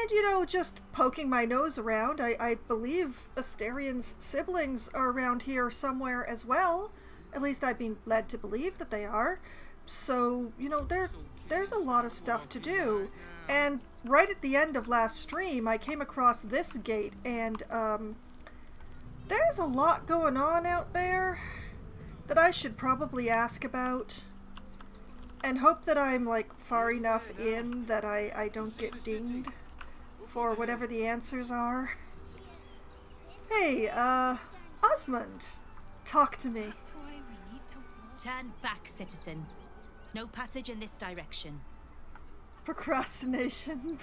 And, you know, just poking my nose around, I believe Asterian's siblings are around here somewhere as well. At least I've been led to believe that they are. So, you know, there's a lot of stuff to do. And right at the end of last stream, I came across this gate, and there's a lot going on out there that I should probably ask about. And hope that I'm, like, far enough in that I don't get dinged for whatever the answers are. Hey, Osmond, talk to me. Turn back, citizen. No passage in this direction. Procrastination.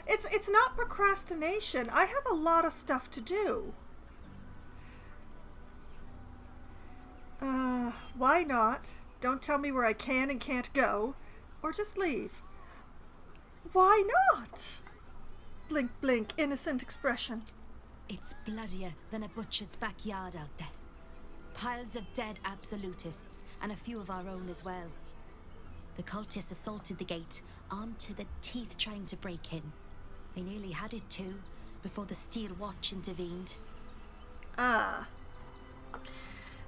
It's not procrastination. I have a lot of stuff to do. Why not? Don't tell me where I can and can't go, or just leave. Why not? Blink, blink, innocent expression. It's bloodier than a butcher's backyard out there. Piles of dead absolutists, and a few of our own as well. The cultists assaulted the gate, armed to the teeth trying to break in. They nearly had it too, before the Steel Watch intervened. Ah.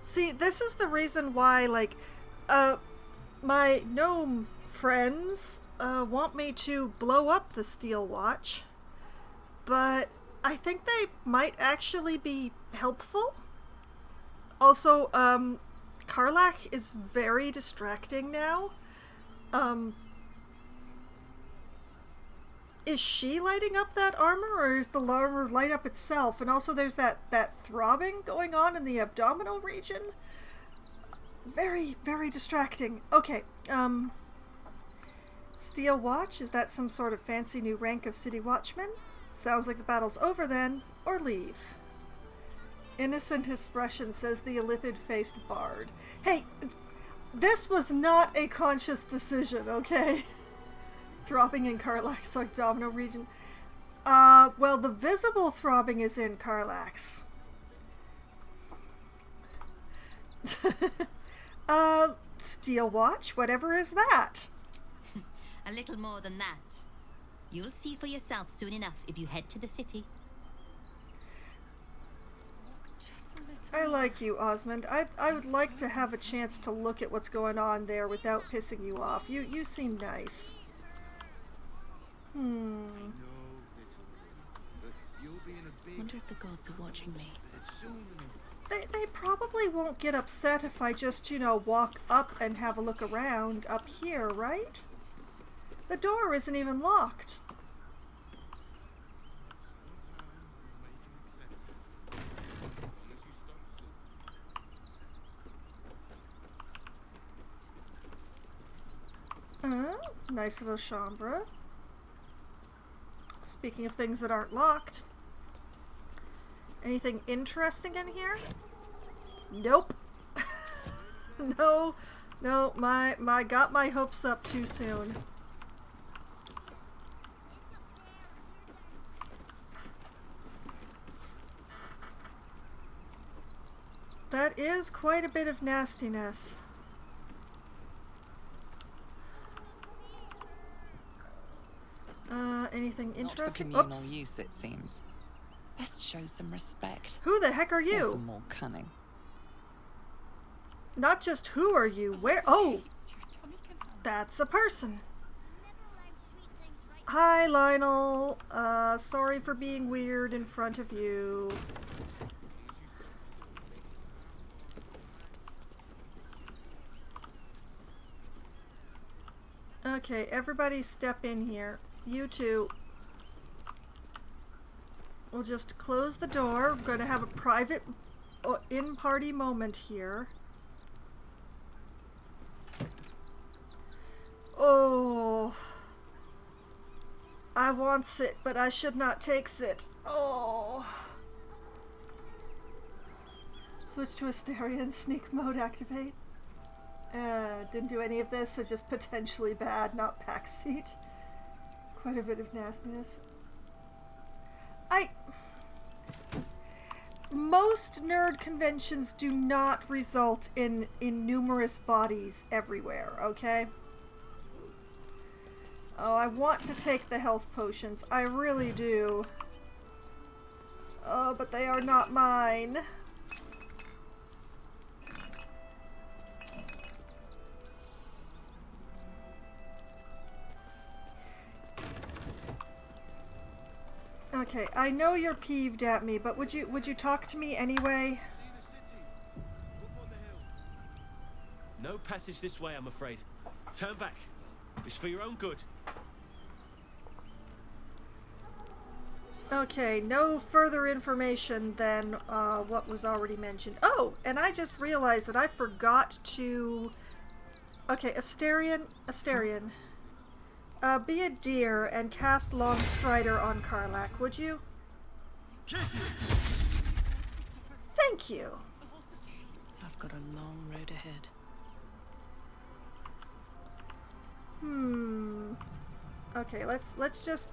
See, this is the reason why, like, my gnome friends, want me to blow up the Steel Watch. But I think they might actually be helpful. Also, Karlach is very distracting now. Is she lighting up that armor, or is the armor light up itself? And also there's that throbbing going on in the abdominal region. Very, very distracting. Okay, Steel Watch, is that some sort of fancy new rank of City Watchman? Sounds like the battle's over then, or leave. Innocent expression, says the illithid-faced bard. Hey, this was not a conscious decision, okay? Throbbing in Karlach's abdominal region. Well, the visible throbbing is in Karlach's. Steel Watch, whatever is that? A little more than that. You'll see for yourself soon enough if you head to the city. I like you, Osmond. I would like to have a chance to look at what's going on there without pissing you off. You seem nice. Wonder if the gods are watching me. They probably won't get upset if I just, you know, walk up and have a look around up here, right? The door isn't even locked. Nice little chambre. Speaking of things that aren't locked. Anything interesting in here? Nope. No, my got my hopes up too soon. That is quite a bit of nastiness. Anything interesting? Not for communal Oops. use, it seems. Best show some respect. Who the heck are Or you? some more cunning. Not just who are you, where? Oh! That's a person. Hi, Lionel. Sorry for being weird in front of you. Okay, everybody step in here. You two. We'll just close the door. We're going to have a private in-party moment here. Oh. I wants it, but I should not takes it. Oh. Switch to Asterian sneak mode activate. Didn't do any of this, so just potentially bad, not pack seat. Quite a bit of nastiness. Most nerd conventions do not result in numerous bodies everywhere, okay? Oh, I want to take the health potions. I really do. Oh, but they are not mine. Okay, I know you're peeved at me, but would you talk to me anyway? No passage this way, I'm afraid. Turn back. It's for your own good. Okay, no further information than what was already mentioned. Oh, and I just realized that I forgot to... Okay, Asterion. Be a deer and cast Long Strider on Karlak, would you? Thank you. I've got a long road ahead. Okay, let's just...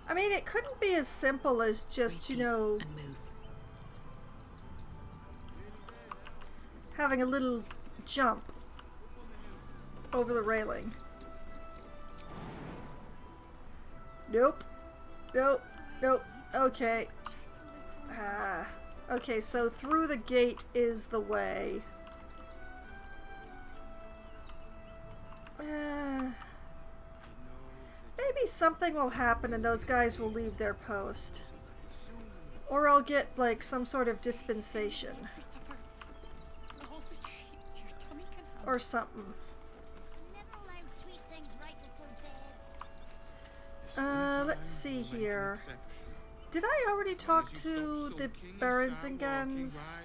I mean, it couldn't be as simple as just, you know, And move. having a little jump over the railing. Nope. Nope. Nope. Okay. Okay, so through the gate is the way. Maybe something will happen and those guys will leave their post. Or I'll get, like, some sort of dispensation. Or something. Let's see here. Did I already talk to the Berensingans?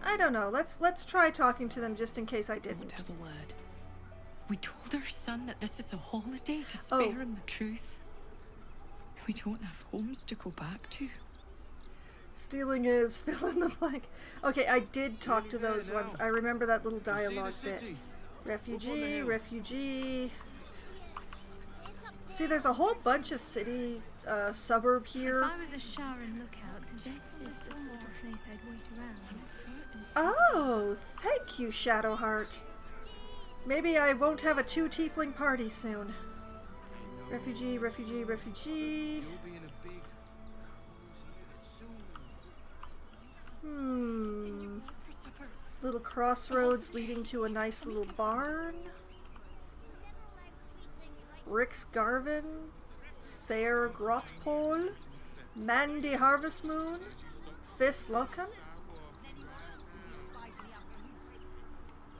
I don't know. Let's try talking to them just in case I I want didn't. to have a word. We told our son that this is a holiday to spare him the truth. We don't have homes to go back to. Stealing is fill in the blank. Okay, I did talk to those ones. I remember that little dialogue bit. Refugee, refugee. See, there's a whole bunch of city, suburb here. If I was a Sharon lookout, this is the sort of place I'd wait around. Oh, thank you, Shadowheart. Maybe I won't have a two-tiefling party soon. Refugee, refugee, refugee. Little crossroads leading to a nice little barn. Rix Garvin. Sayer Grotpole. Mandy Harvest Moon. Fist Locum.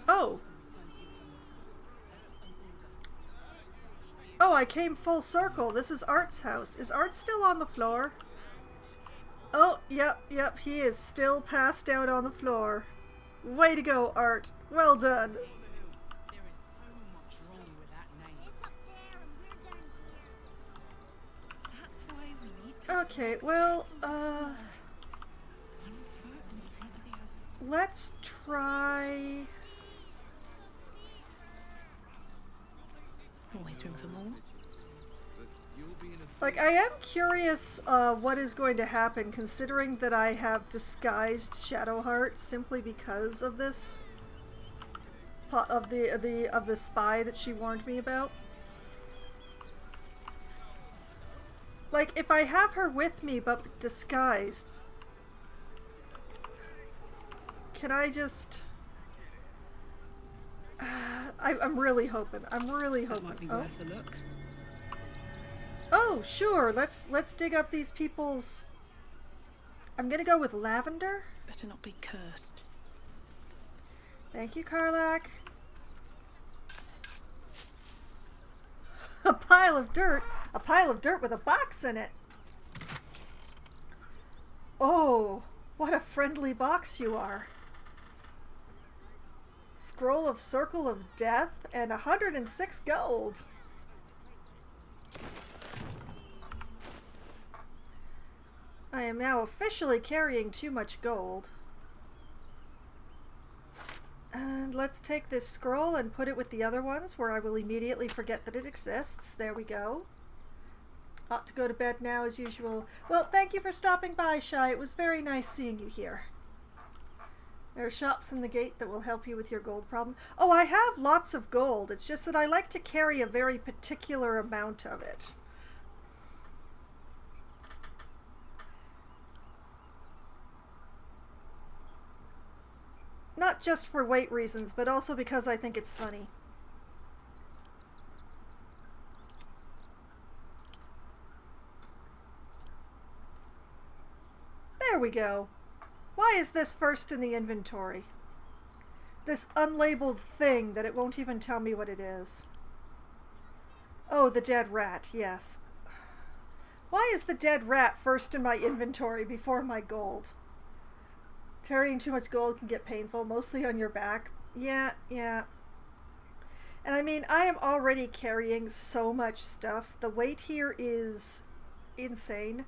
Oh. Oh, I came full circle. This is Art's house. Is Art still on the floor? Oh, yep, he is still passed out on the floor. Way to go, Art. Well done. There is so much wrong with that name. That's why we need to Okay, well, one foot in front of the other. let's try... Always room for more. Like, I am curious what is going to happen, considering that I have disguised Shadowheart simply because of this, of the spy that she warned me about. Like, if I have her with me but disguised, can I just? I'm really hoping. I'm really That hoping. might be Oh. worth a look. Oh, sure. Let's dig up these people's... I'm gonna go with lavender. Better not be cursed. Thank you, Karlak. A pile of dirt. A pile of dirt with a box in it. Oh, what a friendly box you are. Scroll of Circle of Death and 106 gold. I am now officially carrying too much gold. And let's take this scroll and put it with the other ones where I will immediately forget that it exists. There we go. Ought to go to bed now as usual. Well, thank you for stopping by, Shy. It was very nice seeing you here. There are shops in the gate that will help you with your gold problem. Oh, I have lots of gold. It's just that I like to carry a very particular amount of it. Not just for weight reasons, but also because I think it's funny. There we go. Why is this first in the inventory? This unlabeled thing that it won't even tell me what it is. Oh, the dead rat, yes. Why is the dead rat first in my inventory before my gold? Carrying too much gold can get painful, mostly on your back. Yeah. And I mean, I am already carrying so much stuff. The weight here is insane.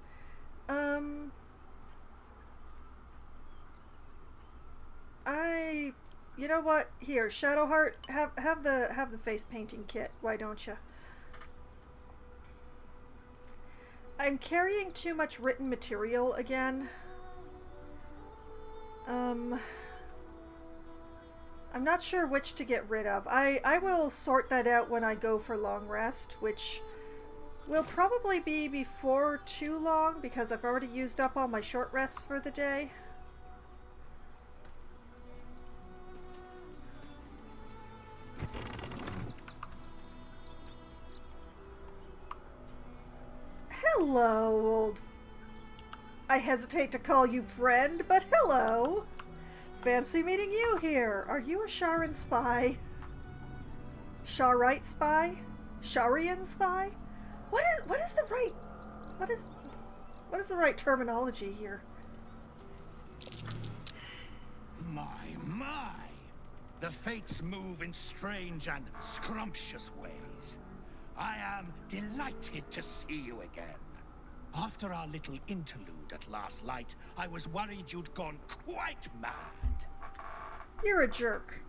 You know what? Here, Shadowheart, have the face painting kit. Why don't you? I'm carrying too much written material again. I'm not sure which to get rid of. I will sort that out when I go for long rest, which will probably be before too long because I've already used up all my short rests for the day. Hello, old... I hesitate to call you friend, but hello! Fancy meeting you here. Are you a Sharan spy? Sharite spy? Sharian spy? What is the right terminology here? My! The fates move in strange and scrumptious ways. I am delighted to see you again. After our little interlude at last light, I was worried you'd gone quite mad. You're a jerk.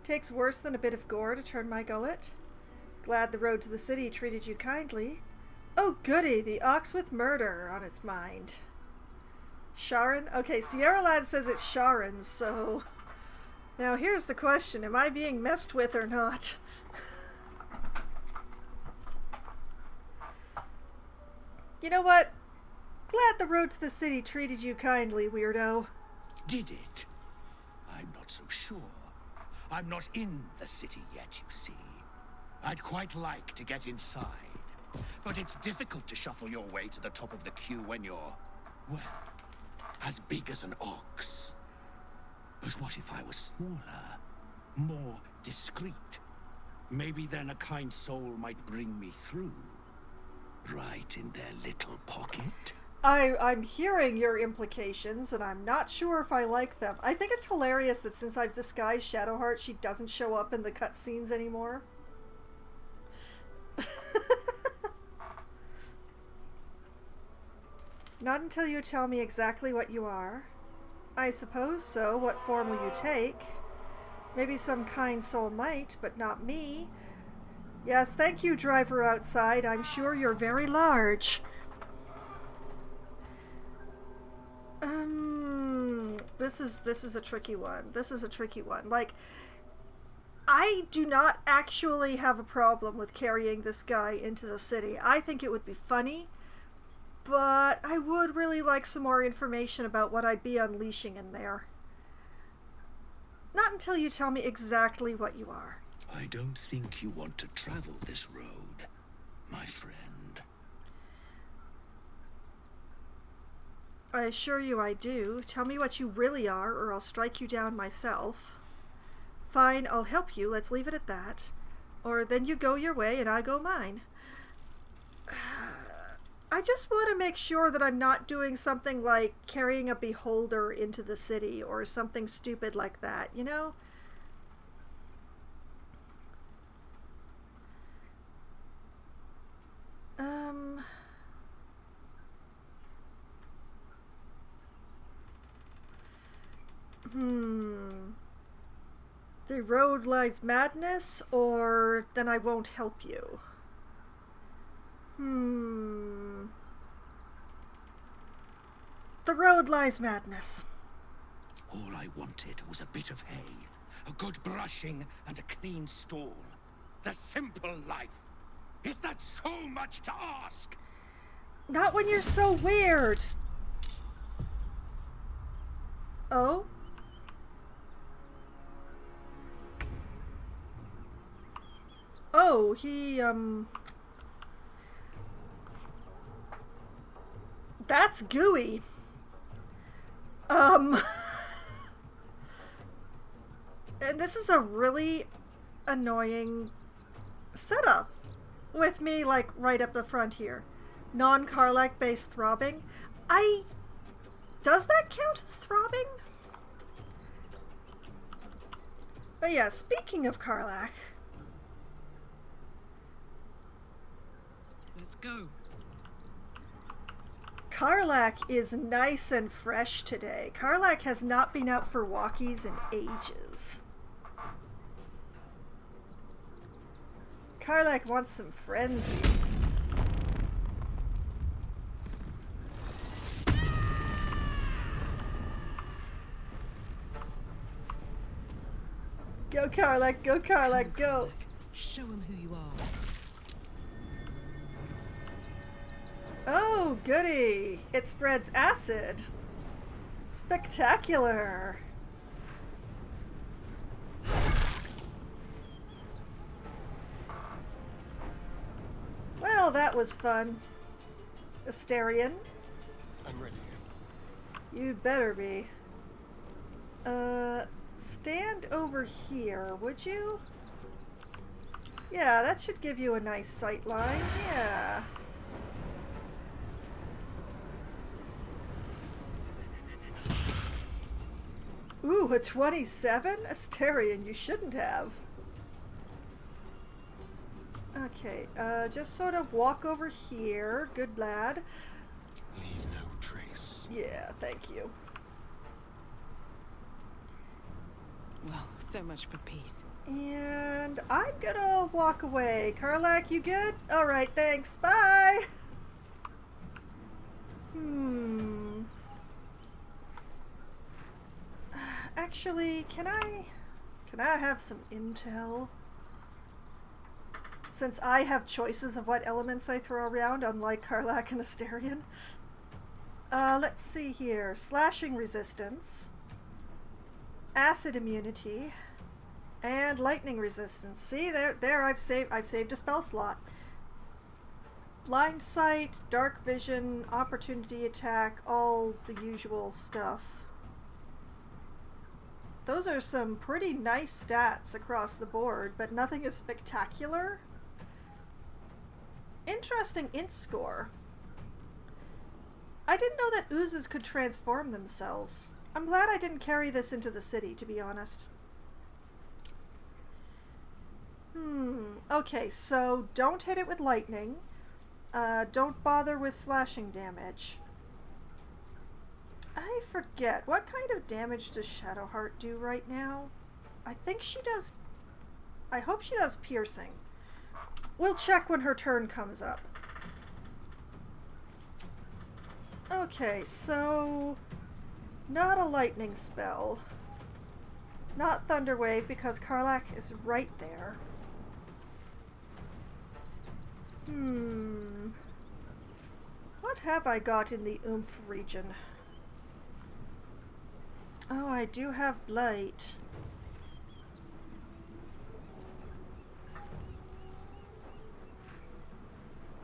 Takes worse than a bit of gore to turn my gullet. Glad the road to the city treated you kindly. Oh goody, the ox with murder on its mind. Sharan? Okay, Sierra Lad says it's Sharan, so... Now here's the question, am I being messed with or not? You know what? Glad the road to the city treated you kindly, weirdo. Did it? I'm not so sure. I'm not in the city yet, you see. I'd quite like to get inside. But it's difficult to shuffle your way to the top of the queue when you're, well, as big as an ox. But what if I was smaller? More discreet? Maybe then a kind soul might bring me through. Right in their little pocket. I'm hearing your implications, and I'm not sure if I like them. I think it's hilarious that since I've disguised Shadowheart, she doesn't show up in the cutscenes anymore. Not until you tell me exactly what you are. I suppose so. What form will you take? Maybe some kind soul might, but not me. Yes, thank you, driver outside. I'm sure you're very large. This is a tricky one. This is a tricky one. Like, I do not actually have a problem with carrying this guy into the city. I think it would be funny, but I would really like some more information about what I'd be unleashing in there. Not until you tell me exactly what you are. I don't think you want to travel this road, my friend. I assure you I do. Tell me what you really are, or I'll strike you down myself. Fine, I'll help you. Let's leave it at that. Or then you go your way and I go mine. I just want to make sure that I'm not doing something like carrying a beholder into the city or something stupid like that, you know? The road lies madness, or then I won't help you. The road lies madness. All I wanted was a bit of hay, a good brushing, and a clean stall. The simple life. Is that so much to ask? Not when you're so weird. Oh? Oh, he, That's gooey. And this is a really annoying setup with me, like, right up the front here. Non-Karlach based throbbing. Does that count as throbbing? But yeah, speaking of Karlach. Let's go. Karlach is nice and fresh today. Karlach has not been out for walkies in ages. Karlach wants some frenzy. Go Karlach, go Karlach, go! Show him who you are. Oh, goody! It spreads acid. Spectacular! Well, that was fun. Astarion. I'm ready. You'd better be. Stand over here, would you? Yeah, that should give you a nice sight line. Yeah. Ooh, a 27? Astarion, you shouldn't have. Okay, just sort of walk over here. Good lad. Leave no trace. Yeah, thank you. Well, so much for peace. And I'm gonna walk away. Karlach, you good? Alright, thanks. Bye! Actually, can I have some intel? Since I have choices of what elements I throw around, unlike Karlach and Astarion. Let's see here. Slashing resistance, acid immunity, and lightning resistance. See, there I've saved a spell slot. Blind sight, dark vision, opportunity attack, all the usual stuff. Those are some pretty nice stats across the board, but nothing is spectacular. Interesting int score. I didn't know that oozes could transform themselves. I'm glad I didn't carry this into the city, to be honest. Okay, so don't hit it with lightning. Don't bother with slashing damage. I forget. What kind of damage does Shadowheart do right now? I think she does... I hope she does piercing. We'll check when her turn comes up. Okay, so... not a lightning spell. Not Thunderwave, because Karlach is right there. What have I got in the oomph region? Oh, I do have Blight.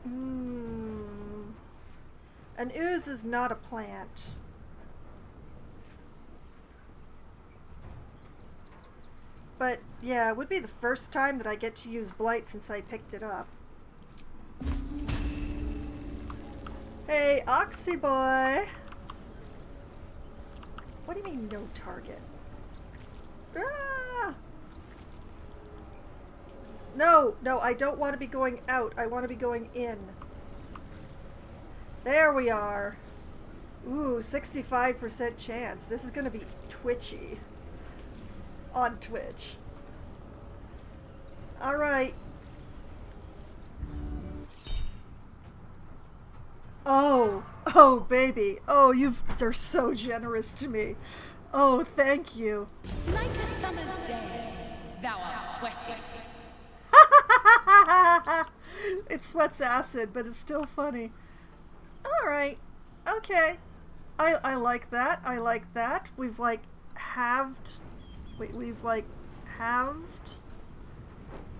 An ooze is not a plant. But, yeah, it would be the first time that I get to use Blight since I picked it up. Hey, Oxy boy! What do you mean, no target? Ah! No, I don't want to be going out. I want to be going in. There we are. Ooh, 65% chance. This is going to be twitchy. On Twitch. Alright. Oh. Oh, baby. Oh, they're so generous to me. Oh, thank you. Like a summer's day, thou art sweaty. It sweats acid, but it's still funny. Alright. Okay. I like that. I like that. We've like halved. We've like halved.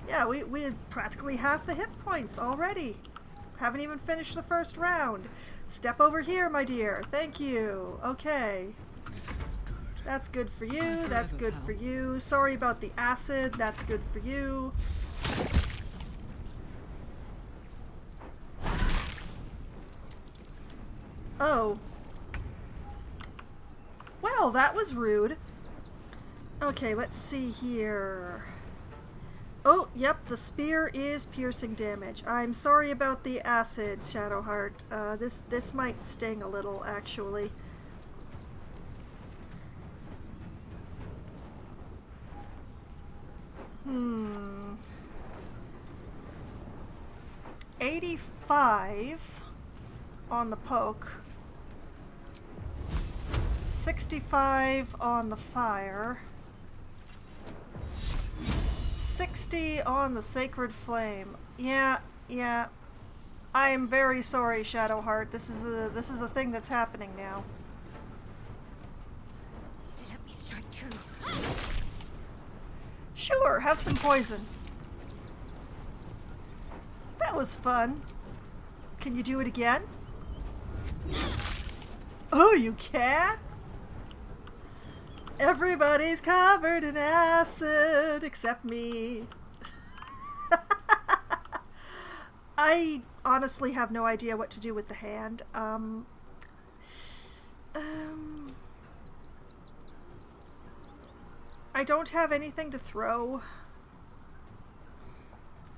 Yeah, we had practically half the hit points already. Haven't even finished the first round. Step over here, my dear. Thank you. Okay. This feels good. That's good for you. That's good for you. Sorry about the acid. That's good for you. Oh. Well, that was rude. Okay, let's see here. Oh, yep, the spear is piercing damage. I'm sorry about the acid, Shadowheart. This might sting a little, actually. 85 on the poke. 65 on the fire. 60 on the sacred flame. Yeah. I am very sorry, Shadowheart. This is a thing that's happening now. Let me strike true. Sure, have some poison. That was fun. Can you do it again? Oh, you can? Everybody's covered in acid except me. I honestly have no idea what to do with the hand. I don't have anything to throw,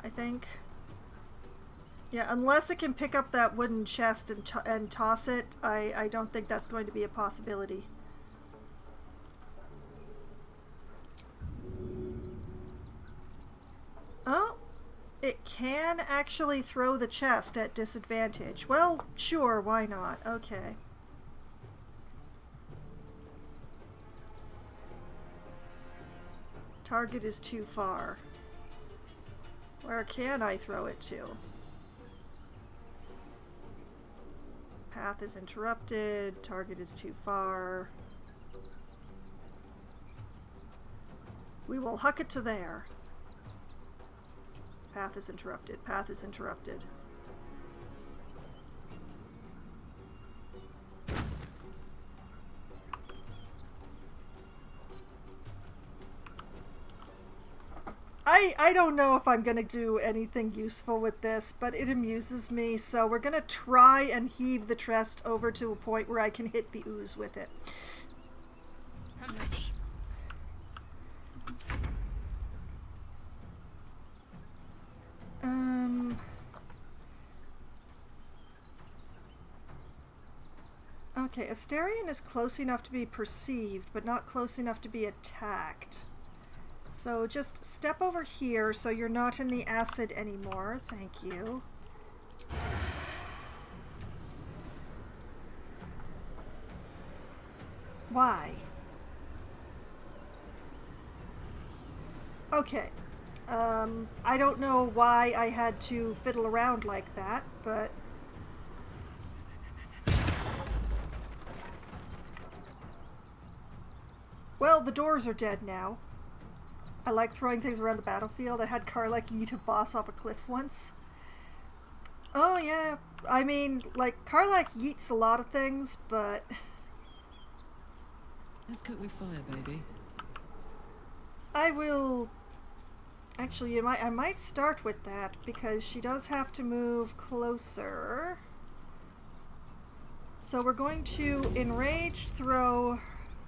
I think. Yeah, unless it can pick up that wooden chest and toss it, I don't think that's going to be a possibility. Oh, it can actually throw the chest at disadvantage. Well, sure, why not? Okay. Target is too far. Where can I throw it to? Path is interrupted. Target is too far. We will huck it to there. Path is interrupted. Path is interrupted. I don't know if I'm gonna do anything useful with this, but it amuses me, so we're gonna try and heave the chest over to a point where I can hit the ooze with it. I'm ready. Okay, Asterion is close enough to be perceived, but not close enough to be attacked. So just step over here so you're not in the acid anymore. Thank you. Why? Okay. I don't know why I had to fiddle around like that, but... Well, the doors are dead now. I like throwing things around the battlefield. I had Karlach yeet a boss off a cliff once. Oh yeah, I mean, like, Karlach yeets a lot of things, but... Let's cook with fire, baby. I will... Actually, I might start with that, because she does have to move closer. So we're going to enraged throw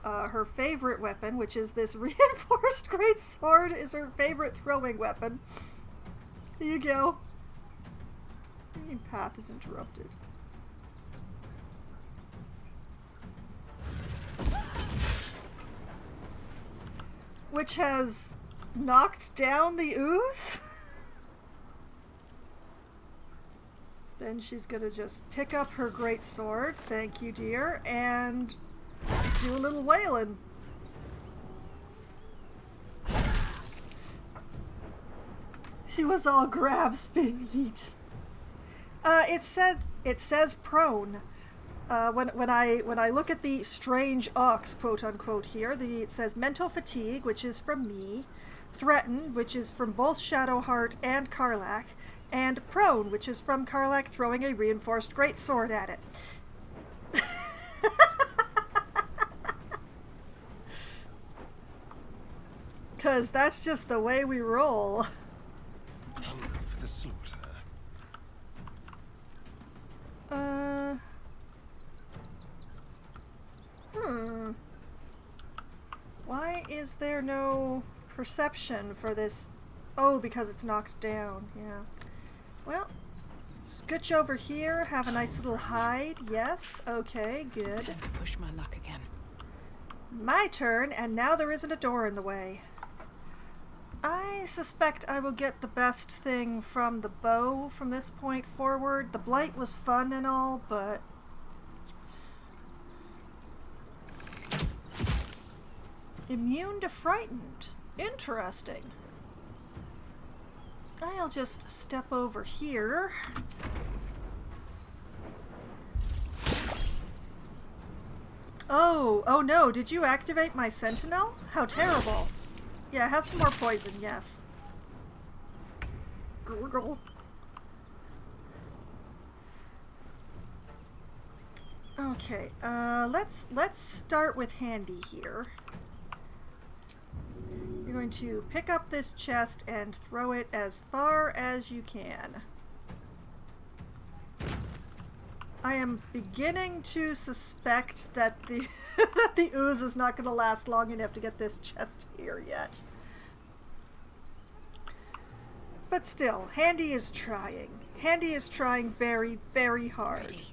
her favorite weapon, which is this reinforced great sword, is her favorite throwing weapon. Here you go. Your path is interrupted. Which has knocked down the ooze? Then she's gonna just pick up her great sword, thank you dear, and do a little wailing. She was all grabs being yeet. It says prone. When I look at the strange ox, quote unquote here, it says mental fatigue, which is from me, threaten, which is from both Shadowheart and Karlach, and prone, which is from Karlach throwing a reinforced greatsword at it. Cause that's just the way we roll. Hungry for the slaughter. Why is there no perception for this? Oh, because it's knocked down, yeah. Well, scooch over here, have a nice little hide, yes, okay, good. Time to push my luck again. My turn, and now there isn't a door in the way. I suspect I will get the best thing from the bow from this point forward. The blight was fun and all, but... Immune to frightened. Interesting. I'll just step over here. Oh no, did you activate my sentinel? How terrible. Yeah, have some more poison, yes. Gurgle. Okay, let's start with Handy here. You're going to pick up this chest and throw it as far as you can. I am beginning to suspect that the that the ooze is not going to last long enough to get this chest here yet. But still, Handy is trying. Handy is trying very, very hard. Ready.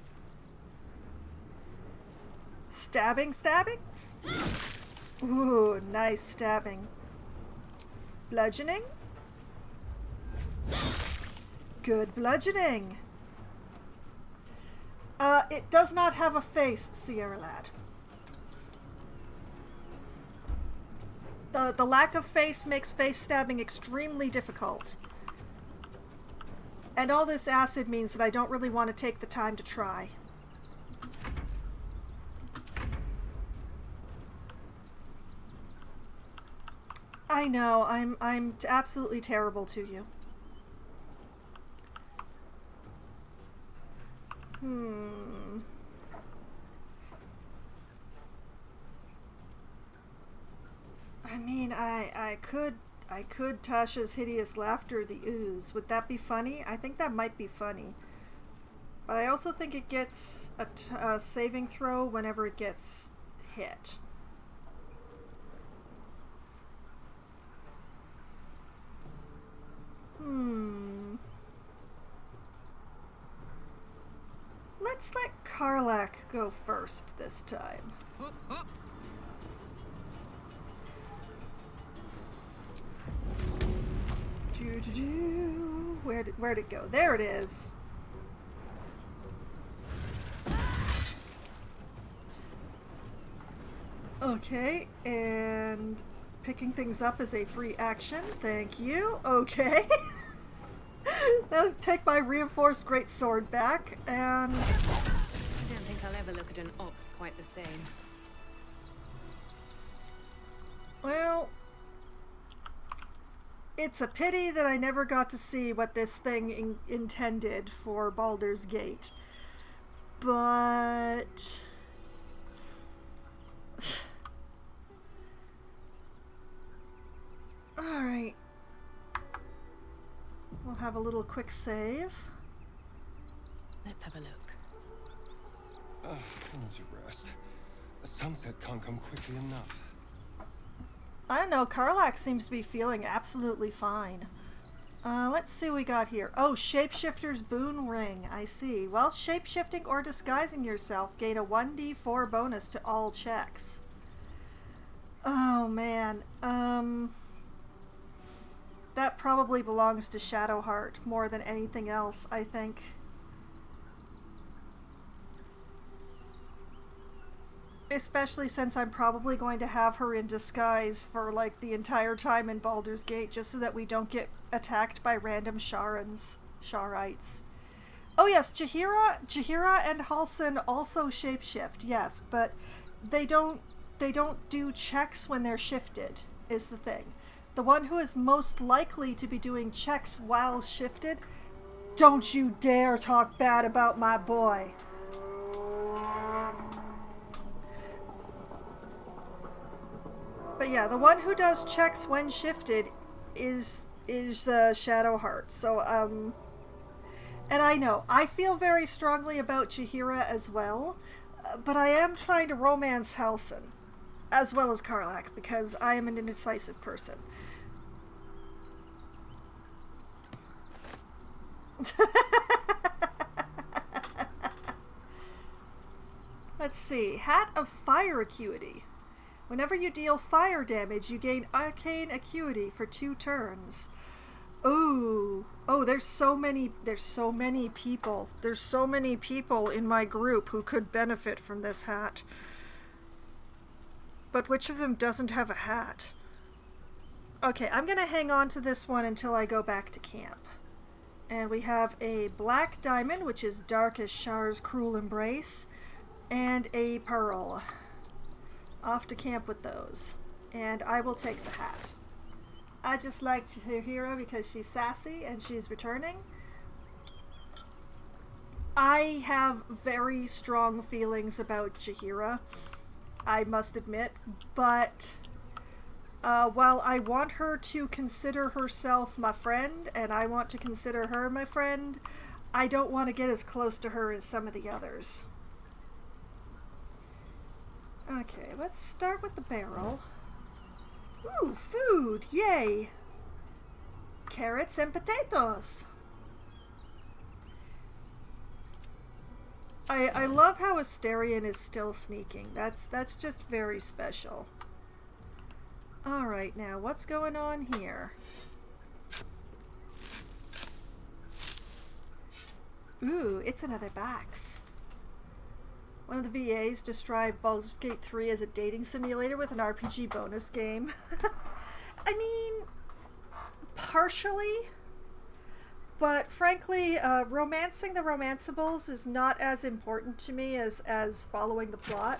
Stabbings? Ooh, nice stabbing. Bludgeoning? Good bludgeoning. It does not have a face, Sierra Lad. The lack of face makes face stabbing extremely difficult. And all this acid means that I don't really want to take the time to try. I know, I'm absolutely terrible to you. I mean, I could Tasha's hideous laughter the ooze. Would that be funny? I think that might be funny. But I also think it gets a saving throw whenever it gets hit. Let's let Karlach go first this time. Where'd it go? There it is. Okay, and picking things up is a free action. Thank you. Okay. Let's take my reinforced greatsword back, and... I don't think I'll ever look at an ox quite the same. Well... It's a pity that I never got to see what this thing intended for Baldur's Gate. But... Alright. We'll have a little quick save. Let's have a look. I need to rest. The sunset can't come quickly enough. I don't know, Karlach seems to be feeling absolutely fine. Let's see what we got here. Oh, Shapeshifter's Boon Ring. I see. While shapeshifting or disguising yourself, gain a 1d4 bonus to all checks. Oh, man. That probably belongs to Shadowheart more than anything else, I think. Especially since I'm probably going to have her in disguise for, like, the entire time in Baldur's Gate, just so that we don't get attacked by random Sharites. Oh yes, Jaheira and Halsin also shapeshift, yes, but they don't do checks when they're shifted, is the thing. The one who is most likely to be doing checks while shifted, don't you dare talk bad about my boy. But yeah, the one who does checks when shifted is Shadowheart. So and I know I feel very strongly about Jaheira as well, but I am trying to romance Halsin as well as Karlach because I am an indecisive person. Let's see. Hat of Fire Acuity. Whenever you deal fire damage, you gain arcane acuity for 2 turns. Ooh. Oh, there's so many people. There's so many people in my group who could benefit from this hat. But which of them doesn't have a hat? Okay, I'm gonna hang on to this one until I go back to camp. And we have a black diamond, which is dark as Shar's cruel embrace, and a pearl. Off to camp with those. And I will take the hat. I just like Jaheira because she's sassy and she's returning. I have very strong feelings about Jaheira, I must admit, but while I want her to consider herself my friend and I want to consider her my friend, I don't want to get as close to her as some of the others. Okay, let's start with the barrel. Ooh, food! Yay! Carrots and potatoes! I love how Astarion is still sneaking. That's just very special. Alright, now, what's going on here? Ooh, it's another box. One of the VAs described Baldur's Gate 3 as a dating simulator with an RPG bonus game. I mean, partially. But frankly, romancing the romanceables is not as important to me as following the plot.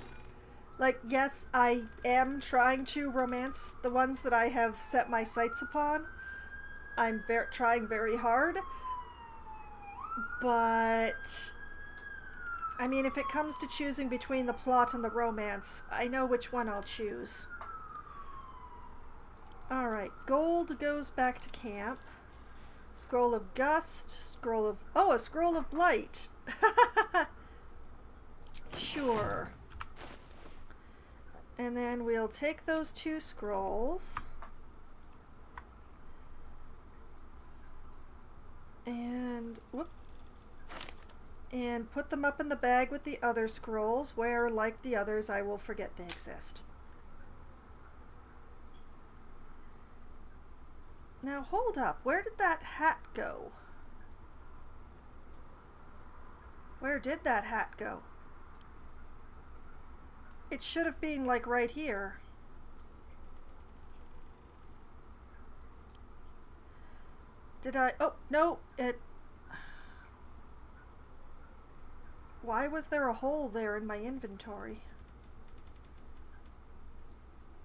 Like, yes, I am trying to romance the ones that I have set my sights upon. I'm trying very hard. But I mean, if it comes to choosing between the plot and the romance, I know which one I'll choose. Alright, gold goes back to camp. Scroll of Gust, scroll of... Oh, a scroll of Blight! Sure. And then we'll take those 2 scrolls. And... whoop. And put them up in the bag with the other scrolls, where, like the others, I will forget they exist. Now, hold up. Where did that hat go? Where did that hat go? It should have been, like, right here. Did I... Oh, no, it... Why was there a hole there in my inventory?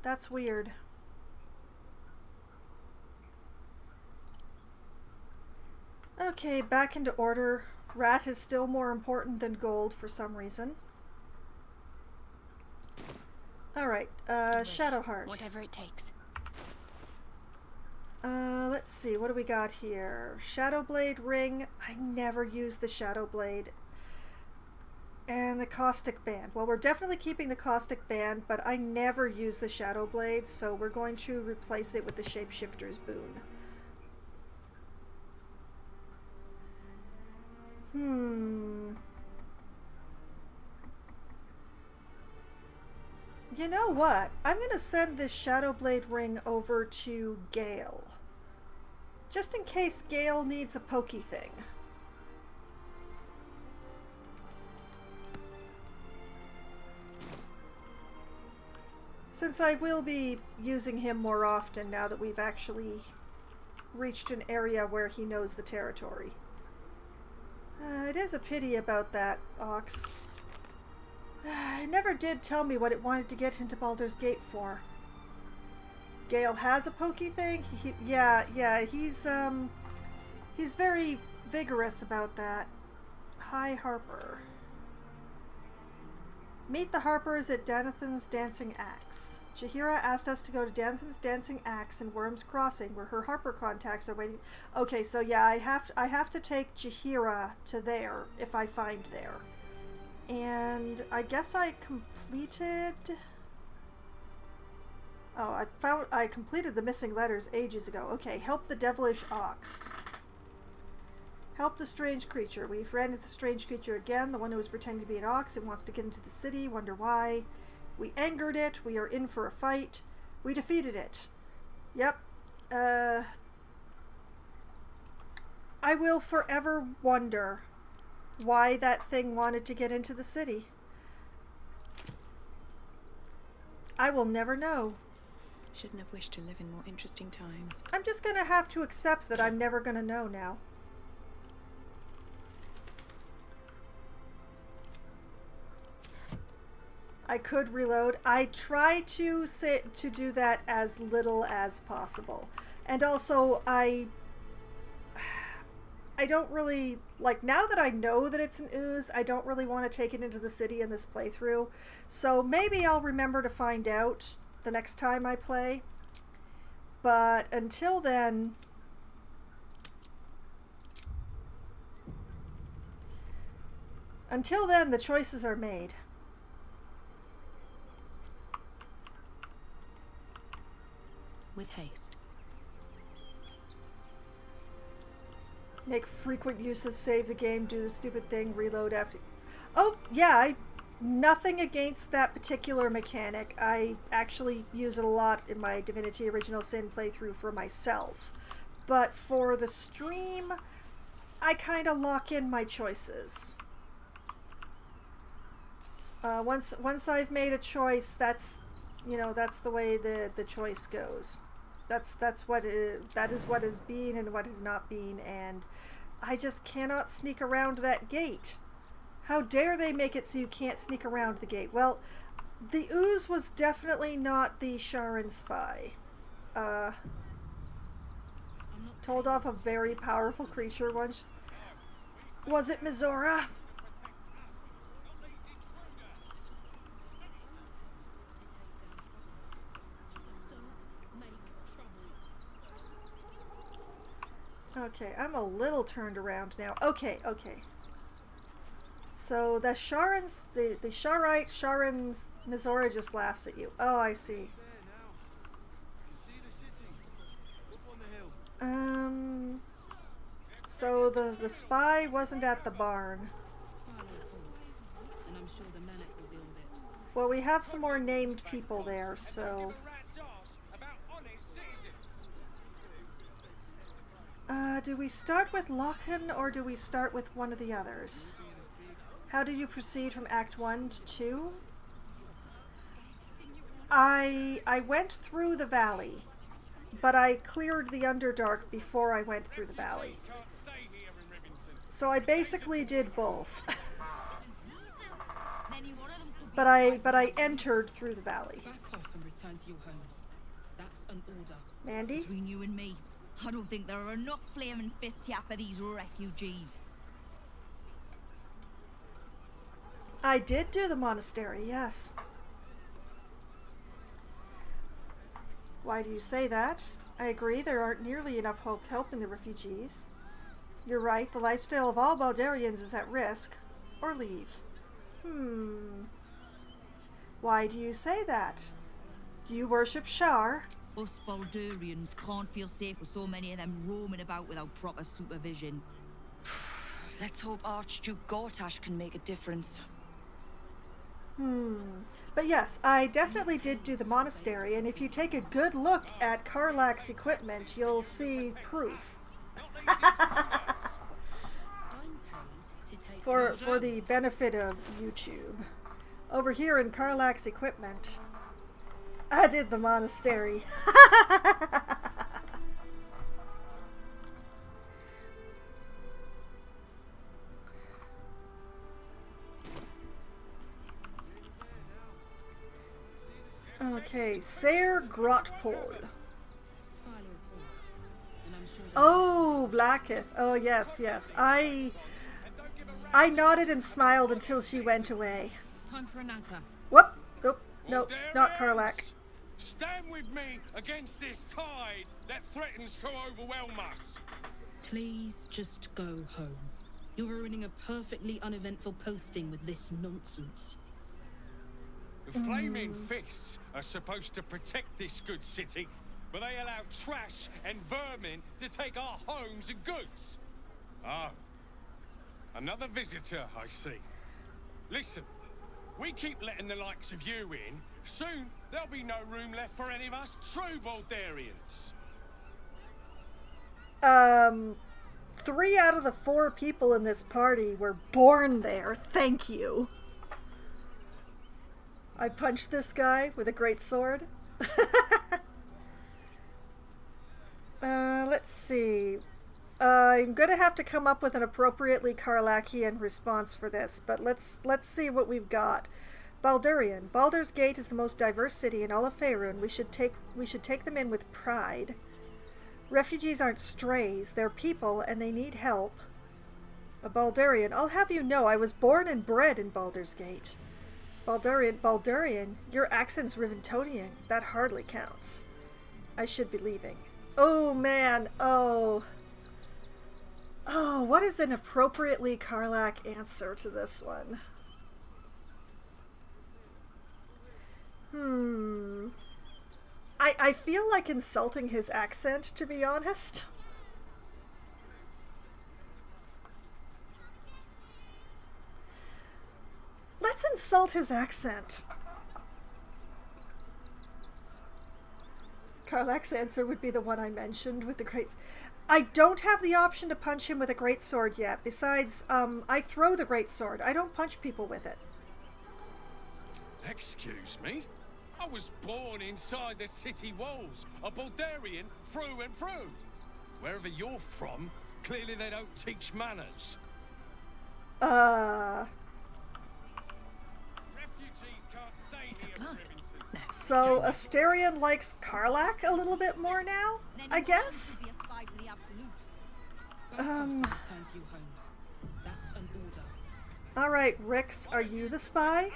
That's weird. Okay, back into order. Rat is still more important than gold for some reason. Alright, Shadowheart. Whatever it takes. Let's see, what do we got here? Shadowblade ring. I never use the Shadowblade. And the Caustic Band. Well, we're definitely keeping the Caustic Band, but I never use the Shadowblade, so we're going to replace it with the Shapeshifter's Boon. You know what? I'm going to send this Shadowblade ring over to Gale. Just in case Gale needs a pokey thing. Since I will be using him more often now that we've actually reached an area where he knows the territory. It is a pity about that, Ox. It never did tell me what it wanted to get into Baldur's Gate for. Gale has a pokey thing? Yeah, he's very vigorous about that. Hi, Harper. Meet the Harpers at Danathan's Dancing Axe. Jahira asked us to go to Danathan's Dancing Axe in Worm's Crossing, where her Harper contacts are waiting. Okay, so yeah, I have to take Jahira to there if I find there. And I guess I completed... Oh, I completed the missing letters ages ago. Okay, help the devilish ox. Help the strange creature. We've ran into the strange creature again, the one who was pretending to be an ox and wants to get into the city. Wonder why. We angered it. We are in for a fight. We defeated it. Yep. I will forever wonder why that thing wanted to get into the city. I will never know. Shouldn't have wished to live in more interesting times. I'm just gonna have to accept that I'm never gonna know now. I could reload. I try to do that as little as possible. And also, I don't really, like, now that I know that it's an ooze, I don't really want to take it into the city in this playthrough. So maybe I'll remember to find out the next time I play. But until then... the choices are made. With haste. Make frequent use of save the game, do the stupid thing, reload after... Oh, yeah, nothing against that particular mechanic. I actually use it a lot in my Divinity Original Sin playthrough for myself. But for the stream, I kind of lock in my choices. Once I've made a choice, that's the way the choice goes. That is what has been and what has not been, and I just cannot sneak around that gate. How dare they make it so you can't sneak around the gate? Well, the ooze was definitely not the Sharon spy. Told off a very powerful creature once. Was it Mizora? Okay, I'm a little turned around now. Okay. So the Sharon's, the Sharite, Sharon's, Mizora just laughs at you. Oh, I see. So the spy wasn't at the barn. Well, we have some more named people there, so... do we start with Lochan or do we start with one of the others? How did you proceed from Act 1 to 2? I went through the valley, but I cleared the Underdark before I went through the valley. So I basically did both. But I entered through the valley. Back off and return to your homes. That's an order. Mandy? Between you and me, I don't think there are enough flaming fists here for these refugees. I did do the monastery, yes. Why do you say that? I agree, there aren't nearly enough folk helping the refugees. You're right, the lifestyle of all Baldurians is at risk. Or leave. Why do you say that? Do you worship Shar? Us Baldurians can't feel safe with so many of them roaming about without proper supervision. Let's hope Archduke Gortash can make a difference. But yes, I definitely did do the monastery, and if you take a good look at Karlach's equipment, you'll see proof. for the benefit of YouTube. Over here in Karlach's equipment, I did the monastery. Okay, Ser Grotpol. Oh, Vlaakith. Oh, yes, yes. I nodded and smiled until she went away. Time for a natter. Whoop. Nope. Nope. Not Karlak. Stand with me against this tide that threatens to overwhelm us. Please just go home. You're ruining a perfectly uneventful posting with this nonsense. The Flaming Fists are supposed to protect this good city, but they allow trash and vermin to take our homes and goods. Oh, another visitor, I see. Listen, we keep letting the likes of you in. Soon, there'll be no room left for any of us true Baldurians. 3 out of the 4 people in this party were born there. Thank you. I punched this guy with a great sword. Let's see. I'm gonna have to come up with an appropriately Karlakian response for this, but let's see what we've got. Baldurian. Baldur's Gate is the most diverse city in all of Faerun. We should take them in with pride. Refugees aren't strays, they're people and they need help. A Baldurian. I'll have you know I was born and bred in Baldur's Gate. Baldurian? Your accent's Riventonian. That hardly counts. I should be leaving. Oh man, oh. Oh, what is an appropriately Karlak answer to this one? I feel like insulting his accent, to be honest. Let's insult his accent. Karlak's answer would be the one I mentioned with the great... I don't have the option to punch him with a greatsword yet. Besides, I throw the greatsword. I don't punch people with it. Excuse me? I was born inside the city walls, a Baldurian through and through. Wherever you're from, clearly they don't teach manners. Refugees can't stay here in Rivington. So Astarion likes Karlak a little bit more now, I guess? Return to your homes. That's an order. Alright, Rix, are you the spy?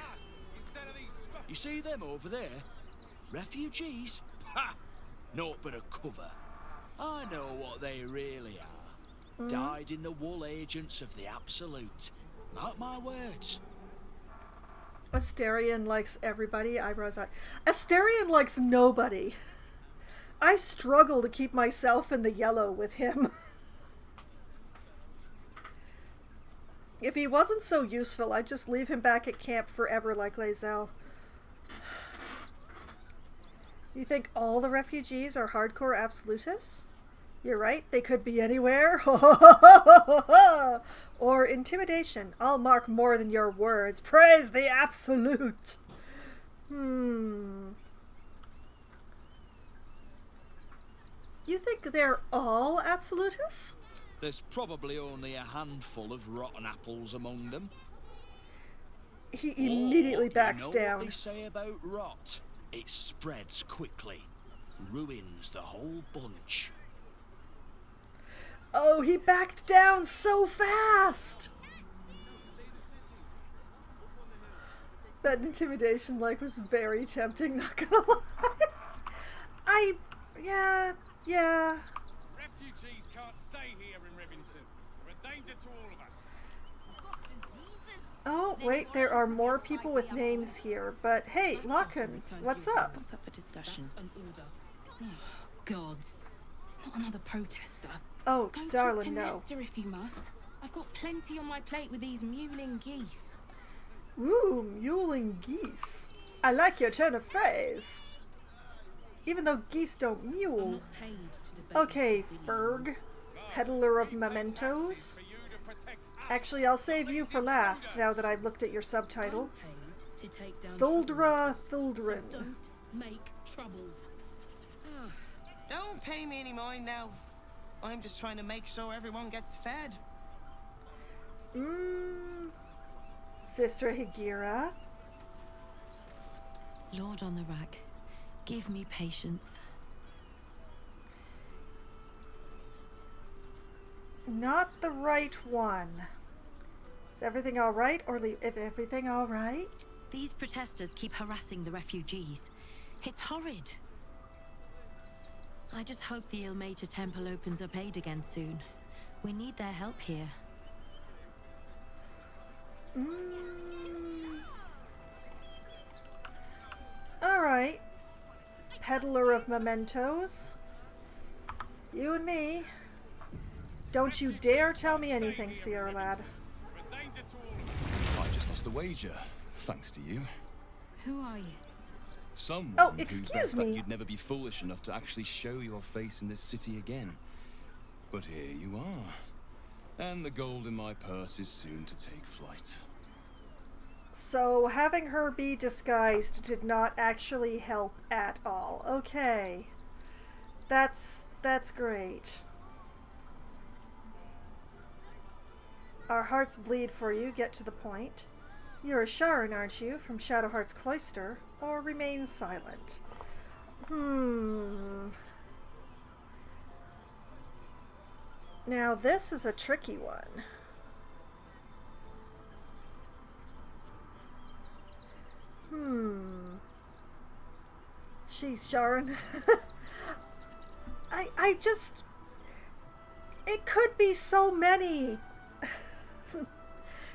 You see them over there? Refugees? Ha! Naught but a cover. I know what they really are. Dyed-in-the-wool agents of the Absolute. Mark my words. Astarion likes everybody, eyebrows up. Astarion likes nobody. I struggle to keep myself in the yellow with him. If he wasn't so useful, I'd just leave him back at camp forever like Lae'zel. You think all the refugees are hardcore absolutists? You're right, they could be anywhere. Or intimidation. I'll mark more than your words. Praise the absolute. You think they're all absolutists? There's probably only a handful of rotten apples among them. He immediately backs you know down. What they say about rot? It spreads quickly, ruins the whole bunch. Oh, he backed down so fast! That intimidation was very tempting, not gonna lie. Yeah. Refugees can't stay here in Rivington. They're a danger to all of us. Oh, wait, there are more people with names here. But hey, Lachlan, what's up? What's up for discussion? That's an order. Oh, gods. Not another protester. Oh, Go darling, talk to no. Nesta if you must. I've got plenty on my plate with these mewling geese. Ooh, mewling geese. I like your turn of phrase. Even though geese don't I'm mule. not paid to debate Okay, civilians. Ferg, peddler of mementos. Actually, I'll save you for last, now that I've looked at your subtitle. I'm paid to take down Thuldra So Thuldrin. don't make trouble. Don't pay me any mind now. I'm just trying to make sure everyone gets fed. Sister Higira. Lord on the rack, give me patience. Not the right one. Is everything all right, or if everything all right? These protesters keep harassing the refugees. It's horrid. I just hope the Ilmater Temple opens up aid again soon. We need their help here. Alright. Peddler of mementos. You and me. Don't you dare tell me anything, Sierra lad. I just lost a wager, thanks to you. Who are you? Someone Oh, who excuse bets that me. you'd never be foolish enough to actually show your face in this city again. But here you are. And the gold in my purse is soon to take flight. So, having her be disguised did not actually help at all. Okay. That's great. Our hearts bleed for you, get to the point. You're a Sharon, aren't you, from Shadowheart's Cloister? Or remain silent? Now this is a tricky one. She's Sharon. I just... It could be so many.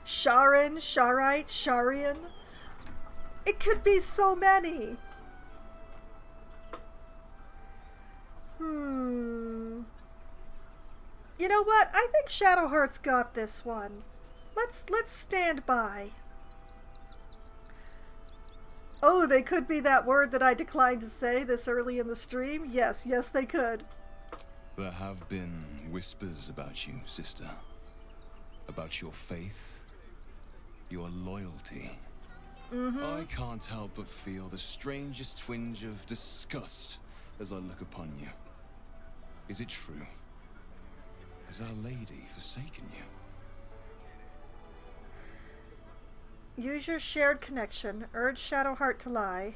Sharon, Sharite, Sharian. It could be so many. You know what? I think Shadowheart's got this one. Let's stand by. Oh, they could be that word that I declined to say this early in the stream. Yes, they could. There have been whispers about you, sister. About your faith, your loyalty. I can't help but feel the strangest twinge of disgust as I look upon you. Is it true? Has Our Lady forsaken you? Use your shared connection. Urge Shadowheart to lie.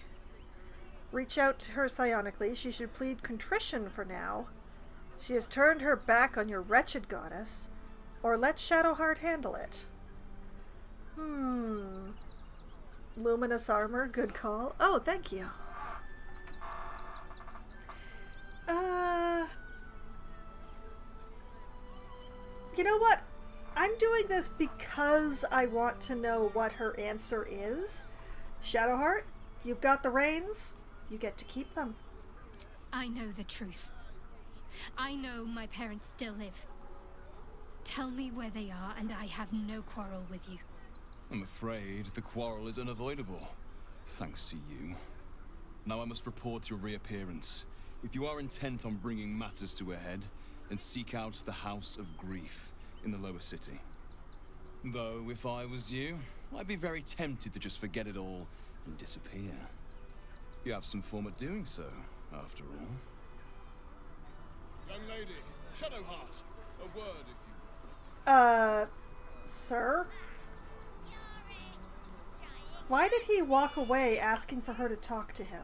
Reach out to her psionically. She should plead contrition for now. She has turned her back on your wretched goddess. Or let Shadowheart handle it. Luminous armor, good call. Oh, thank you. You know what? I'm doing this because I want to know what her answer is. Shadowheart, you've got the reins. You get to keep them. I know the truth. I know my parents still live. Tell me where they are, and I have no quarrel with you. I'm afraid the quarrel is unavoidable, thanks to you. Now I must report your reappearance. If you are intent on bringing matters to a head, then seek out the House of Grief in the lower city. Though, if I was you, I'd be very tempted to just forget it all and disappear. You have some form of doing so, after all. Young lady, Shadowheart, a word if you will. Sir? Why did he walk away asking for her to talk to him?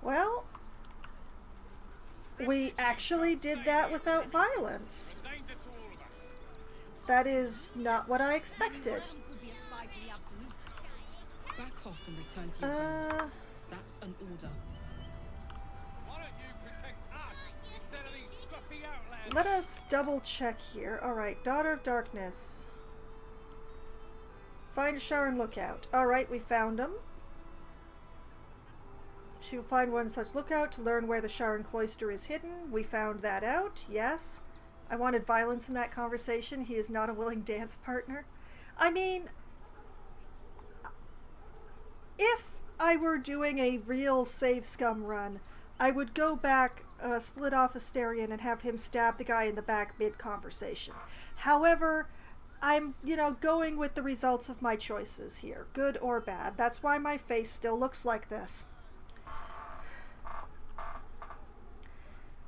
Well, we actually did that without violence. That is not what I expected. Back off and return to your rooms. That's an order. Why don't you protect us instead of these scruffy outlands? Let us double check here. Alright, Daughter of Darkness. Find a Sharon lookout. Alright, we found him. She will find one such lookout to learn where the Sharon cloister is hidden. We found that out, yes. I wanted violence in that conversation. He is not a willing dance partner. I mean, if I were doing a real save scum run, I would go back, split off Asterion, and have him stab the guy in the back mid-conversation. However, I'm, going with the results of my choices here, good or bad. That's why my face still looks like this.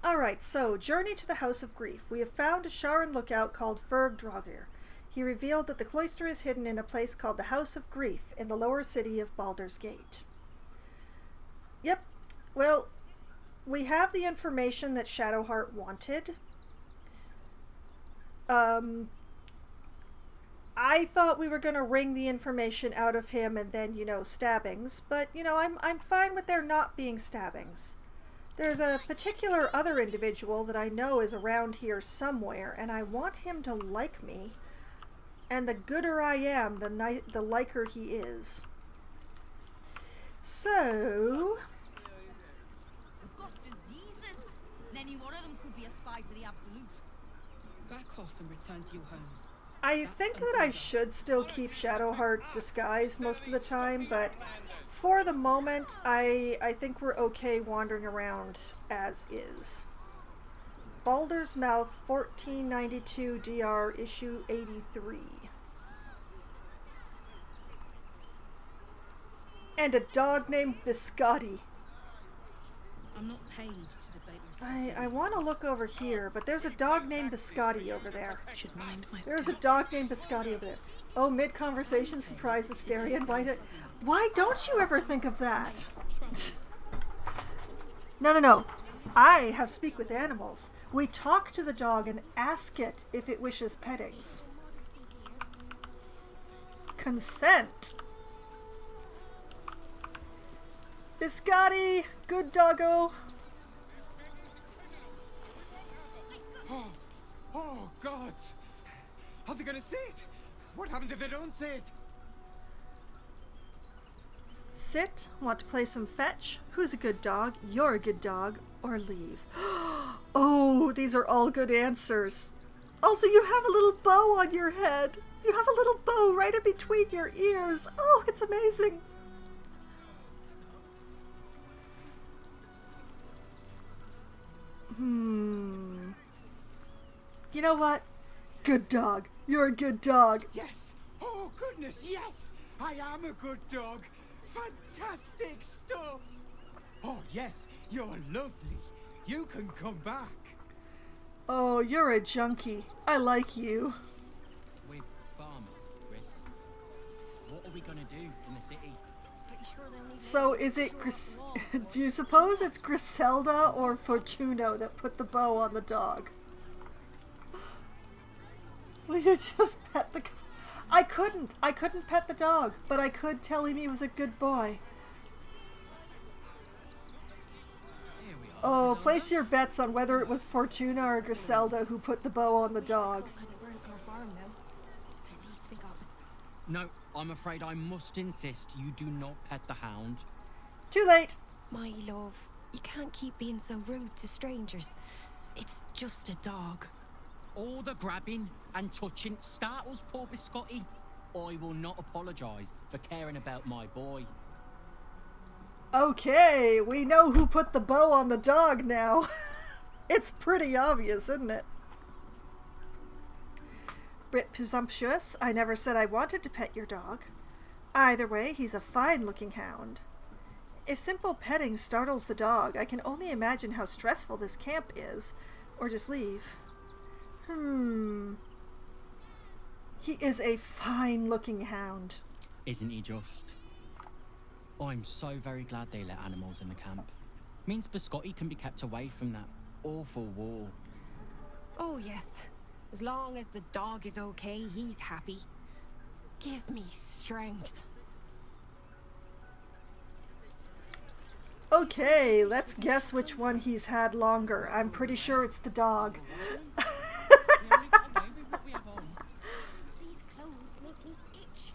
Alright, so, Journey to the House of Grief. We have found a Sharan lookout called Ferg Draugr. He revealed that the cloister is hidden in a place called the House of Grief in the lower city of Baldur's Gate. Yep. Well, we have the information that Shadowheart wanted. I thought we were going to wring the information out of him and then, stabbings. But, I'm fine with there not being stabbings. There's a particular other individual that I know is around here somewhere, and I want him to like me. And the gooder I am, the liker he is. So... They've got diseases. Any one of them could be a spy for the Absolute. Back off and return to your homes. I think that I should still keep Shadowheart disguised most of the time, but for the moment, I think we're okay wandering around as is. Baldur's Mouth, 1492 DR, issue 83. And a dog named Biscotti. I'm not paid to debate with I want to look over here, but there's a dog named Biscotti over there. should mind my There's a dog named Biscotti over there. Oh, mid-conversation, surprise Asterion. Why don't you ever think of that? No. I have speak with animals. We talk to the dog and ask it if it wishes pettings. Consent. Biscotti! Good doggo! Oh, gods! Are they gonna see it? What happens if they don't see it? Sit, want to play some fetch? Who's a good dog? You're a good dog. Or leave. Oh, these are all good answers. Also, you have a little bow on your head. You have a little bow right in between your ears. Oh, it's amazing. You know what? Good dog. You're a good dog. Yes! Oh, goodness, yes! I am a good dog. Fantastic stuff! Oh, yes, you're lovely. You can come back. Oh, you're a junkie. I like you. With farmers, Chris, what are we gonna do in the city? Pretty sure they'll need So is it do you suppose it's Griselda or Fortuno that put the bow on the dog? Will you just pet the... I couldn't pet the dog, but I could tell him he was a good boy. Oh, place your bets on whether it was Fortuna or Griselda who put the bow on the dog. No, I'm afraid I must insist you do not pet the hound. Too late. My love, you can't keep being so rude to strangers. It's just a dog. All the grabbing and touching startles poor Biscotti. I will not apologise for caring about my boy. Okay, we know who put the bow on the dog now. It's pretty obvious, isn't it? Bit presumptuous. I never said I wanted to pet your dog. Either way, he's a fine-looking hound. If simple petting startles the dog, I can only imagine how stressful this camp is. Or just leave. He is a fine-looking hound. Isn't he just? I'm so very glad they let animals in the camp. Means Biscotti can be kept away from that awful war. Oh yes. As long as the dog is okay, he's happy. Give me strength. Okay, let's guess which one he's had longer. I'm pretty sure it's the dog. These clothes make me itch.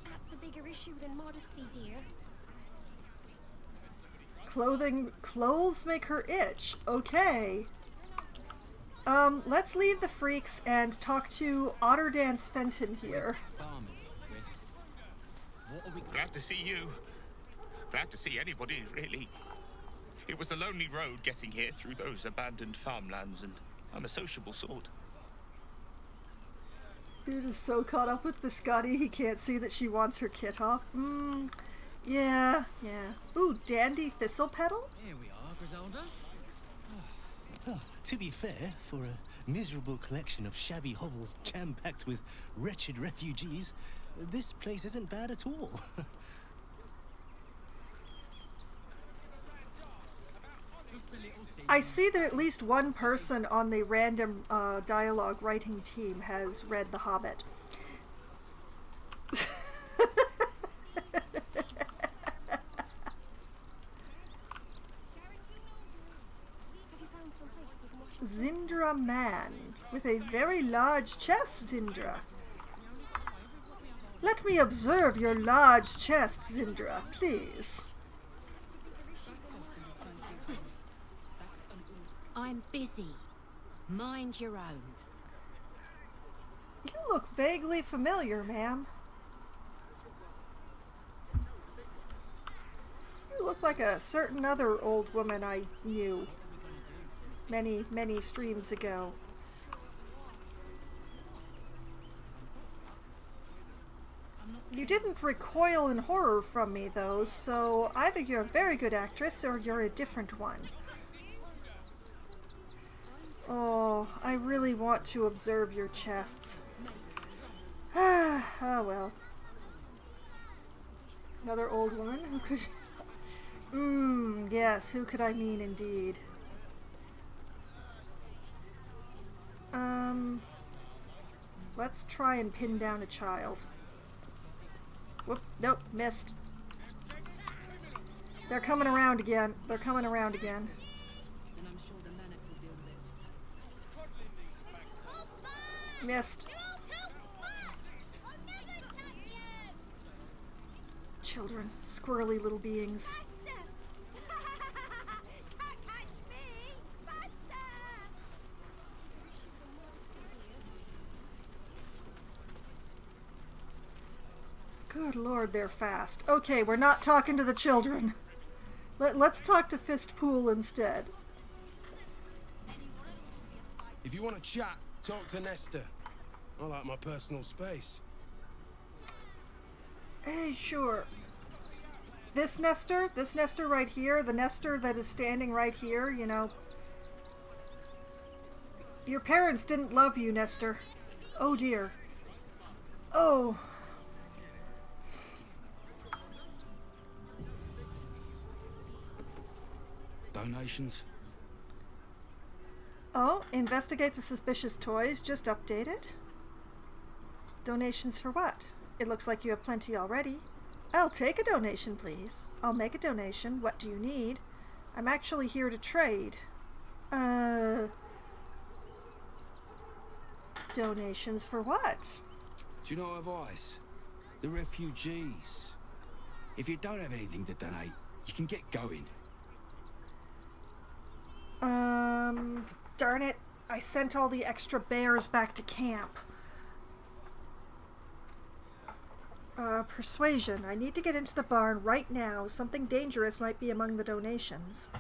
That's a bigger issue than modesty, dear. Clothes make her itch. Okay. Let's leave the freaks and talk to Otterdance Fenton here. Glad to see you. Glad to see anybody, really. It was a lonely road getting here through those abandoned farmlands, and I'm a sociable sort. Dude is so caught up with Biscotti he can't see that she wants her kit off. Yeah. Ooh, dandy thistle petal? Here we are, Griselda. Oh, to be fair, for a miserable collection of shabby hovels jam-packed with wretched refugees, this place isn't bad at all. I see that at least one person on the random dialogue writing team has read The Hobbit. Zindra man, with a very large chest, Zindra. Let me observe your large chest, Zindra, please. I'm busy. Mind your own. You look vaguely familiar, ma'am. You look like a certain other old woman I knew many, many streams ago. You didn't recoil in horror from me, though, so either you're a very good actress or you're a different one. Oh, I really want to observe your chests. Oh well. Another old woman who could... yes, who could I mean indeed? Let's try and pin down a child. Whoop, nope, missed. They're coming around again. They're coming around again. Missed. Children, squirrely little beings. Good Lord, they're fast. Okay, we're not talking to the children. Let's talk to Fistpool instead. If you want to chat, talk to Nestor. I like my personal space. Hey, sure. This Nestor right here, the Nestor that is standing right here, you know. Your parents didn't love you, Nestor. Oh dear. Oh. Donations? Oh, investigate the suspicious toys, just updated. Donations for what? It looks like you have plenty already. I'll take a donation, please. I'll make a donation. What do you need? I'm actually here to trade. Donations for what? Do you know advice? The refugees. If you don't have anything to donate, you can get going. Darn it. I sent all the extra bears back to camp. Persuasion. I need to get into the barn right now. Something dangerous might be among the donations.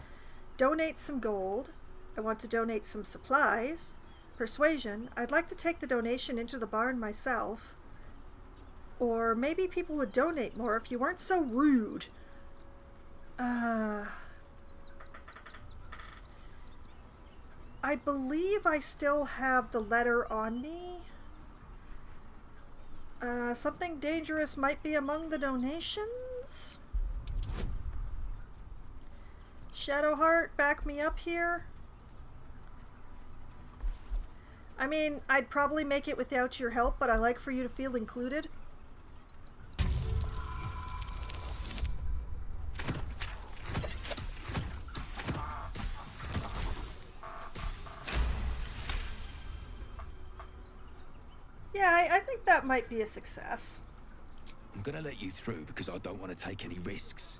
Donate some gold. I want to donate some supplies. Persuasion. I'd like to take the donation into the barn myself. Or maybe people would donate more if you weren't so rude. I believe I still have the letter on me. Something dangerous might be among the donations? Shadowheart, back me up here. I mean, I'd probably make it without your help, but I like for you to feel included. Yeah, I think that might be a success. I'm gonna let you through because I don't want to take any risks.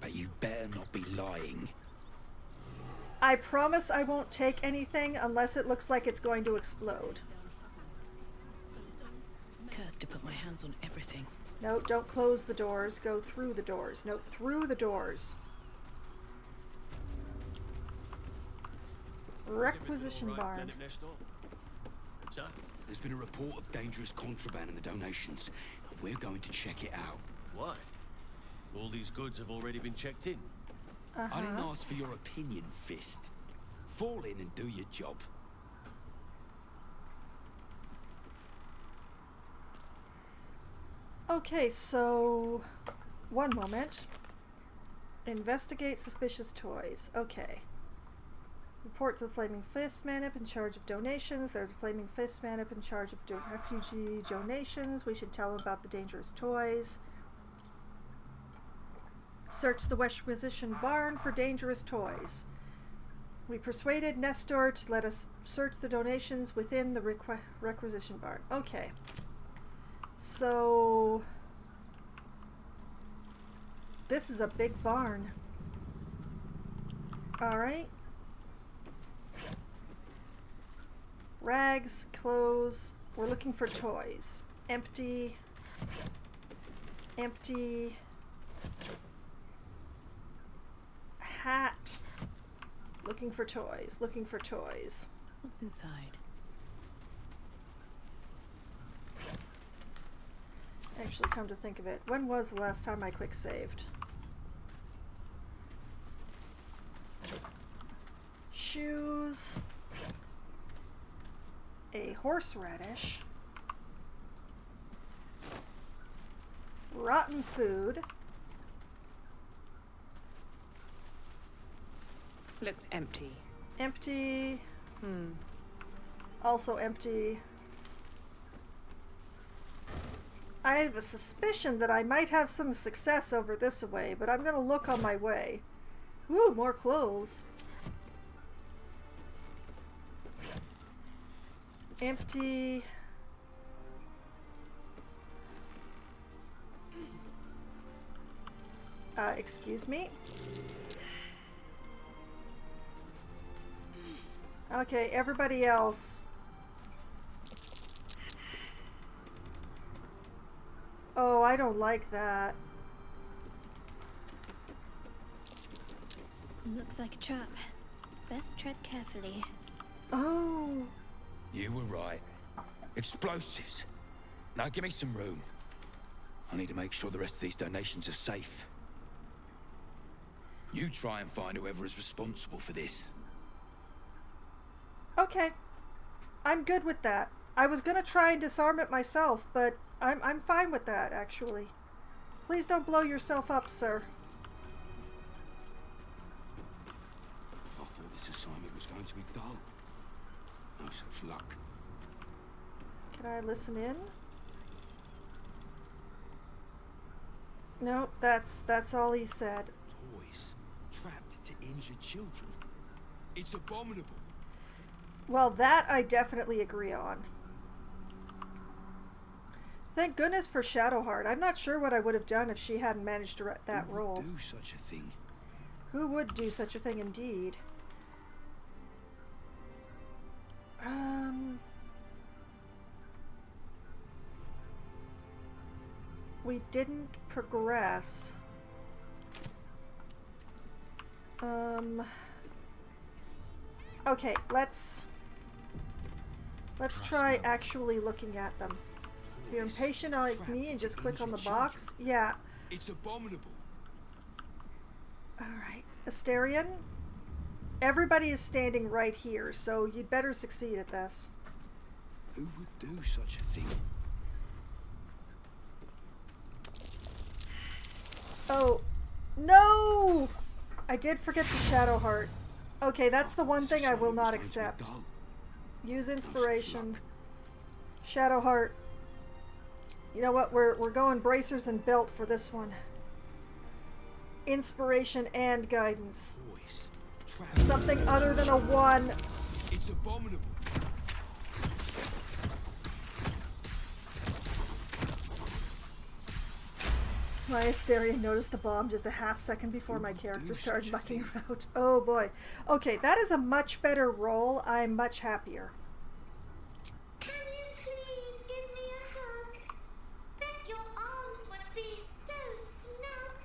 But you better not be lying. I promise I won't take anything unless it looks like it's going to explode. Cursed to put my hands on everything. No, don't close the doors. Go through the doors. No, through the doors. Requisition barn. Sir? There's been a report of dangerous contraband in the donations, and we're going to check it out. Why? All these goods have already been checked in. I didn't ask for your opinion, Fist. Fall in and do your job. Okay, so... one moment. Investigate suspicious toys. Okay. Report to the Flaming Fist man up in charge of donations. There's a Flaming Fist man up in charge of refugee donations. We should tell him about the dangerous toys. Search the Requisition barn for dangerous toys. We persuaded Nestor to let us search the donations within the Requisition barn. Okay. So... this is a big barn. Alright. Rags, clothes. We're looking for toys. Empty. Empty. Hat. Looking for toys. Looking for toys. What's inside? Actually, come to think of it, when was the last time I quick saved? Shoes. A horseradish. Rotten food. Looks empty. Empty. Also empty. I have a suspicion that I might have some success over this way, but I'm gonna look on my way. Ooh, more clothes. Empty. Excuse me. Okay, everybody else. Oh, I don't like that. Looks like a trap. Best tread carefully. Oh. You were right. Explosives. Now give me some room. I need to make sure the rest of these donations are safe. You try and find whoever is responsible for this. Okay. I'm good with that. I was gonna try and disarm it myself, but I'm fine with that, actually. Please don't blow yourself up, sir. I thought this assignment was going to be dull. No such luck. Can I listen in? Nope, that's all he said. Toys trapped to injure children. It's abominable. Well, that I definitely agree on. Thank goodness for Shadowheart. I'm not sure what I would have done if she hadn't managed to get that role. Who would do such a thing? Who would do such a thing indeed? We didn't progress. Okay, let's try actually looking at them. If you're impatient like me and just click on the box, yeah. It's abominable. Alright, Asterion, everybody is standing right here, so you'd better succeed at this. Who would do such a thing? Oh, no! I did forget the Shadowheart. Okay, that's the one thing I will not accept. Use inspiration. Shadowheart. You know what? We're going bracers and belt for this one. Inspiration and guidance. Something other than a 1. It's abominable. My Asterion noticed the bomb just a half second before my character started mucking around. Oh boy. Okay, that is a much better roll. I'm much happier. Can you please give me a hug? Bet your arms would be so snug.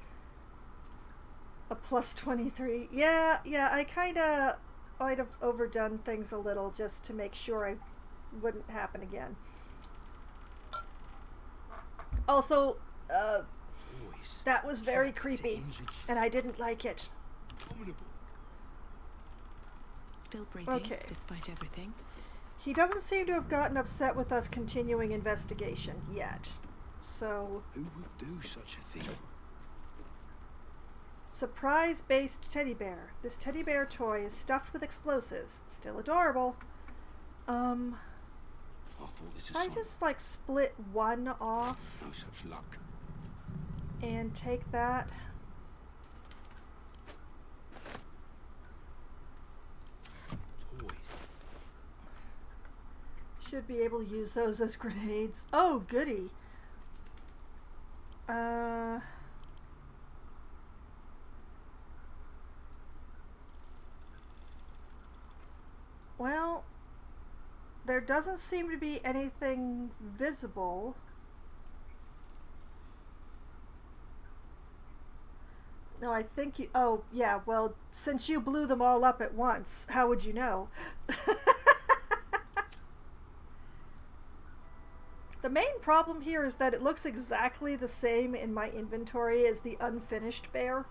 A plus 23. Yeah, I kinda might have overdone things a little just to make sure I wouldn't happen again. Also, that was very creepy, and I didn't like it. Still breathing, despite everything. He doesn't seem to have gotten upset with us continuing investigation yet. So... Who would do such a thing? Surprise-based teddy bear. This teddy bear toy is stuffed with explosives. Still adorable. I just, like, split one off. No such luck. And take that. Should be able to use those as grenades. Oh, goody. Well, there doesn't seem to be anything visible. No, I think you... Oh, yeah, well, since you blew them all up at once, how would you know? The main problem here is that it looks exactly the same in my inventory as the unfinished bear.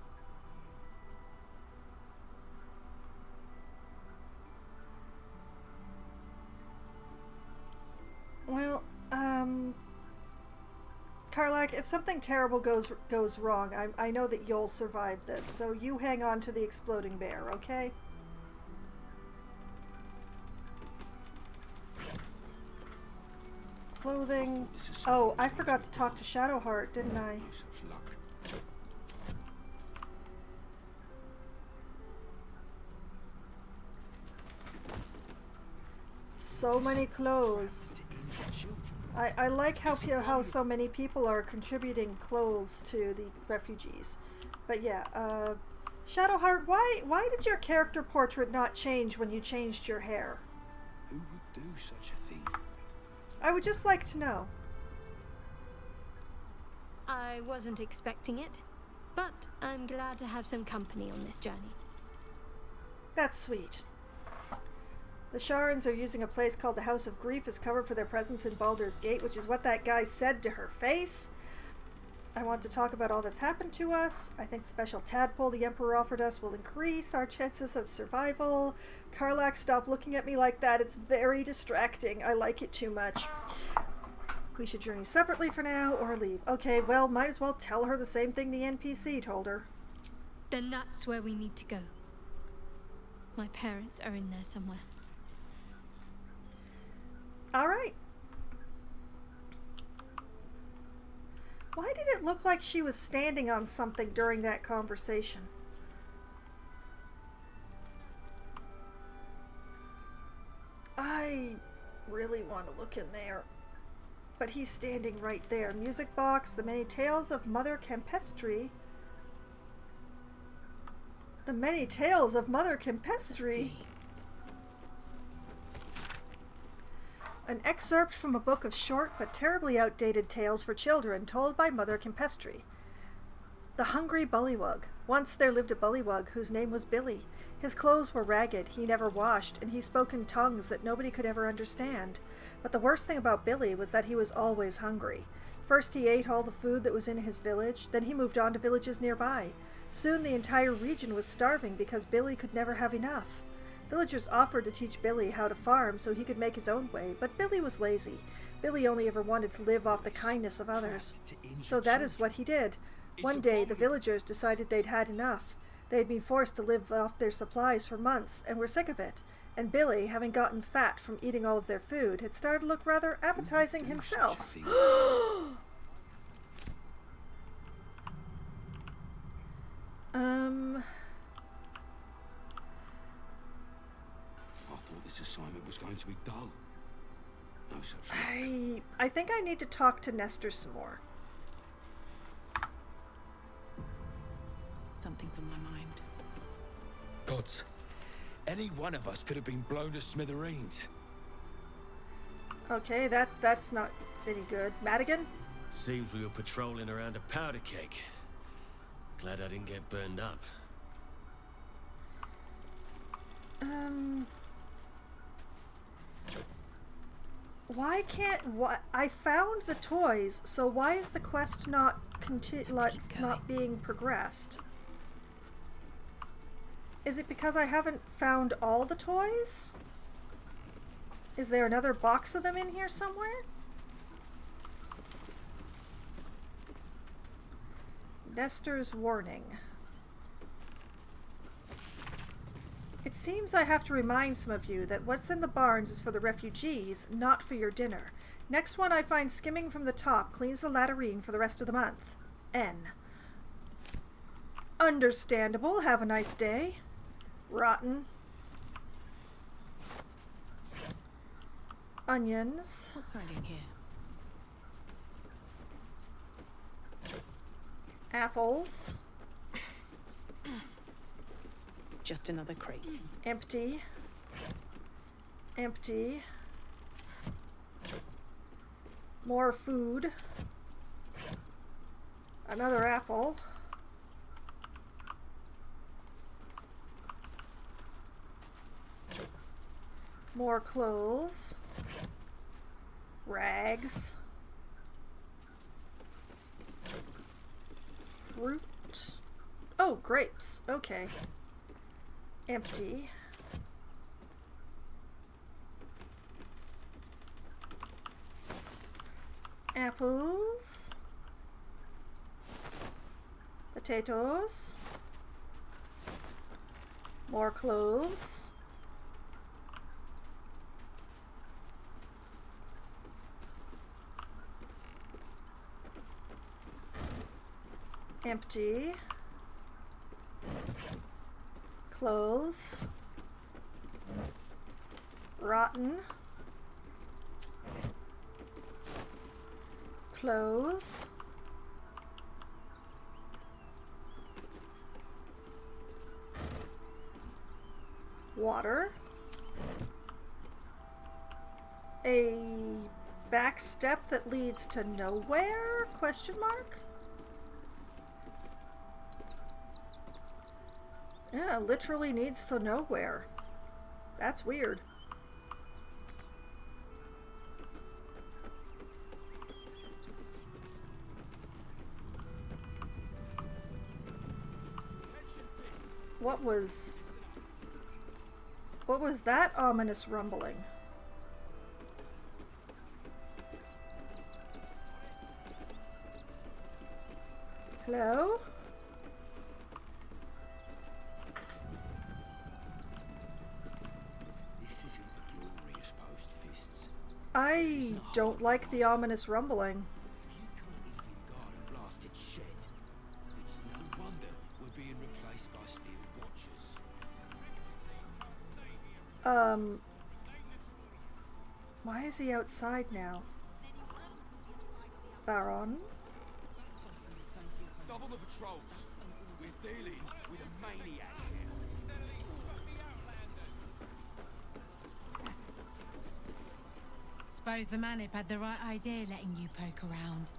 Well, Karlak, if something terrible goes wrong, I know that you'll survive this, so you hang on to the exploding bear, okay? Clothing. Oh, I forgot to talk to Shadowheart, didn't I? So many clothes. I like how so many people are contributing clothes to the refugees. But yeah, Shadowheart, why did your character portrait not change when you changed your hair? Who would do such a thing? I would just like to know. I wasn't expecting it, but I'm glad to have some company on this journey. That's sweet. The Sharans are using a place called the House of Grief as cover for their presence in Baldur's Gate, which is what that guy said to her face. I want to talk about all that's happened to us. I think the special tadpole the Emperor offered us will increase our chances of survival. Karlak, stop looking at me like that. It's very distracting. I like it too much. We should journey separately for now or leave. Okay, well, might as well tell her the same thing the NPC told her. Then that's where we need to go. My parents are in there somewhere. All right. Why did it look like she was standing on something during that conversation? I really want to look in there. But he's standing right there. Music box, The Many Tales of Mother Campestri. The Many Tales of Mother Campestri. An excerpt from a book of short but terribly outdated tales for children told by Mother Campestri. The Hungry Bullywug. Once there lived a bullywug whose name was Billy. His clothes were ragged, he never washed, and he spoke in tongues that nobody could ever understand. But the worst thing about Billy was that he was always hungry. First he ate all the food that was in his village, then he moved on to villages nearby. Soon the entire region was starving because Billy could never have enough. Villagers offered to teach Billy how to farm so he could make his own way, but Billy was lazy. Billy only ever wanted to live off the kindness of others. So that is what he did. One day, the villagers decided they'd had enough. They had been forced to live off their supplies for months and were sick of it. And Billy, having gotten fat from eating all of their food, had started to look rather appetizing himself. I thought this assignment was going to be dull. No such luck. I think I need to talk to Nestor some more. Something's on my mind. Gods, any one of us could have been blown to smithereens. Okay, that's not any good. Madigan? Seems we were patrolling around a powder keg. Glad I didn't get burned up. Why can't... What? I found the toys, so why is the quest not not being progressed? Is it because I haven't found all the toys? Is there another box of them in here somewhere? Nestor's warning. It seems I have to remind some of you that what's in the barns is for the refugees, not for your dinner. Next one I find skimming from the top cleans the latrine for the rest of the month. N. Understandable. Have a nice day. Rotten. Onions. What's hiding here? Apples. Just another crate. Empty. Empty. More food. Another apple. More clothes. Rags. Fruit. Oh, grapes. Okay. Empty. Apples. Potatoes. More clothes. Empty. Clothes. Rotten. Clothes. Water. A back step that leads to nowhere? Question mark? Yeah, literally needs to nowhere. That's weird. What was that ominous rumbling? Hello? I don't like the ominous rumbling. It's no wonder we're being replaced by steel watchers. Why is he outside now? Baron? Double the patrols. We're dealing with a maniac here. Suppose the Manip had the right idea letting you poke around.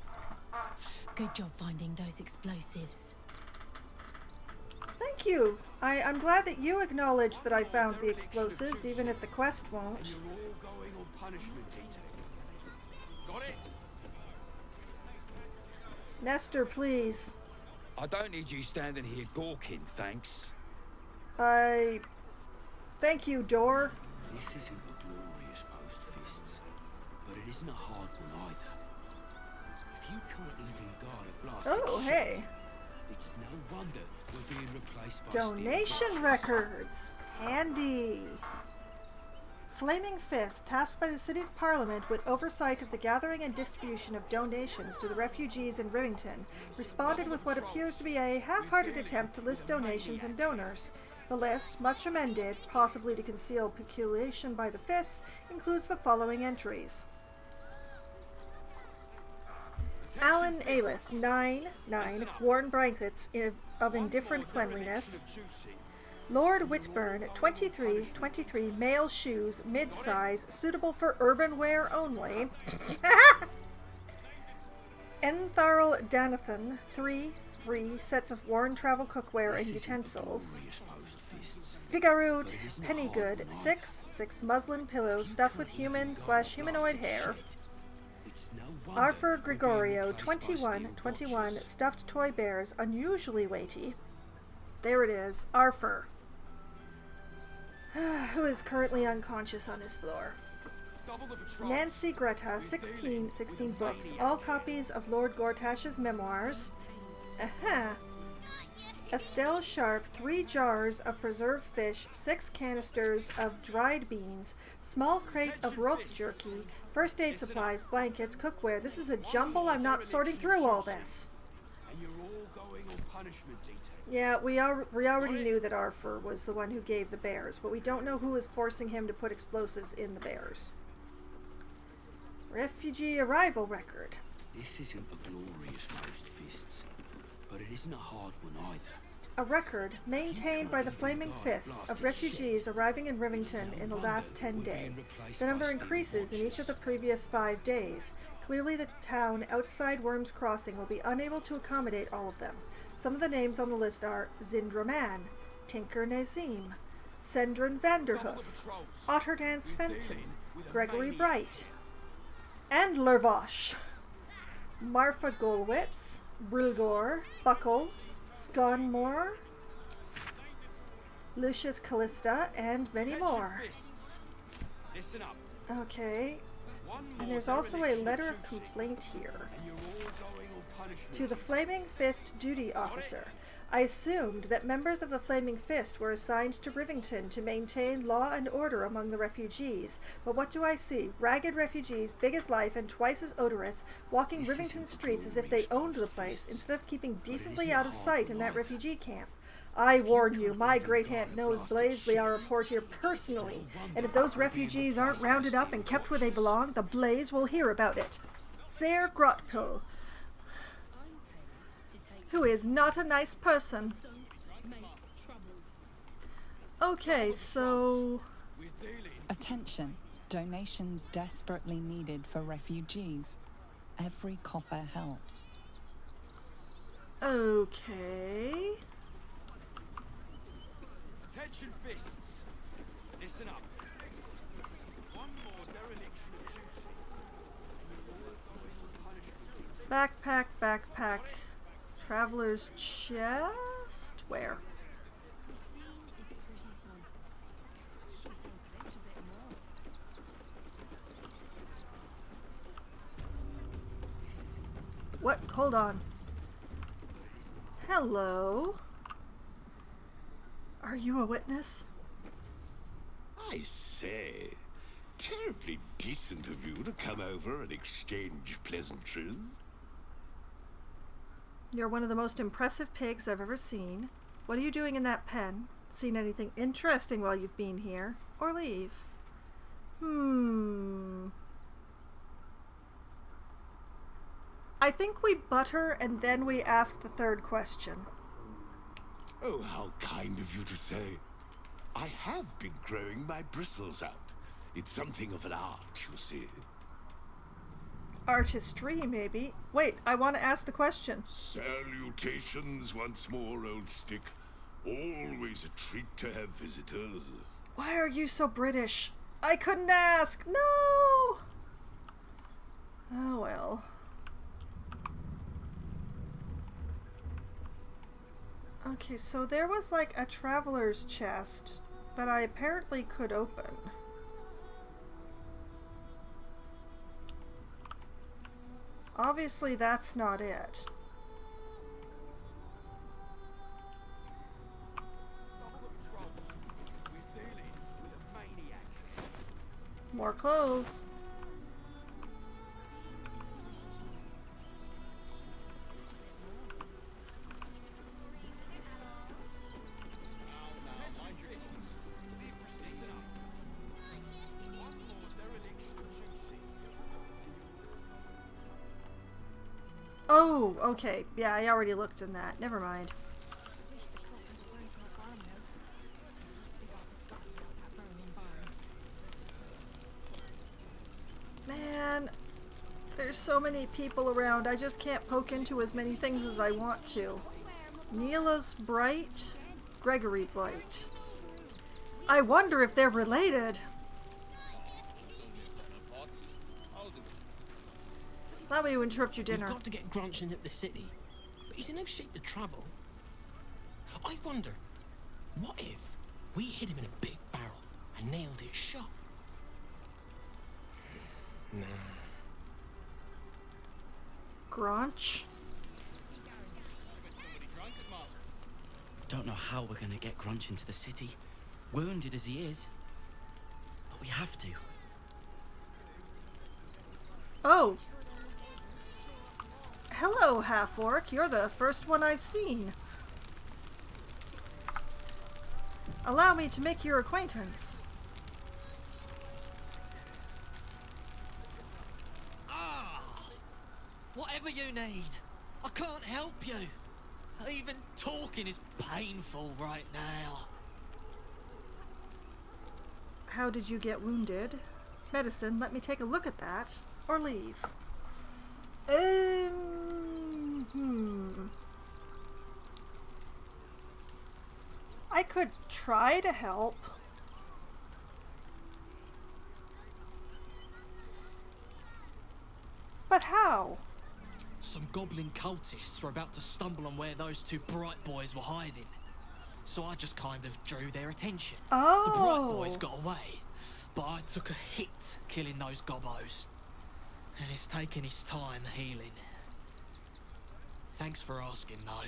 Good job finding those explosives. Thank you. I'm glad that you acknowledge that I found the explosives, even if the quest won't. You're all going on punishment detail. Got it? Nestor, please. I don't need you standing here gawking, thanks. Thank you, Door. This isn't a glorious post, Fists, but it isn't a hard one either. If you can't even guard a blast, Oh, hey. It's no wonder we're being replaced by Donation records. Handy. Flaming Fist, tasked by the city's parliament with oversight of the gathering and distribution of donations to the refugees in Rivington, responded with what appears to be a half-hearted attempt to list donations and donors. The list, much amended, possibly to conceal peculation by the Fists, includes the following entries. Alan Aelith, 9 worn blankets of indifferent cleanliness. Lord Whitburn, 23 male shoes, mid-size, suitable for urban wear only. Entharl Danathan, 3 sets of worn travel cookware and utensils. Figaroot Pennygood 6, 6 muslin pillows stuffed with human/humanoid hair. Arthur Gregorio 21, 21 stuffed toy bears, unusually weighty. There it is, Arthur, who is currently unconscious on his floor. Nancy Greta 16 books, all copies of Lord Gortash's memoirs. Estelle Sharp 3 jars of preserved fish, 6 canisters of dried beans, small crate of Roth jerky, first aid supplies, blankets, cookware. This is a jumble. I'm not sorting through all this. Yeah, we already knew that Arthur was the one who gave the bears, but we don't know who was forcing him to put explosives in the bears. Refugee arrival record. This isn't a glorious most fists, but it isn't a hard one either. A record maintained by the Flaming Fists of refugees arriving in Rivington in the last 10 days. The number increases in each of the previous 5 days. Clearly the town outside Worm's Crossing will be unable to accommodate all of them. Some of the names on the list are Zindra Man, Tinker Nazim, Sendrin Vanderhoof, Otterdance Fenton, Gregory Bright, and Lervosh, Marfa Golwitz, Brilgor, Buckle, Sconmore, Lucius Callista, and many more. Okay, and there's also a letter of complaint here. To the Flaming Fist Duty Officer. I assumed that members of the Flaming Fist were assigned to Rivington to maintain law and order among the refugees, but what do I see? Ragged refugees, big as life and twice as odorous, walking Rivington streets as if they owned the place, instead of keeping decently out of sight in that refugee camp. I warn you, my great-aunt knows Blaze Liara Portier personally, and if those refugees aren't rounded up and kept where they belong, the Blaze will hear about it. Ser Grotpil, who is not a nice person. Okay, so... Attention. Donations desperately needed for refugees. Every copper helps. Okay. Attention fists. Listen up. One more dereliction of duty. Backpack. Traveler's chest? Where? What? Hold on. Hello? Are you a witness? I say, terribly decent of you to come over and exchange pleasantries. You're one of the most impressive pigs I've ever seen. What are you doing in that pen? Seen anything interesting while you've been here? Or leave? I think we butter and then we ask the third question. Oh, how kind of you to say. I have been growing my bristles out. It's something of an art, you see. Artistry, maybe. Wait, I want to ask the question. Salutations once more, old stick. Always a treat to have visitors. Why are you so British? I couldn't ask. No! Oh, well. Okay, so there was like a traveler's chest that I apparently could open. Obviously, that's not it. More clothes. Oh, okay. Yeah, I already looked in that. Never mind. Man, there's so many people around. I just can't poke into as many things as I want to. Neela's Bright, Gregory Bright. I wonder if they're related. Allow me to interrupt your dinner. We've got to get Grunch into the city, but he's in no shape to travel. I wonder, what if we hid him in a big barrel and nailed it shut? Nah. Grunch? Don't know how we're gonna get Grunch into the city, wounded as he is. But we have to. Oh. Hello, half-orc. You're the first one I've seen. Allow me to make your acquaintance. Whatever you need, I can't help you. Even talking is painful right now. How did you get wounded? Medicine, let me take a look at that. Or leave. I could try to help. But how? Some goblin cultists were about to stumble on where those two bright boys were hiding. So I just kind of drew their attention. Oh. The bright boys got away, but I took a hit killing those gobbos. And it's taken its time healing. Thanks for asking, though.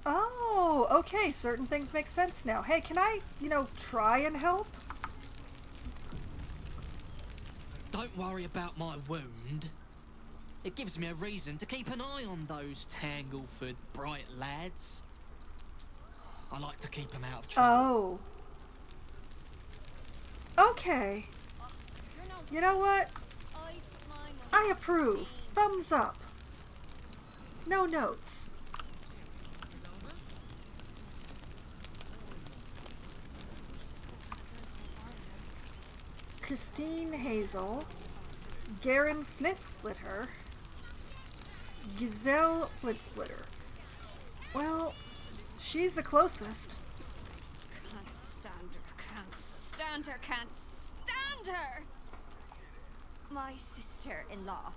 Oh, okay, certain things make sense now. Hey, can I, try and help? Don't worry about my wound. It gives me a reason to keep an eye on those Tangleford bright lads. I like to keep them out of trouble. Oh. Okay. You know what? I approve. Thumbs up. No notes. Christine Hazel, Garen Flintsplitter, Giselle Flintsplitter. Well, she's the closest. Can't stand her, can't stand her, can't stand her! My sister-in-law.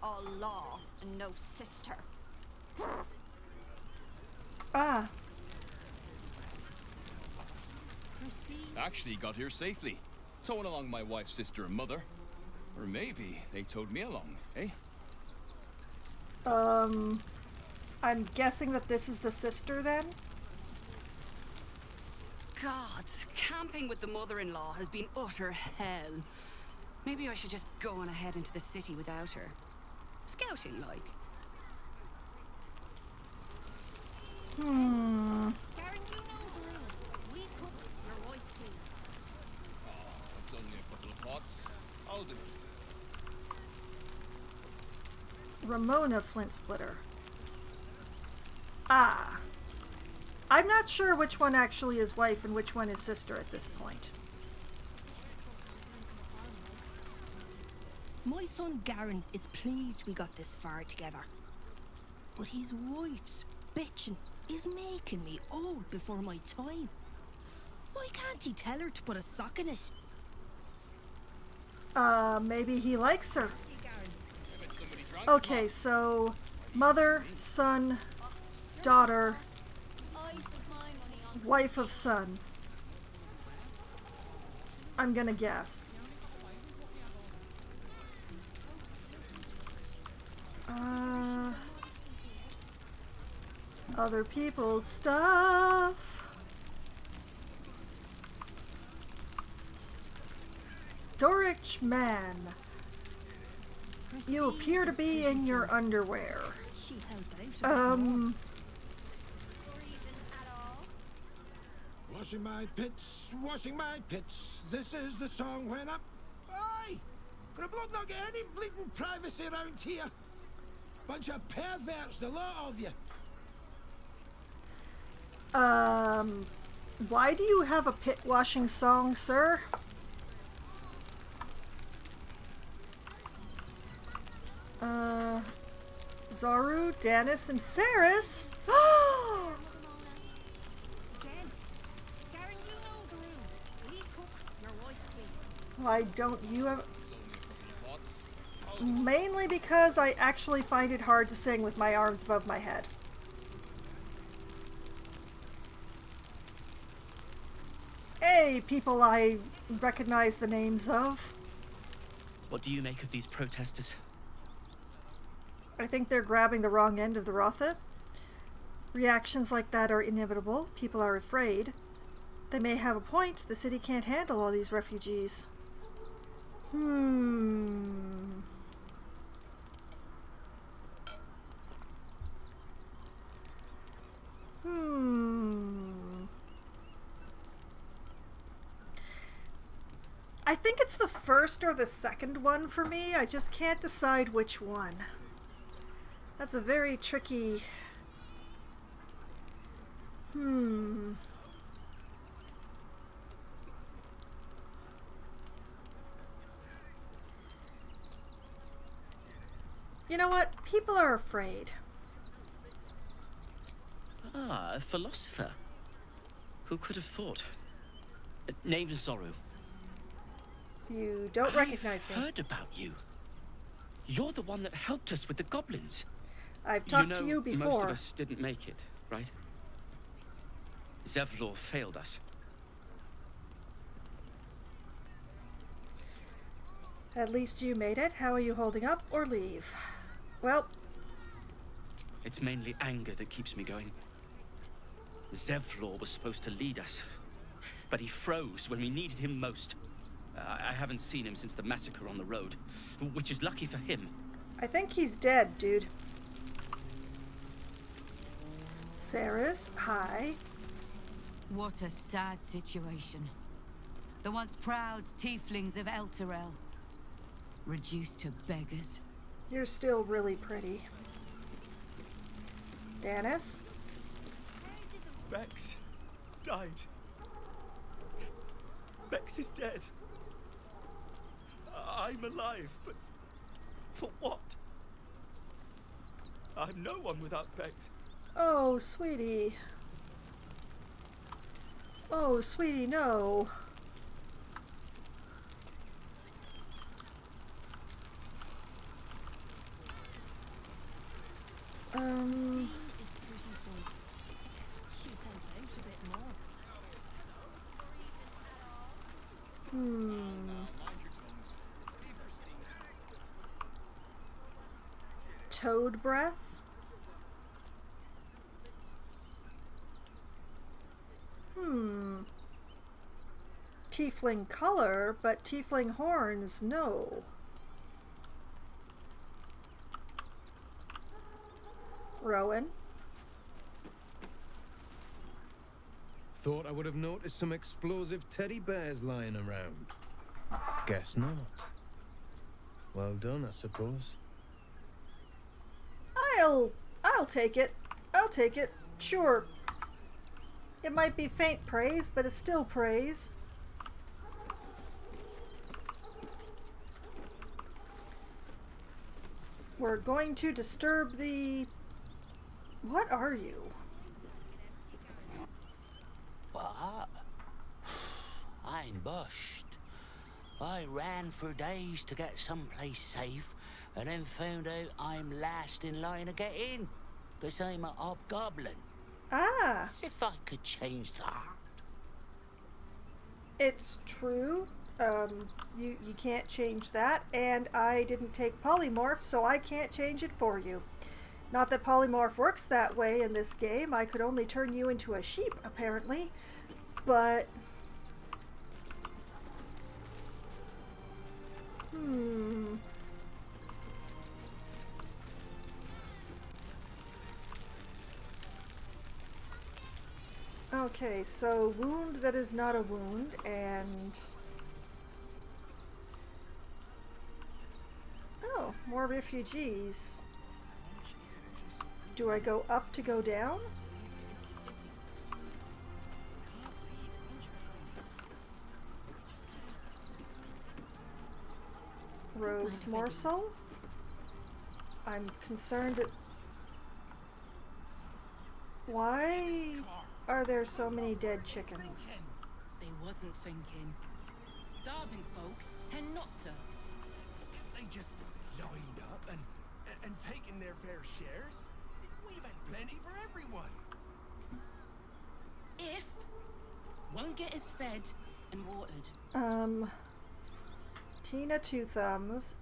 All law and no sister. Ah. Actually got here safely. Towing along my wife's sister and mother. Or maybe they towed me along, eh? I'm guessing that this is the sister then? God, camping with the mother-in-law has been utter hell. Maybe I should just go on ahead into the city without her. Scouting, like. Hmm. It's only a couple of pots. I'll do it. Ramona Flintsplitter. Ah. I'm not sure which one actually is wife and which one is sister at this point. My son Garen is pleased we got this far together. But his wife's bitching is making me old before my time. Why can't he tell her to put a sock in it? Maybe he likes her. Okay, so mother, son, daughter, wife of son. I'm gonna guess. Other people's stuff. Dorich man. You appear to be in your underwear. Washing my pits, this is the song when up. Aye! Gonna bloke not get any bleeding privacy around here. Bunch of perverts, the lot of you. Why do you have a pit washing song, sir? Zaru, Danis, and Saris? Why don't you have... Mainly because I actually find it hard to sing with my arms above my head. Hey, people I recognize the names of. What do you make of these protesters? I think they're grabbing the wrong end of the Rotha. Reactions like that are inevitable. People are afraid. They may have a point. The city can't handle all these refugees. I think it's the first or the second one for me. I just can't decide which one. That's a very tricky... You know what? People are afraid. Ah, a philosopher. Who could have thought? Name Zoru. You don't recognize me. I've heard about you. You're the one that helped us with the goblins. I've talked to you before. Most of us didn't make it, right? Zevlor failed us. At least you made it. How are you holding up, or leave? Well... It's mainly anger that keeps me going. Zevlor was supposed to lead us, but he froze when we needed him most. I haven't seen him since the massacre on the road, which is lucky for him. I think he's dead, dude. Saris, hi. What a sad situation. The once proud tieflings of Elturel, reduced to beggars. You're still really pretty. Dennis? Bex died. Bex is dead. I'm alive, but for what? I'm no one without Bex. Oh, sweetie. Oh, sweetie, no. Toad breath? Tiefling color, but tiefling horns, no. Rowan? Thought I would have noticed some explosive teddy bears lying around. Guess not. Well done, I suppose. I'll take it. I'll take it. Sure. It might be faint praise, but it's still praise. We're going to disturb the... What are you? What? I'm bushed. I ran for days to get someplace safe, and then found out I'm last in line to get in, because I'm a hobgoblin. Ah! As if I could change that. It's true. You can't change that, and I didn't take polymorph, so I can't change it for you. Not that polymorph works that way in this game. I could only turn you into a sheep, apparently. But... Okay, so wound that is not a wound, and... Oh, more refugees. Do I go up to go down? Rogue's morsel? I'm concerned at... Why are there so many dead chickens? They wasn't thinking. Starving folk tend not to. If they just lined up and taken their fair shares, we'd have had plenty for everyone. If won't get us fed and watered. Tina Two Thumbs,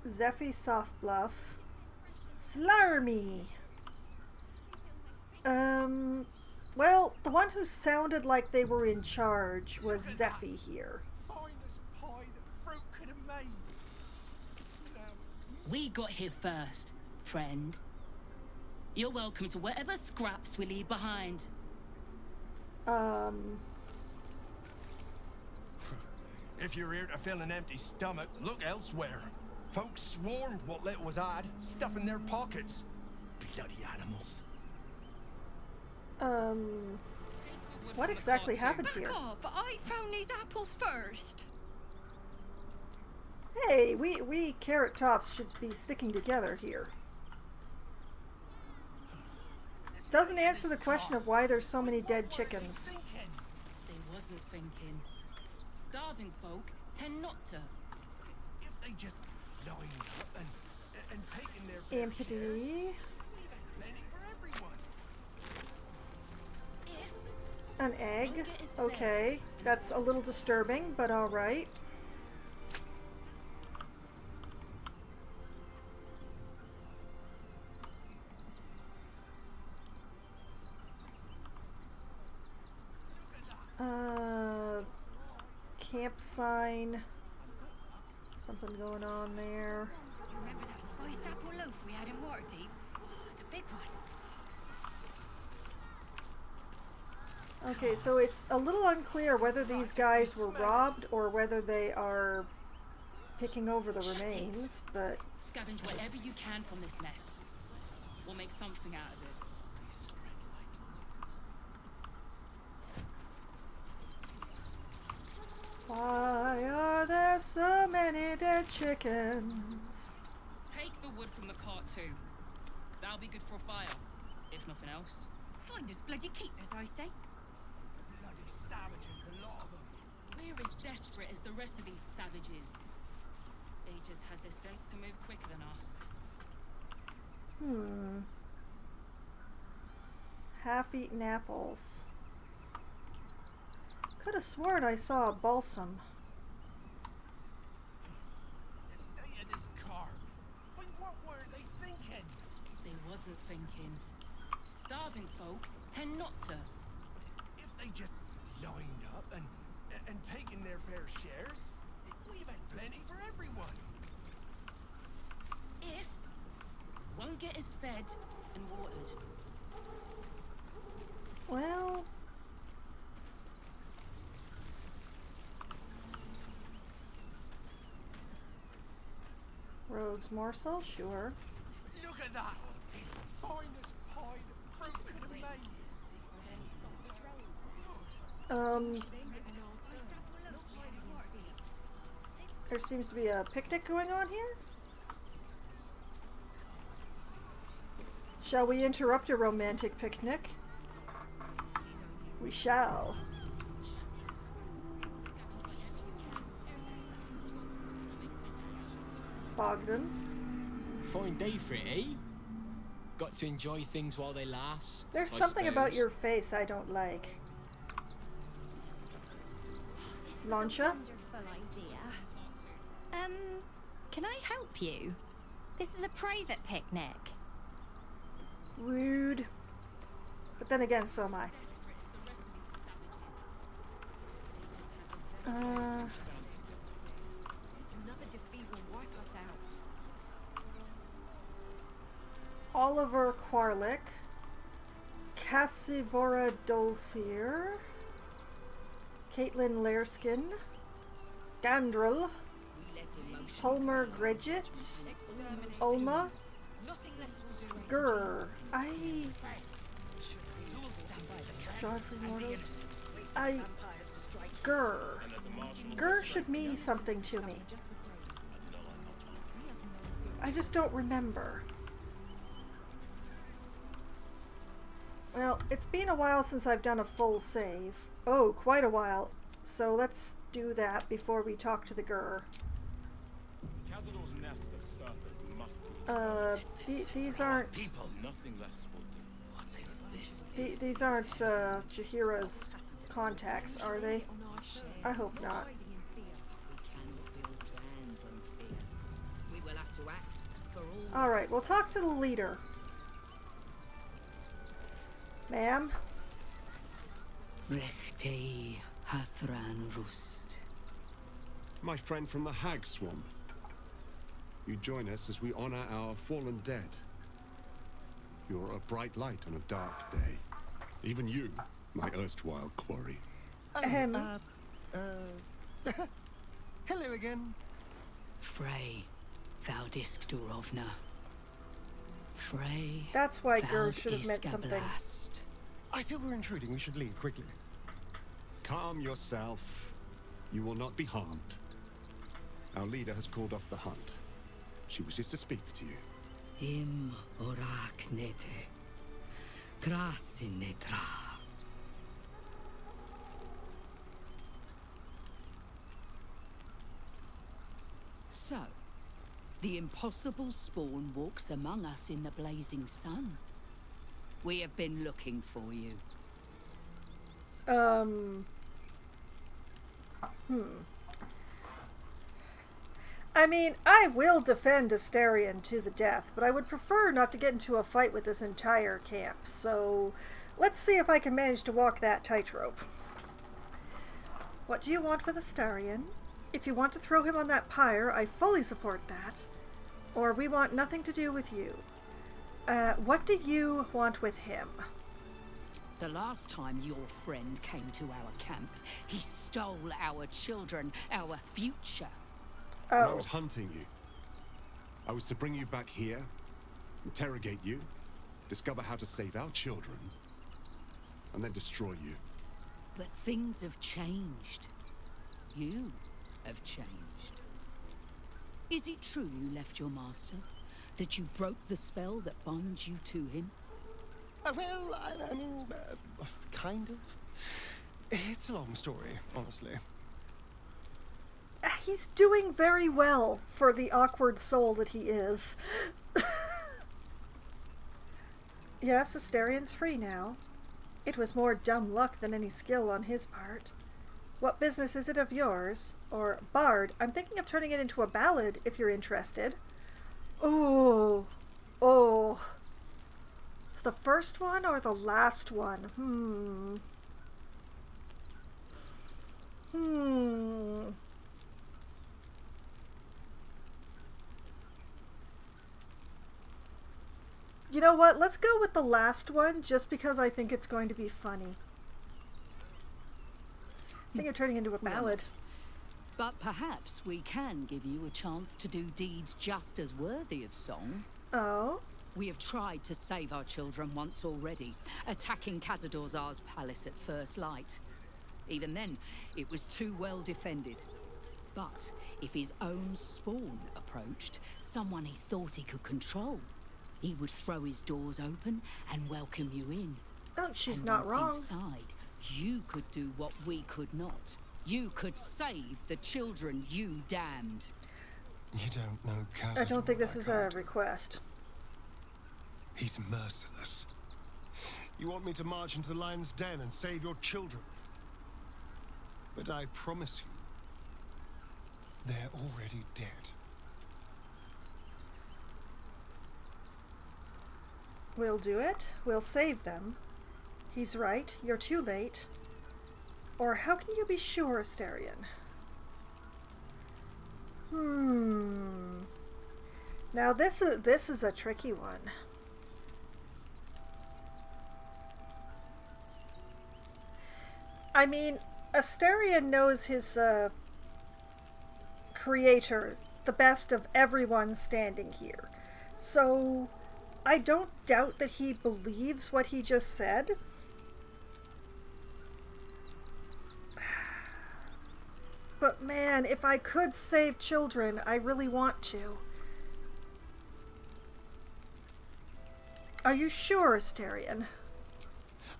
Zeffy Soft Bluff, Slurmy. Well, the one who sounded like they were in charge was Zeffy here. Finest pie that fruit could have made. We got here first, friend. You're welcome to whatever scraps we leave behind. If you're here to fill an empty stomach, look elsewhere. Folks swarmed what little was had, stuffing their pockets. Bloody animals. What exactly happened here? Back off! I found these apples first. Hey, we Carrot Tops should be sticking together here. Doesn't answer the question of why there's so many dead chickens. They wasn't thinking. Starving folk tend not to. If they just lined up and taken their fair shares, Empty. we'd have had plenty for everyone. An egg. Okay, that's a little disturbing, but alright. Camp sign. Something going on there. Remember that spiced apple loaf we had in Waterdeep? Oh, the big one. Okay, so it's a little unclear whether these guys were robbed or whether they are picking over the remains, but... Scavenge whatever you can from this mess. We'll make something out of it. Why are there so many dead chickens? Take the wood from the cart too. That'll be good for a fire, if nothing else. Find us bloody keepers, I say. Bloody savages, a lot of them. We're as desperate as the rest of these savages. They just had the sense to move quicker than us. Half-eaten apples. Could have sworn I saw a balsam. The state of this car. But what were they thinking? They wasn't thinking. Starving folk tend not to. If they just lined up and taken their fair shares, we'd have had plenty for everyone. If won't get us fed and watered. Well... Rogue's morsel, sure. Look at that! Finest pie that fruit could have made. There seems to be a picnic going on here. Shall we interrupt a romantic picnic? We shall. Bogdan. Fine day for it, eh? Got to enjoy things while they last. There's I something about suppose. your face I don't like. Slancha? Wonderful idea. Can I help you? This is a private picnic. Rude. But then again, so am I. Another defeat will wipe us out. Oliver Quarlick. Cassivora Dolfir. Caitlin Lareskin. Gandrel. Palmer Gredget. Ulma. Grr. Godfrey Mortals. Grr. Grr should mean something to me. I just don't remember. Well, it's been a while since I've done a full save. Oh, quite a while so let's do that before we talk to the Gur. Cazador's nest of serpents must be These aren't... people. Nothing less will do. These aren't, Jahira's contacts, are they? I hope not. We will have to act for all. Alright, we'll talk to the leader. Ma'am? Rechte Hathran Rust. My friend from the Hag Swamp. You join us as we honor our fallen dead. You're a bright light on a dark day. Even you, my erstwhile quarry. Hello again. Frey Valdiskdurovna. Frey. That's why Gur should have meant something. I feel we're intruding. We should leave quickly. Calm yourself. You will not be harmed. Our leader has called off the hunt. She wishes to speak to you. Im orak nete. Trasinetra. So, the impossible spawn walks among us in the blazing sun. We have been looking for you. I mean, I will defend Astarion to the death, but I would prefer not to get into a fight with this entire camp, so let's see if I can manage to walk that tightrope. What do you want with Astarion? If you want to throw him on that pyre, I fully support that. Or we want nothing to do with you. What do you want with him? The last time your friend came to our camp, he stole our children, our future. I was hunting you. I was to bring you back here, interrogate you, discover how to save our children, and then destroy you. But things have changed. You have changed. Is it true you left your master? That you broke the spell that binds you to him? Well, I mean, kind of. It's a long story, honestly. He's doing very well for the awkward soul that he is. Yes, Astarion's free now. It was more dumb luck than any skill on his part. What business is it of yours? Or, Bard, I'm thinking of turning it into a ballad, if you're interested. Oh. Oh. It's the first one or the last one? You know what? Let's go with the last one, just because I think it's going to be funny. I think I'm turning into a ballad. But perhaps we can give you a chance to do deeds just as worthy of song. Oh? We have tried to save our children once already, attacking Khazad-dûr's palace at first light. Even then, it was too well defended. But if his own spawn approached, someone he thought he could control, he would throw his doors open and welcome you in. Oh, she's and not once wrong. Inside, you could do what we could not. You could save the children you damned. You don't know Khazad-dûr. I don't think this is a request. He's merciless. You want me to march into the lion's den and save your children? But I promise you, they're already dead. We'll do it. We'll save them. He's right. You're too late. Or how can you be sure, Astarion? Now this is a tricky one. I mean, Astarion knows his creator the best of everyone standing here. So I don't doubt that he believes what he just said. But man, if I could save children, I really want to. Are you sure, Astarion?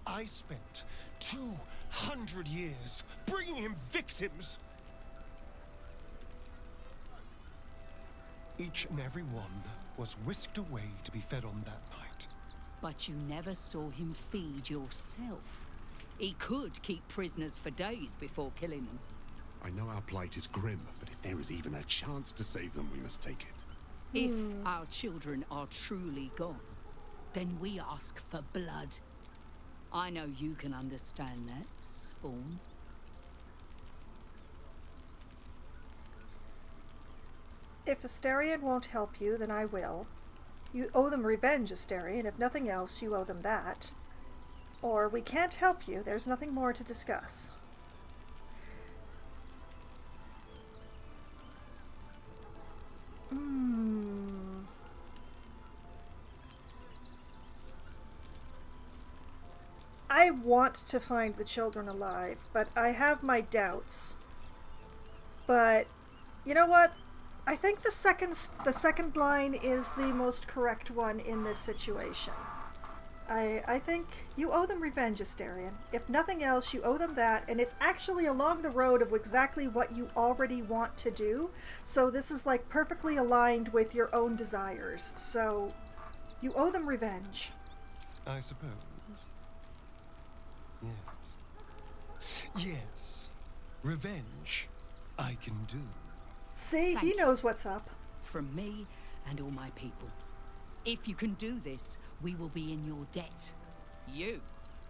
I spent 2 100 years, bringing him victims. Each and every one was whisked away to be fed on that night. But you never saw him feed yourself. He could keep prisoners for days before killing them. I know our plight is grim, but if there is even a chance to save them, we must take it. If our children are truly gone, then we ask for blood. I know you can understand that, Spawn. If Astarion won't help you, then I will. You owe them revenge, Astarion. If nothing else, you owe them that. Or we can't help you. There's nothing more to discuss. I want to find the children alive, but I have my doubts. But you know what? I think the second line is the most correct one in this situation. I think you owe them revenge, Astarion. If nothing else, you owe them that, and it's actually along the road of exactly what you already want to do. So this is like perfectly aligned with your own desires. So you owe them revenge. I suppose. Yes. Yes. Revenge I can do. See, Thank he you. knows what's up. From me and all my people. If you can do this, we will be in your debt. You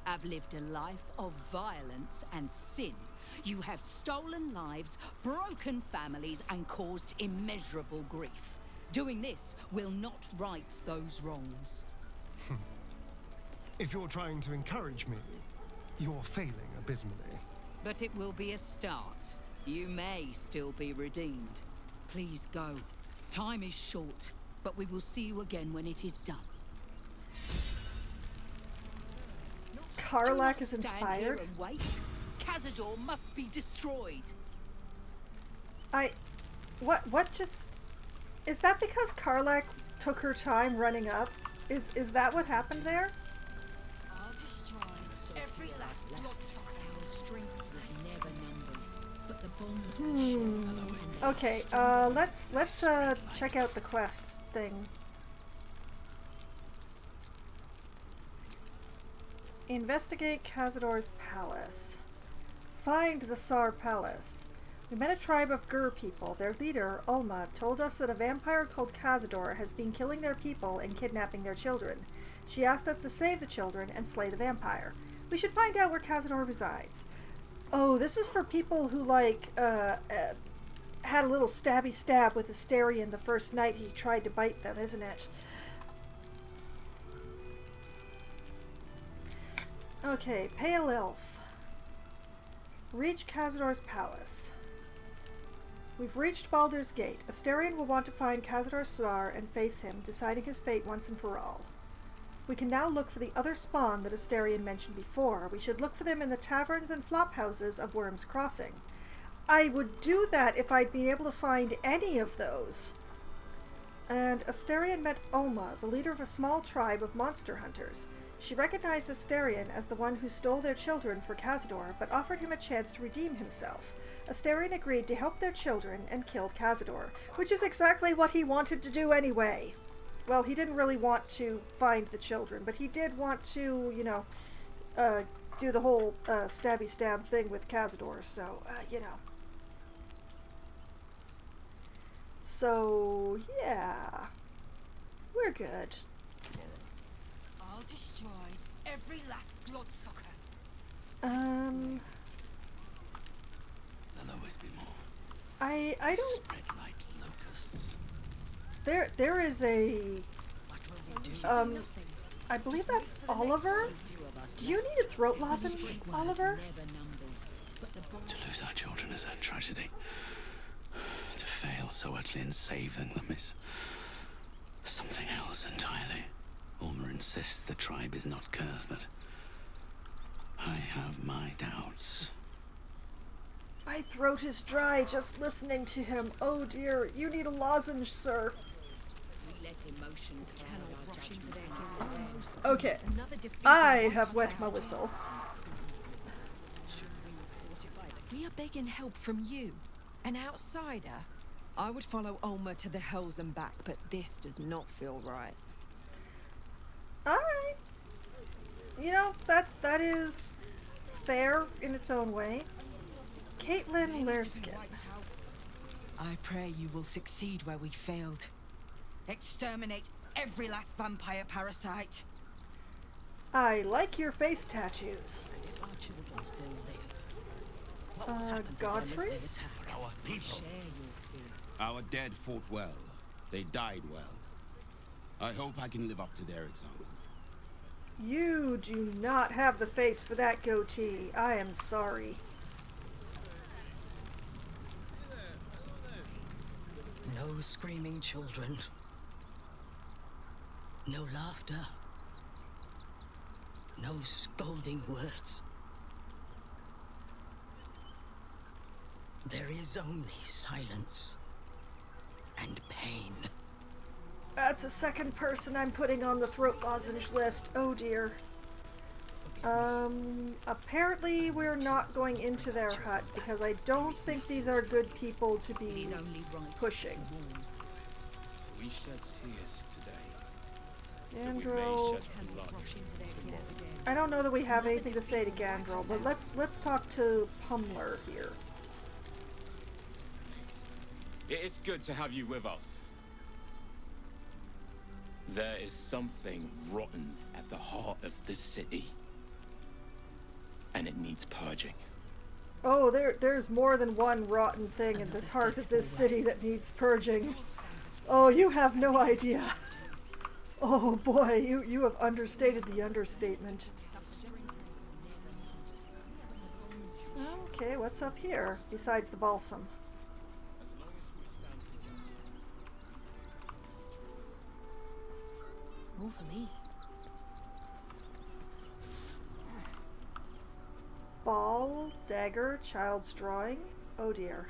have lived a life of violence and sin. You have stolen lives, broken families, and caused immeasurable grief. Doing this will not right those wrongs. If you're trying to encourage me, you're failing abysmally. But it will be a start. You may still be redeemed. Please go. Time is short, but we will see you again when it is done. Karlak is Stand here inspired. and wait. Cazador must be destroyed. What just... Is that because Karlak took her time running up? Is that what happened there? I'll destroy every last bloodsucker. Our strength was never numbers, but the bonds will show. Okay, let's check out the quest thing. Investigate Cazador's palace. Find the Tsar Palace. We met a tribe of Gur people. Their leader, Ulma, told us that a vampire called Cazador has been killing their people and kidnapping their children. She asked us to save the children and slay the vampire. We should find out where Cazador resides. Oh, this is for people who, like, had a little stabby stab with Astarion the first night he tried to bite them, isn't it? Okay, Pale Elf. Reach Cazador's palace. We've reached Baldur's Gate. Astarion will want to find Cazador's Tsar and face him, deciding his fate once and for all. We can now look for the other spawn that Astarion mentioned before. We should look for them in the taverns and flop houses of Worm's Crossing. I would do that if I'd been able to find any of those. And Astarion met Ulma, the leader of a small tribe of monster hunters. She recognized Astarion as the one who stole their children for Cazador, but offered him a chance to redeem himself. Astarion agreed to help their children and killed Cazador, which is exactly what he wanted to do anyway. Well, he didn't really want to find the children, but he did want to, you know, do the whole stabby stab thing with Cazador, so, you know. So, yeah. We're good. I'll destroy every last bloodsucker. There'll always be more. I don't... Spread like locusts. There is a... I believe that's Oliver? Do you need a throat lozenge, Oliver? To lose our children is a tragedy. To fail so utterly in saving them is something else entirely. Ulmer insists the tribe is not cursed, but I have my doubts. My throat is dry just listening to him. Oh dear, you need a lozenge, sir. Okay, I have wet my whistle. We are begging help from you, an outsider. I would follow Ulmer to the hells and back, but this does not feel right. Alright. You know, that is fair in its own way. Caitlin Lerskin. I pray you will succeed where we failed. Exterminate every last vampire parasite. I like your face tattoos. Our children still live. Godfrey? Our people. Our dead fought well. They died well. I hope I can live up to their example. You do not have the face for that goatee. I am sorry. No screaming children. No laughter. No scolding words. There is only silence and pain. That's the second person I'm putting on the throat lozenge list. Oh dear. Apparently we're not going into their hut because I don't think these are good people to be pushing. We shed tears today. Gandrel. I don't know that we have anything to say to Gandrel, but let's talk to Pumler here. It is good to have you with us. There is something rotten at the heart of this city, and it needs purging. Oh, there's more than one rotten thing in the heart of this city that needs purging. Oh, you have no idea. Oh boy, you have understated the understatement. Okay, what's up here besides the balsam? More for me. Ball, dagger, child's drawing. Oh dear.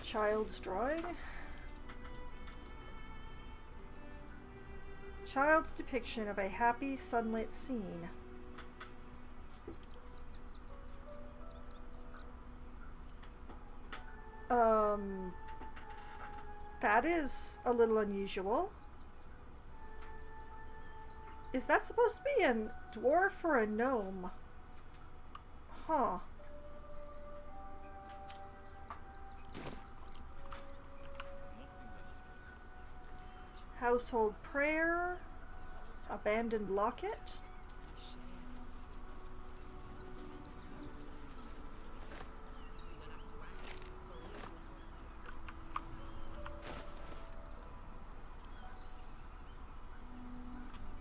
Child's drawing. Child's depiction of a happy sunlit scene. That is a little unusual. Is that supposed to be a dwarf or a gnome? Huh. Household prayer. Abandoned locket.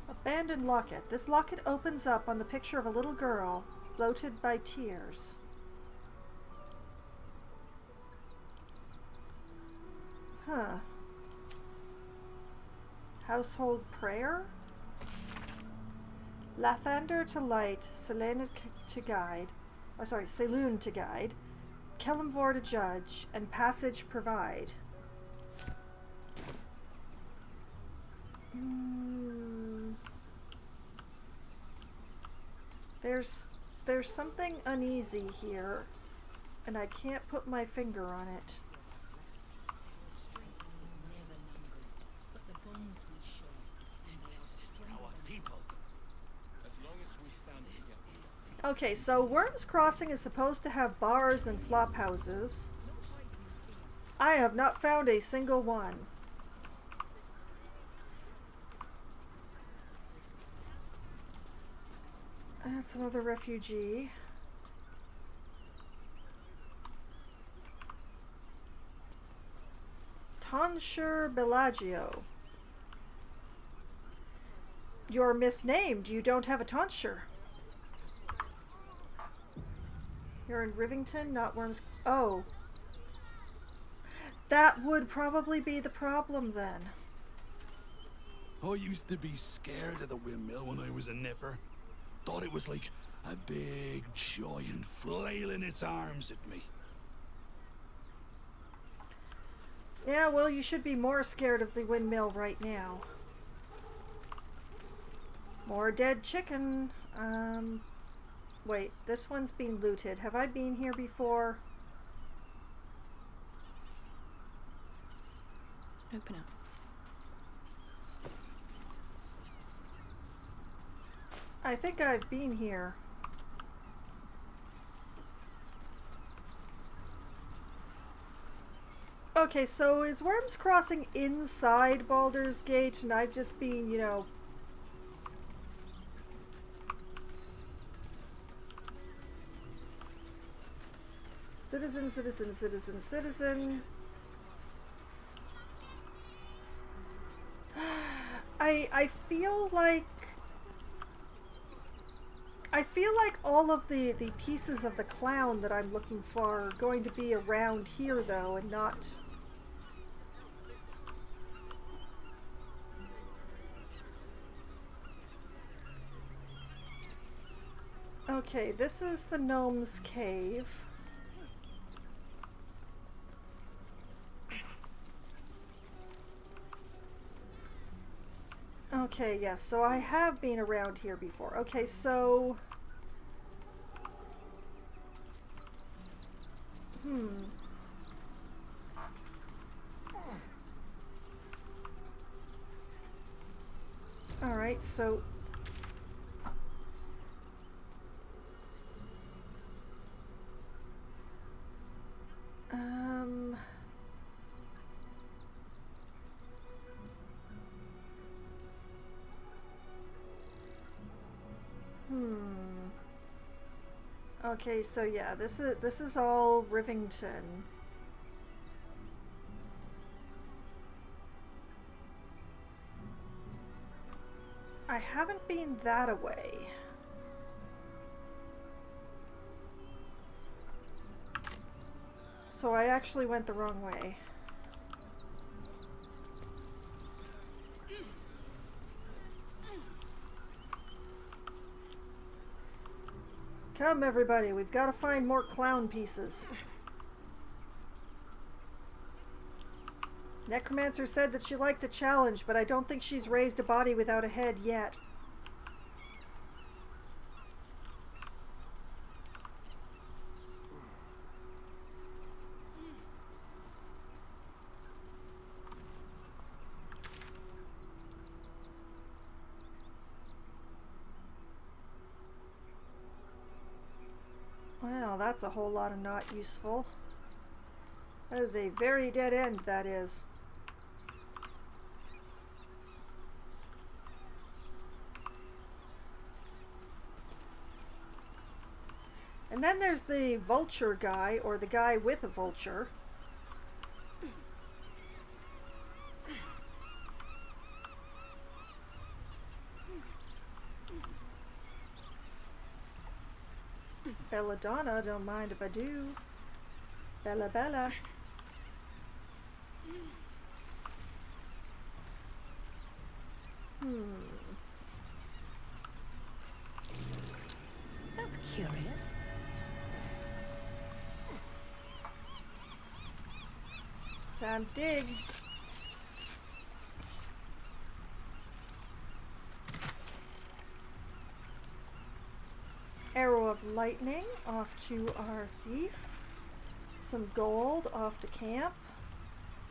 Abandoned locket. This locket opens up on the picture of a little girl, bloated by tears. Huh. Household prayer? Lathander to light, Selene to guide, Saloon to guide, Kelimvor to judge, and passage provide. There's something uneasy here, and I can't put my finger on it. Okay, so Worms Crossing is supposed to have bars and flop houses. I have not found a single one. That's another refugee. Tonsure Bellagio. You're misnamed. You don't have a tonsure. You're in Rivington, not Worms. Oh. That would probably be the problem then. I used to be scared of the windmill when I was a nipper. Thought it was like a big giant flailing its arms at me. Yeah, well, you should be more scared of the windmill right now. More dead chicken. Wait, this one's being looted. Have I been here before? Open up. I think I've been here. Okay, so is Worms Crossing inside Baldur's Gate and I've just been, you know... Citizen, citizen, citizen, citizen. I feel like... I feel like all of the pieces of the clown that I'm looking for are going to be around here, though, and not... Okay, this is the gnome's cave. Okay, yes, so I have been around here before. Okay, so... Alright, so... Okay, so yeah, this is all Rivington. I haven't been that away. So I actually went the wrong way. Come everybody, we've got to find more clown pieces. Necromancer said that she liked a challenge, but I don't think she's raised a body without a head yet. Well, that's a whole lot of not useful. That is a very dead end, that is. And then there's the vulture guy, or the guy with a vulture. Belladonna, don't mind if I do. Bella Bella. That's curious. Time to dig. Arrow of lightning off to our thief. Some gold off to camp.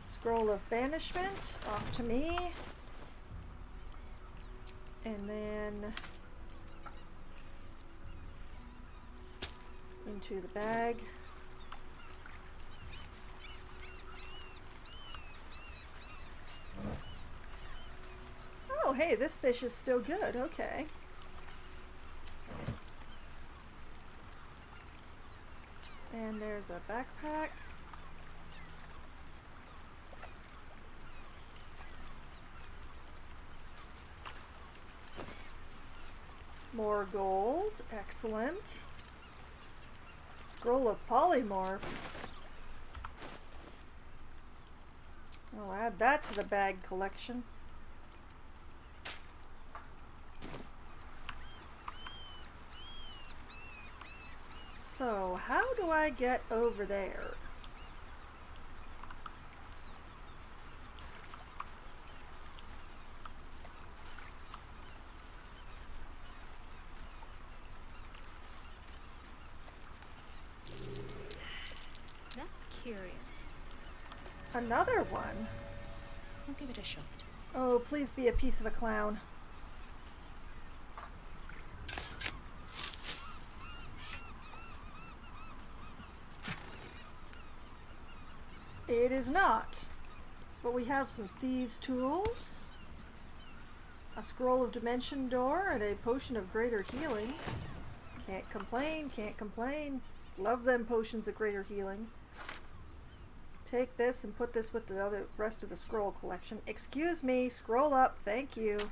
Scroll of banishment off to me. And then into the bag. Oh, hey, this fish is still good. Okay. And there's a backpack. More gold. Excellent. Scroll of polymorph. I'll add that to the bag collection. So, how do I get over there? curious. Another one? I'll give it a shot. Oh, please be a piece of a clown. It is not. But we have some thieves' tools, a scroll of dimension door, and a potion of greater healing. Can't complain, can't complain. Love them potions of greater healing. Take this and put this with the rest of the scroll collection. Excuse me, scroll up, thank you.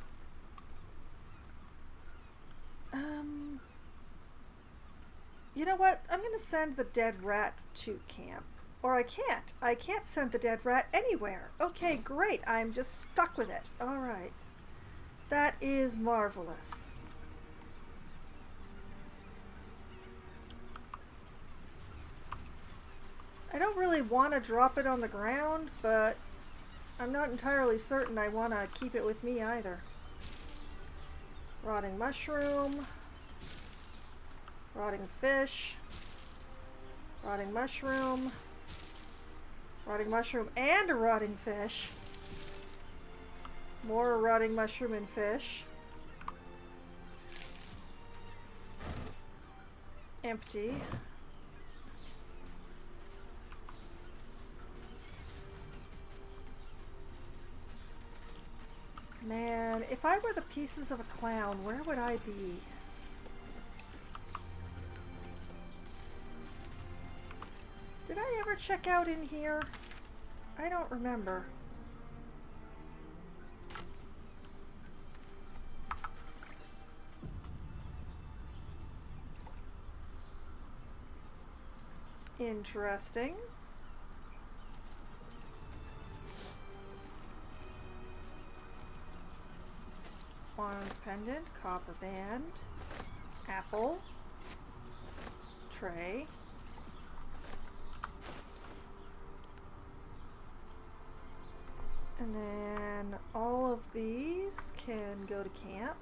You know what? I'm gonna send the dead rat to camp. Or I can't. I can't send the dead rat anywhere. Okay, great. I'm just stuck with it. Alright. That is marvelous. I don't really want to drop it on the ground, but I'm not entirely certain I want to keep it with me either. Rotting mushroom. Rotting fish. Rotting mushroom. Rotting mushroom and a rotting fish. More rotting mushroom and fish. Empty. Man, if I were the pieces of a clown, where would I be? Did I ever check out in here? I don't remember. Interesting. Wands pendant, copper band, apple, tray. And then all of these can go to camp.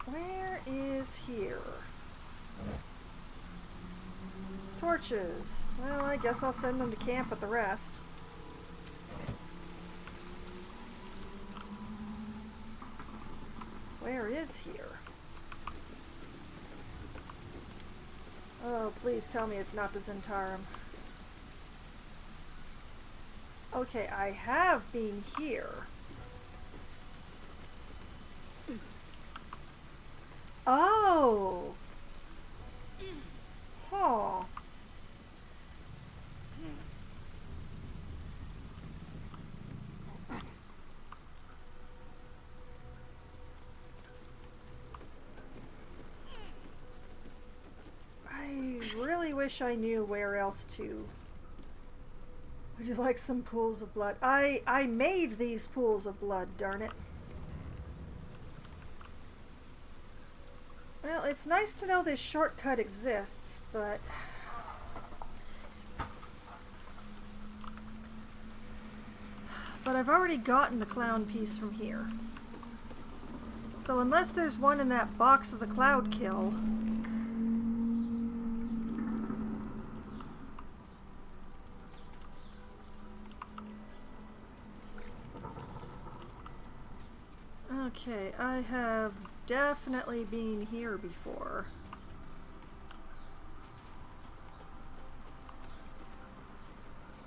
Where is here? Torches. Well, I guess I'll send them to camp with the rest. Where is here? Oh, please tell me it's not the Zentarum. Okay, I have been here. Oh! Huh. I really wish I knew where else to. Would you like some pools of blood? I made these pools of blood, darn it. Well, it's nice to know this shortcut exists, but I've already gotten the clown piece from here. So unless there's one in that box of the cloud kill. Okay, I have definitely been here before.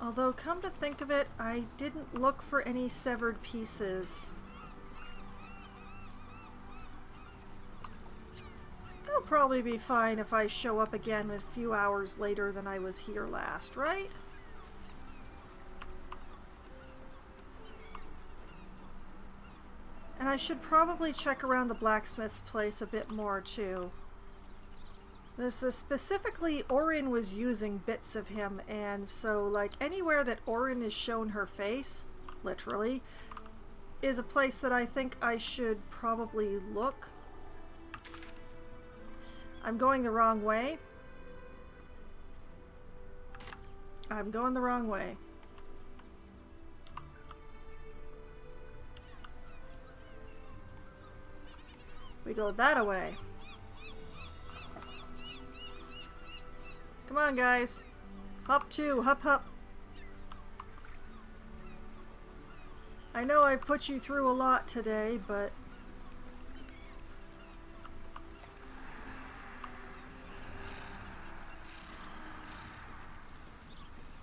Although, come to think of it, I didn't look for any severed pieces. They'll probably be fine if I show up again a few hours later than I was here last, right? And I should probably check around the blacksmith's place a bit more, too. This is specifically, Orin was using bits of him, and so, like, anywhere that Orin is shown her face, literally, is a place that I think I should probably look. I'm going the wrong way. I'm going the wrong way. We go that way. Come on, guys. Hop 2, hop hop. I know I've put you through a lot today, but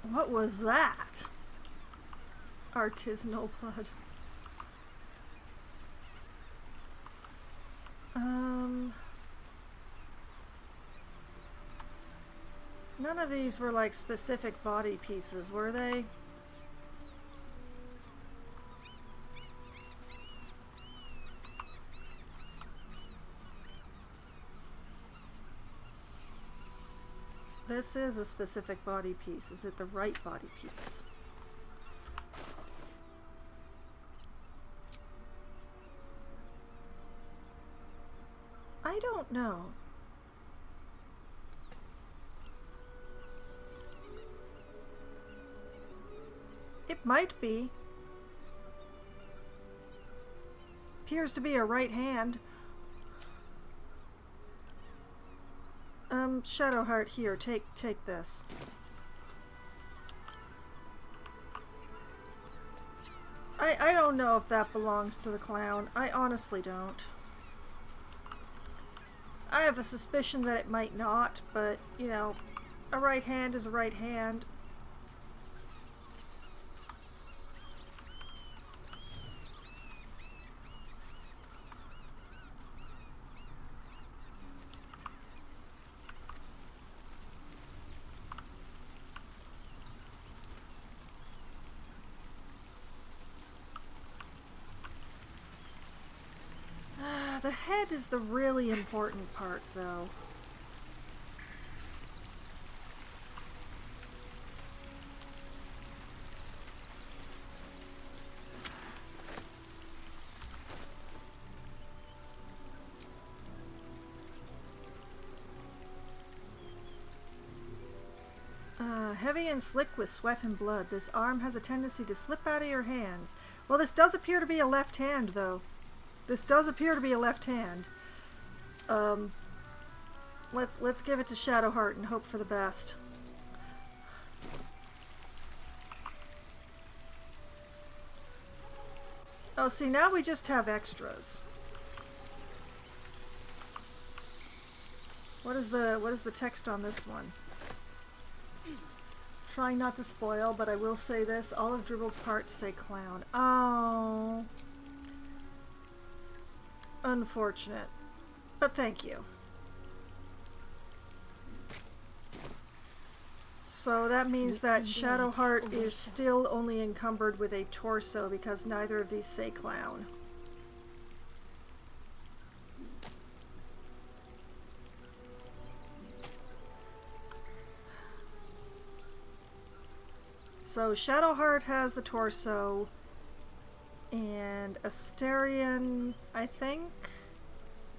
what was that? Artisanal blood. None of these were like specific body pieces, were they? This is a specific body piece. Is it the right body piece? I don't know. It might be. Appears to be a right hand. Shadowheart, here, take this. I don't know if that belongs to the clown. I honestly don't. I have a suspicion that it might not, but, you know, a right hand is a right hand. The head is the really important part, though. Heavy and slick with sweat and blood. This arm has a tendency to slip out of your hands. Well, this does appear to be a left hand, though. This does appear to be a left hand. Let's give it to Shadowheart and hope for the best. Oh, see, now we just have extras. What is the text on this one? Trying not to spoil, but I will say this. All of Dribble's parts say clown. Oh. Unfortunate. But thank you. So that means that Shadowheart is still only encumbered with a torso because neither of these say clown. So Shadowheart has the torso, and Asterion, I think,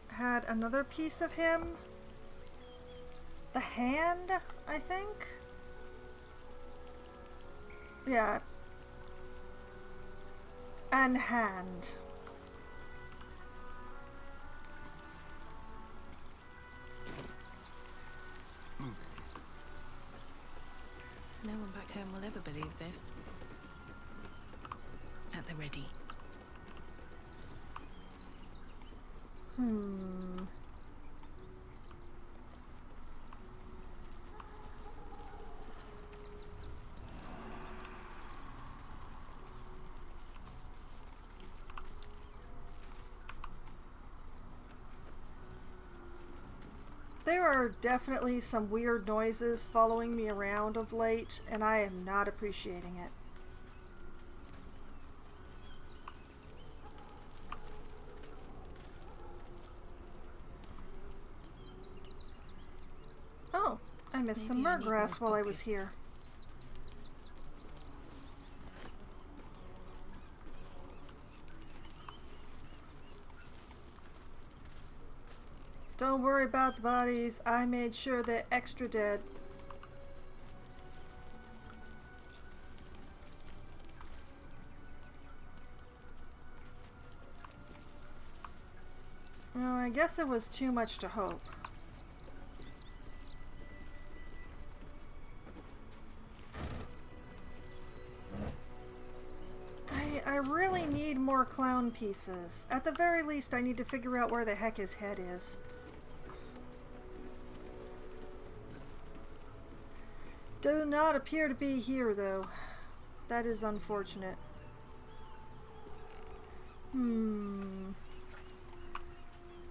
had another piece of him. The hand, I think? Yeah. And hand. No one back home will ever believe this. At the ready. There are definitely some weird noises following me around of late, and I am not appreciating it. Oh, I missed some murgrass while I was here. Don't worry about the bodies. I made sure they're extra dead. Well, I guess it was too much to hope. I really need more clown pieces. At the very least, I need to figure out where the heck his head is. Do not appear to be here, though. That is unfortunate.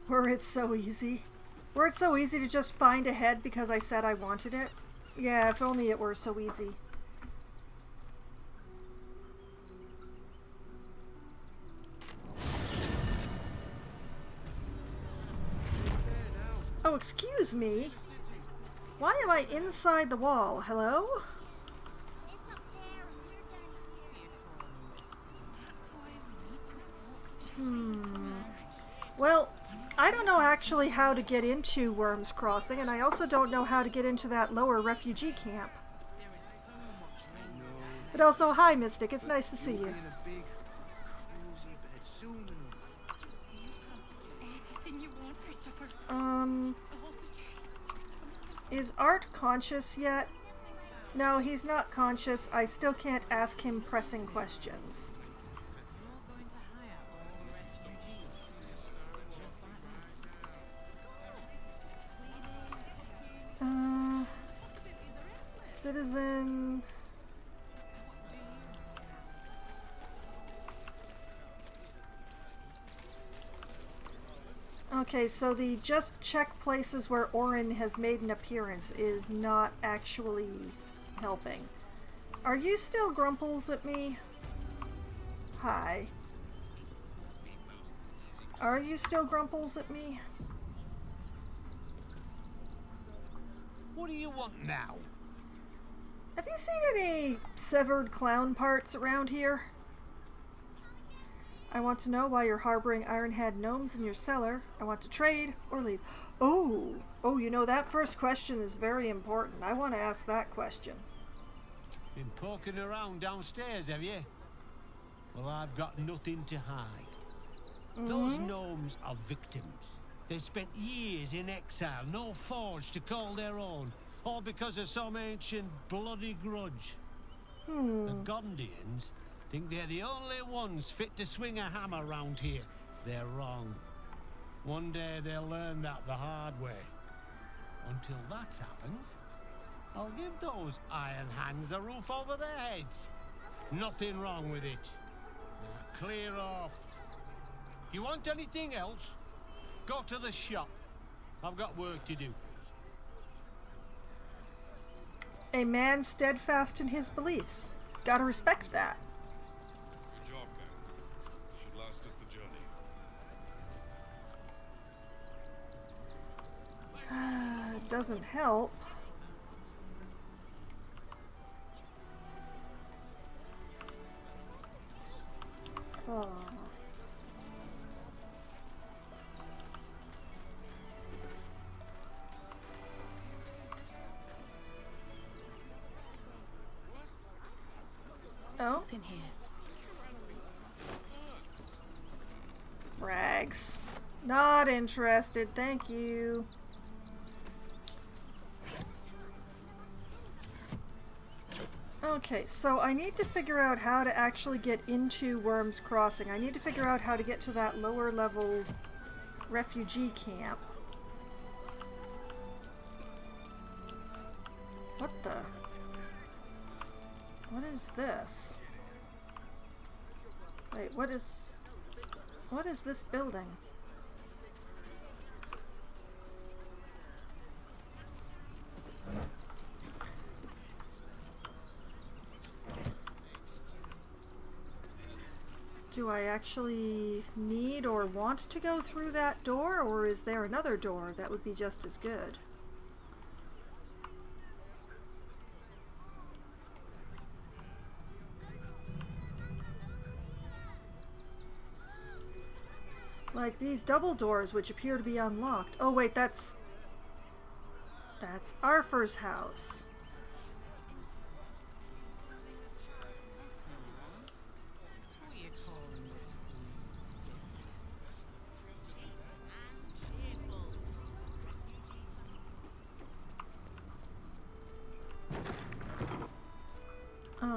Were it so easy? Were it so easy to just find a head because I said I wanted it? Yeah, if only it were so easy. Oh, excuse me. Why am I inside the wall? Hello? Well, I don't know actually how to get into Worms Crossing, and I also don't know how to get into that lower refugee camp. But also, hi Mystic, it's nice to see you. Is Art conscious yet? No, he's not conscious. I still can't ask him pressing questions. Citizen... Okay, so the just check places where Orin has made an appearance is not actually helping. Are you still grumples at me? Hi. Are you still grumples at me? What do you want now? Have you seen any severed clown parts around here? I want to know why you're harboring iron-head gnomes in your cellar. I want to trade or leave. Oh, you know, that first question is very important. I want to ask that question. Been poking around downstairs, have you? Well, I've got nothing to hide. Those gnomes are victims. They spent years in exile, no forge to call their own, all because of some ancient bloody grudge. The Gondians think they're the only ones fit to swing a hammer round here. They're wrong. One day they'll learn that the hard way. Until that happens, I'll give those iron hands a roof over their heads. Nothing wrong with it. Now clear off. You want anything else? Go to the shop. I've got work to do. A man steadfast in his beliefs. Gotta respect that. Good job, gang. Should last us the journey. It doesn't help. Oh. What's in here? Rags. Not interested, thank you. Okay, so I need to figure out how to actually get into Worms Crossing. I need to figure out how to get to that lower level refugee camp. What the? What is this? Wait, what is this building? Do I actually need or want to go through that door, or is there another door that would be just as good? Like these double doors, which appear to be unlocked. Oh wait, that's Arthur's house.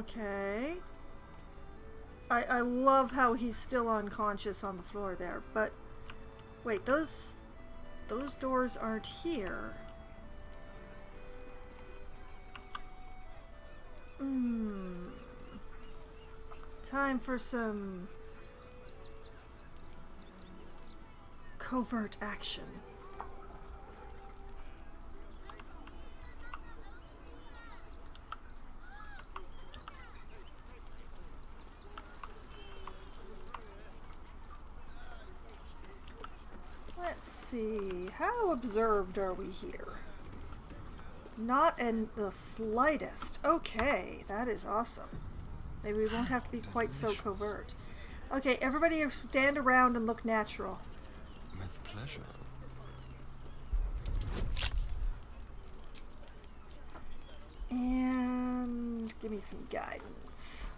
Okay. I love how he's still unconscious on the floor there, but wait, those doors aren't here. Time for some covert action. Let's see, how observed are we here? Not in the slightest. Okay, that is awesome. Maybe we won't have to be quite so covert. Okay, everybody stand around and look natural. With pleasure. And give me some guidance.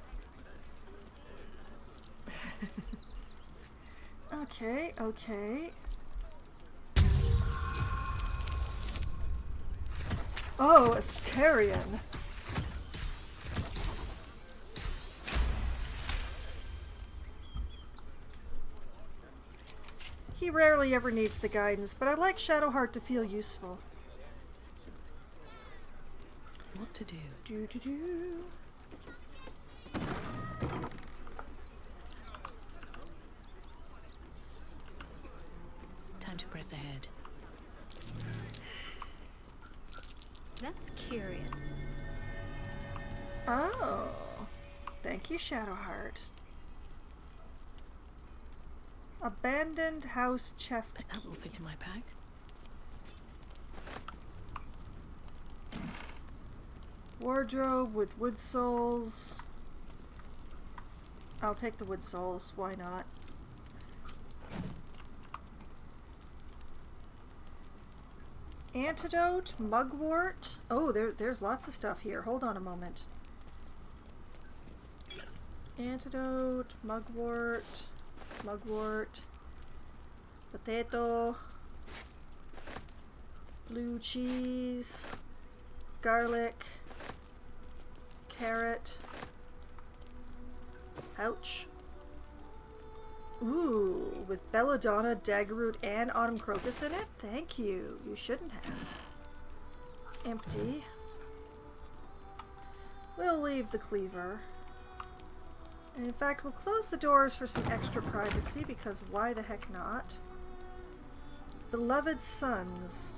Okay, okay. Oh, Asterion. He rarely ever needs the guidance, but I like Shadowheart to feel useful. What to do? Do. Time to press ahead. That's curious. Oh. Thank you, Shadowheart. Abandoned house chest key. That will fit in my pack. Wardrobe with wood soles. I'll take the wood soles, why not? Antidote, mugwort. Oh, there's lots of stuff here. Hold on a moment. Antidote, mugwort, potato, blue cheese, garlic, carrot. Ouch. Ooh, with belladonna, daggerroot, and autumn crocus in it? Thank you. You shouldn't have. Empty. We'll leave the cleaver. And in fact, we'll close the doors for some extra privacy, because why the heck not? Beloved sons.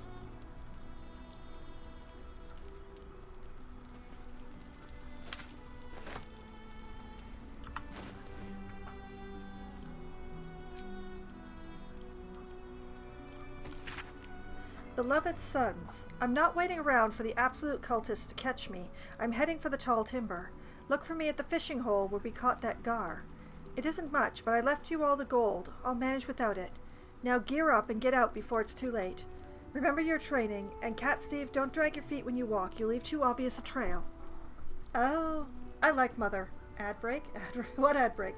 Beloved sons, I'm not waiting around for the absolute cultists to catch me. I'm heading for the tall timber. Look for me at the fishing hole where we caught that gar. It isn't much, but I left you all the gold. I'll manage without it. Now gear up and get out before it's too late. Remember your training, and Cat Steve, don't drag your feet when you walk. You leave too obvious a trail. Oh, I like Mother. Ad break? What ad break?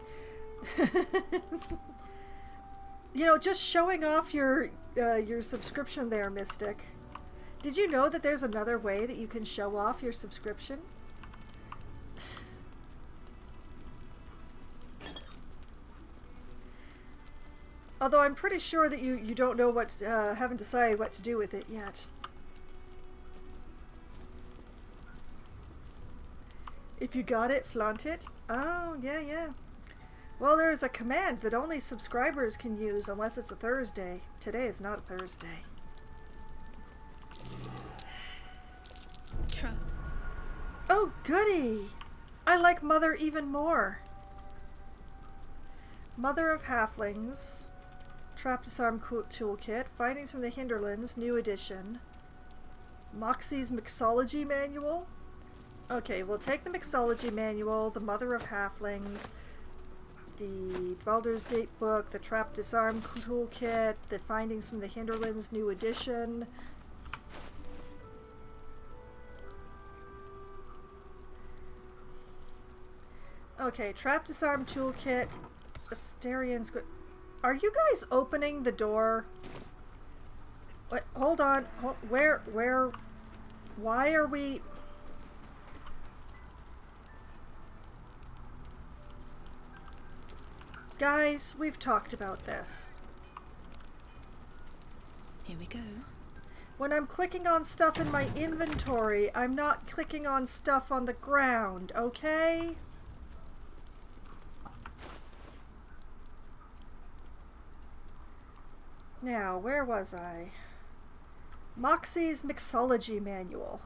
You know, just showing off your subscription there, Mystic. Did you know that there's another way that you can show off your subscription? Although I'm pretty sure that you don't know what, haven't decided what to do with it yet. If you got it, flaunt it. Oh, yeah. Well, there's a command that only subscribers can use unless it's a Thursday. Today is not a Thursday. Oh, goody! I like Mother even more. Mother of Halflings. Trap Disarm Toolkit. Findings from the Hinterlands. New edition. Moxie's Mixology Manual. Okay, we'll take the Mixology Manual, the Mother of Halflings, the Baldur's Gate book, the Trap Disarm Toolkit, the Findings from the Hinterlands New Edition. Okay, Trap Disarm Toolkit, Asterian's good. Are you guys opening the door? What? Hold on. Where? Why are we... Guys, we've talked about this. Here we go. When I'm clicking on stuff in my inventory, I'm not clicking on stuff on the ground, okay? Now, where was I? Moxie's Mixology Manual.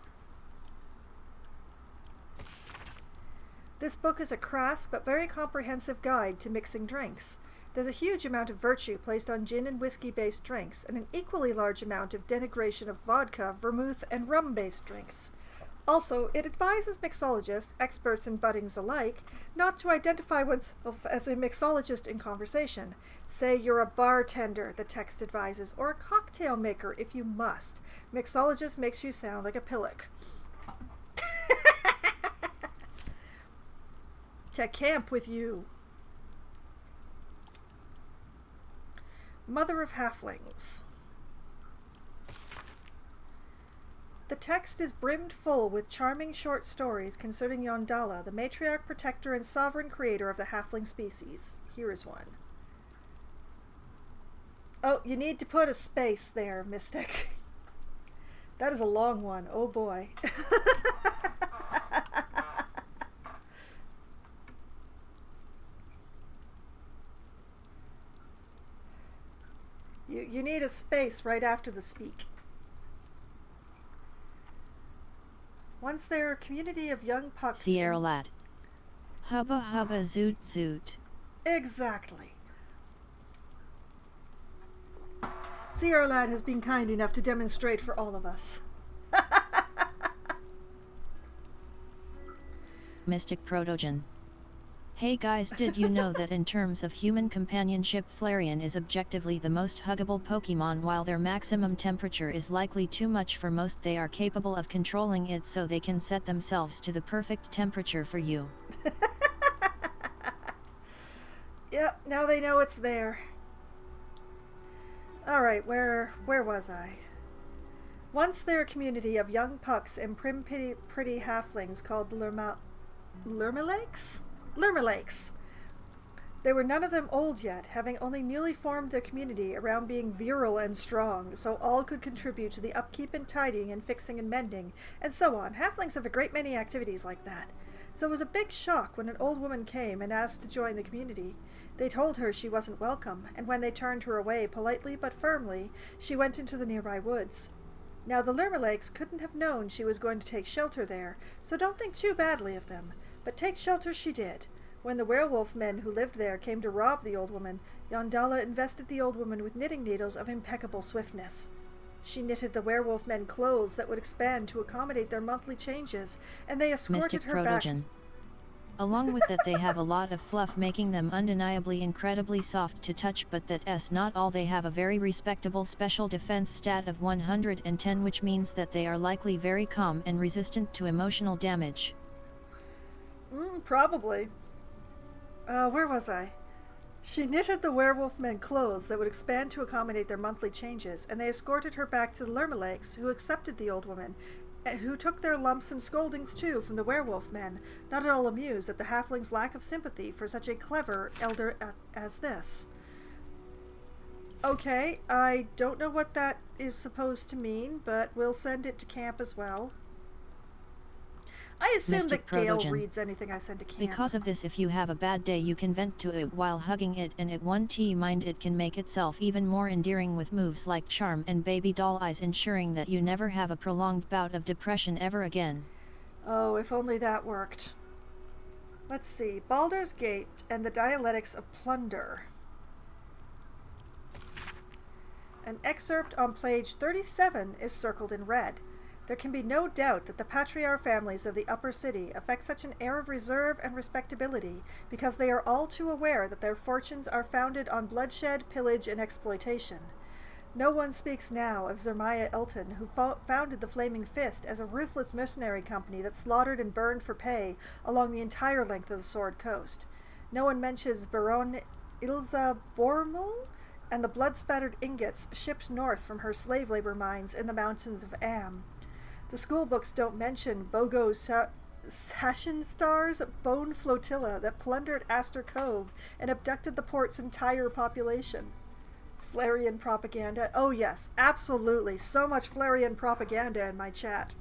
This book is a crass but very comprehensive guide to mixing drinks. There's a huge amount of virtue placed on gin and whiskey-based drinks, and an equally large amount of denigration of vodka, vermouth, and rum-based drinks. Also, it advises mixologists, experts and buddings alike, not to identify oneself as a mixologist in conversation. Say you're a bartender, the text advises, or a cocktail maker if you must. Mixologist makes you sound like a pillock. To camp with you. Mother of Halflings. The text is brimmed full with charming short stories concerning Yondala, the matriarch, protector, and sovereign creator of the halfling species. Here is one. Oh, you need to put a space there, Mystic. That is a long one. Oh boy. You need a space right after the speak. Once there are a community of young pucks. Sierra lad. Hubba hubba zoot zoot. Exactly. Sierra lad has been kind enough to demonstrate for all of us. Mystic Protogen. Hey guys, did you know that in terms of human companionship, Flareon is objectively the most huggable Pokemon? While their maximum temperature is likely too much for most, they are capable of controlling it so they can set themselves to the perfect temperature for you. Yep, now they know it's there. Alright, where was I? Once there a community of young pucks and prim pretty halflings called Lurmelakes? Lurmelakes. They were none of them old yet, having only newly formed their community around being virile and strong, so all could contribute to the upkeep and tidying and fixing and mending, and so on. Halflings have a great many activities like that. So it was a big shock when an old woman came and asked to join the community. They told her she wasn't welcome, and when they turned her away politely but firmly, she went into the nearby woods. Now the Lurmelakes couldn't have known she was going to take shelter there, so don't think too badly of them. But take shelter she did. When the werewolf men who lived there came to rob the old woman, Yondala invested the old woman with knitting needles of impeccable swiftness. She knitted the werewolf men clothes that would expand to accommodate their monthly changes, and they escorted Mystic her back. Along with that, they have a lot of fluff, making them undeniably incredibly soft to touch, but that's not all. They have a very respectable special defense stat of 110, which means that they are likely very calm and resistant to emotional damage. Probably. Where was I? She knitted the werewolf men clothes that would expand to accommodate their monthly changes, and they escorted her back to the Lurmelakes, who accepted the old woman, and who took their lumps and scoldings too from the werewolf men, not at all amused at the halfling's lack of sympathy for such a clever elder as this. Okay, I don't know what that is supposed to mean, but we'll send it to camp as well. I assume that Gale reads anything I send to camp. Because of this, if you have a bad day, you can vent to it while hugging it, and at 1T mind it can make itself even more endearing with moves like charm and baby doll eyes, ensuring that you never have a prolonged bout of depression ever again. Oh, if only that worked. Let's see. Baldur's Gate and the Dialectics of Plunder. An excerpt on page 37 is circled in red. There can be no doubt that the patriarch families of the upper city affect such an air of reserve and respectability because they are all too aware that their fortunes are founded on bloodshed, pillage, and exploitation. No one speaks now of Zermaiah Elton, who founded the Flaming Fist as a ruthless mercenary company that slaughtered and burned for pay along the entire length of the Sword Coast. No one mentions Baron Ilza Bormul and the blood-spattered ingots shipped north from her slave labor mines in the mountains of Am. The school books don't mention Bogo Sashenstar's bone flotilla that plundered Astor Cove and abducted the port's entire population. Flarian propaganda. Oh yes, absolutely. So much Flarian propaganda in my chat.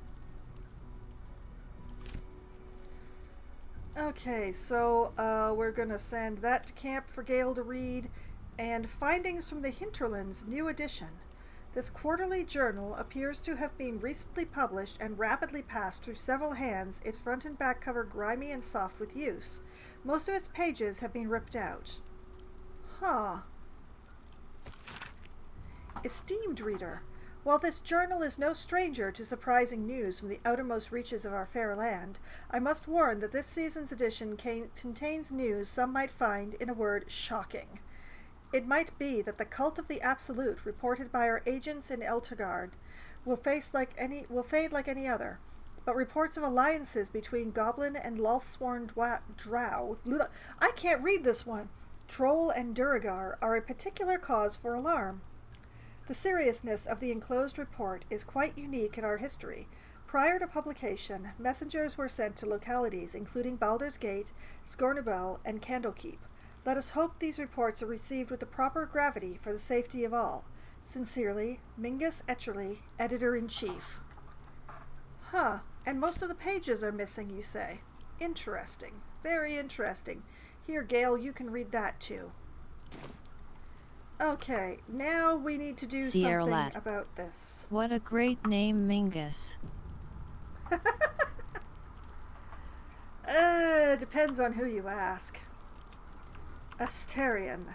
Okay, so we're gonna send that to camp for Gale to read. And Findings from the Hinterlands, new edition. This quarterly journal appears to have been recently published and rapidly passed through several hands, its front and back cover grimy and soft with use. Most of its pages have been ripped out. Huh. Esteemed reader, while this journal is no stranger to surprising news from the outermost reaches of our fair land, I must warn that this season's edition contains news some might find, in a word, shocking. It might be that the cult of the Absolute, reported by our agents in Eltergard, will fade like any other. But reports of alliances between Goblin and Lothsworn Drow, I can't read this one, Troll and Duragar, are a particular cause for alarm. The seriousness of the enclosed report is quite unique in our history. Prior to publication, messengers were sent to localities including Baldur's Gate, Scornabel, and Candlekeep. Let us hope these reports are received with the proper gravity for the safety of all. Sincerely, Mingus Etcherly, Editor-in-Chief. Huh, and most of the pages are missing, you say? Interesting. Very interesting. Here, Gale, you can read that too. Okay, now we need to do Sierra something Lat. about this. What a great name, Mingus. Depends on who you ask. Astarion.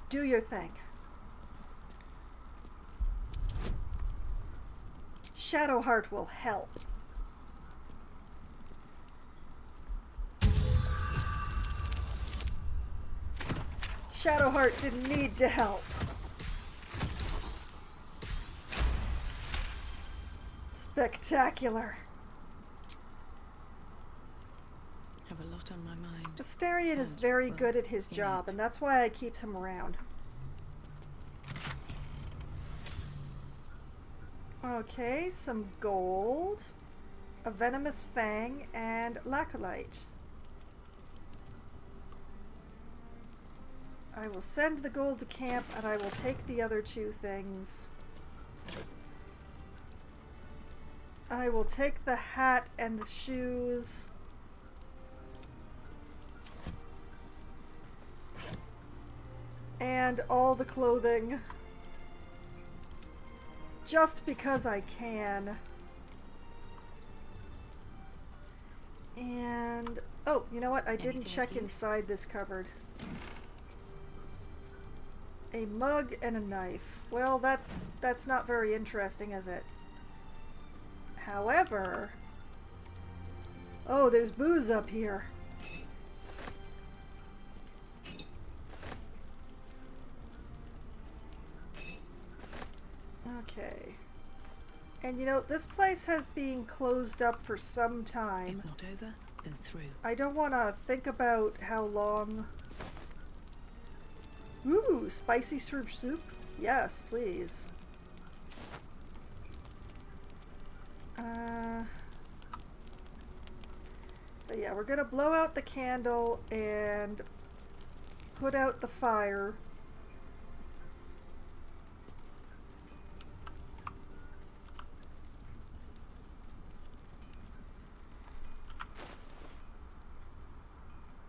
Do your thing. Shadowheart will help. Shadowheart didn't need to help. Spectacular. Have a lot on my mind. Astarion is very good at his job, and that's why I keep him around. Okay, some gold, a venomous fang, and lacolite. I will send the gold to camp, and I will take the other two things. I will take the hat and the shoes. And all the clothing. Just because I can. And... oh, you know what? I didn't check inside this cupboard. A mug and a knife. Well, that's not very interesting, is it? However... oh, there's booze up here. Okay. And you know, this place has been closed up for some time. If not over, then through. I don't want to think about how long. Ooh, spicy surge soup? Yes, please. But yeah, we're gonna blow out the candle and put out the fire.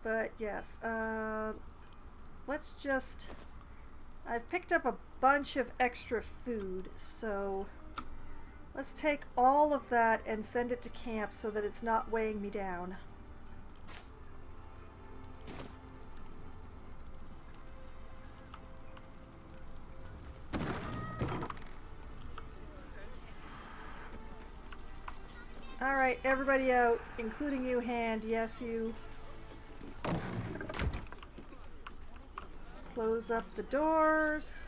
But yes, let's just... I've picked up a bunch of extra food, so let's take all of that and send it to camp so that it's not weighing me down. Alright, everybody out, including you, Hand. Yes, you. Close up the doors.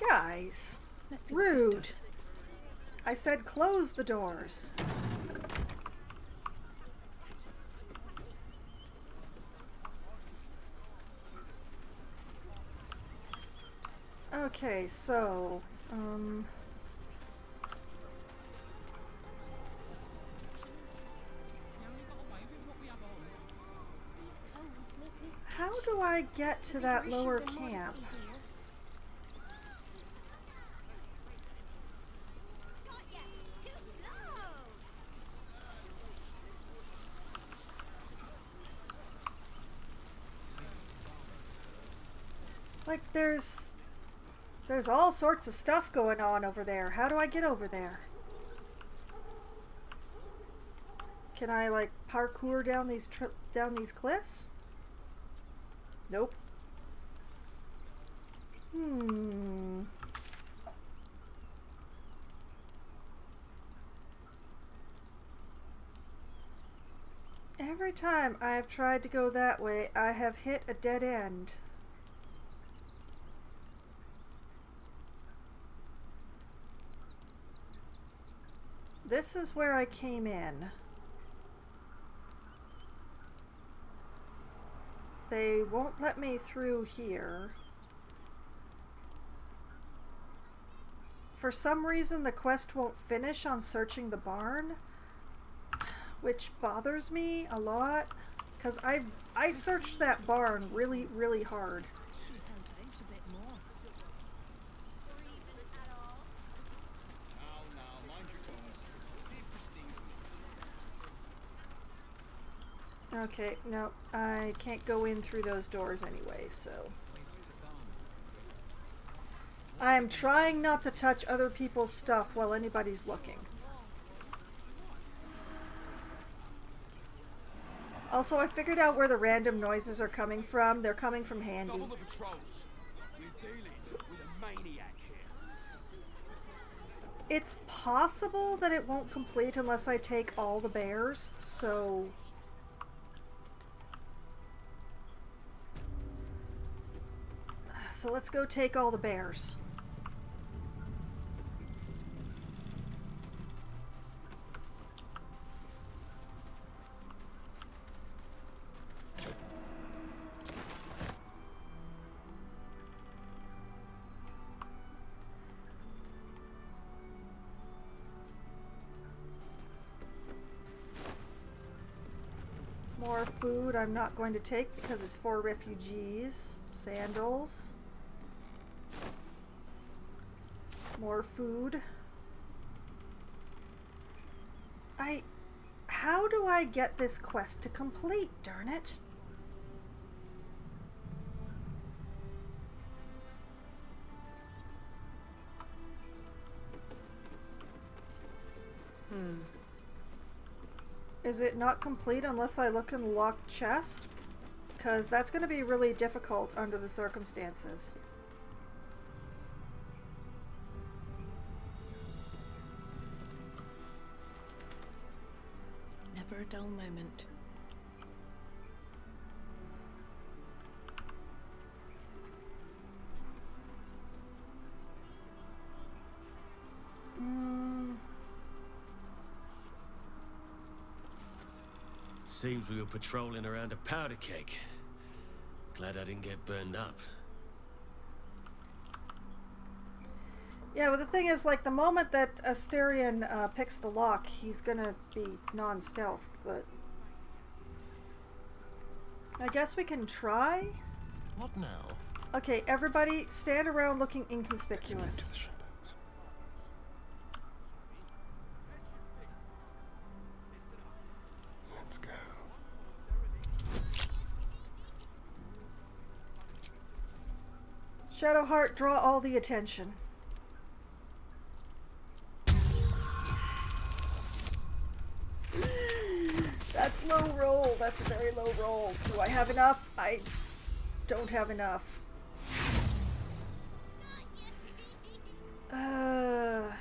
Guys, rude. I said close the doors. Okay, so How do I get to that lower camp? Like, there's all sorts of stuff going on over there. How do I get over there? Can I, like, parkour down these cliffs? Nope. Every time I have tried to go that way, I have hit a dead end. This is where I came in. They won't let me through here. For some reason, the quest won't finish on searching the barn, which bothers me a lot, because I searched that barn really, really hard. Okay, no, I can't go in through those doors anyway, so... I am trying not to touch other people's stuff while anybody's looking. Also, I figured out where the random noises are coming from. They're coming from Handy. Double the patrols. We're dealing with a maniac here. It's possible that it won't complete unless I take all the bears, so... So let's go take all the bears. More food I'm not going to take because it's for refugees. Sandals. More food. How do I get this quest to complete, darn it? Is it not complete unless I look in the locked chest? Because that's going to be really difficult under the circumstances. Never a dull moment. Seems we were patrolling around a powder keg. Glad I didn't get burned up. Yeah, but the thing is, like, the moment that Asterion picks the lock, he's gonna be non-stealth, but... I guess we can try? What now? Okay, everybody, stand around looking inconspicuous. Let's go. Shadowheart, draw all the attention. That's low roll. That's a very low roll. Do I have enough? I don't have enough. I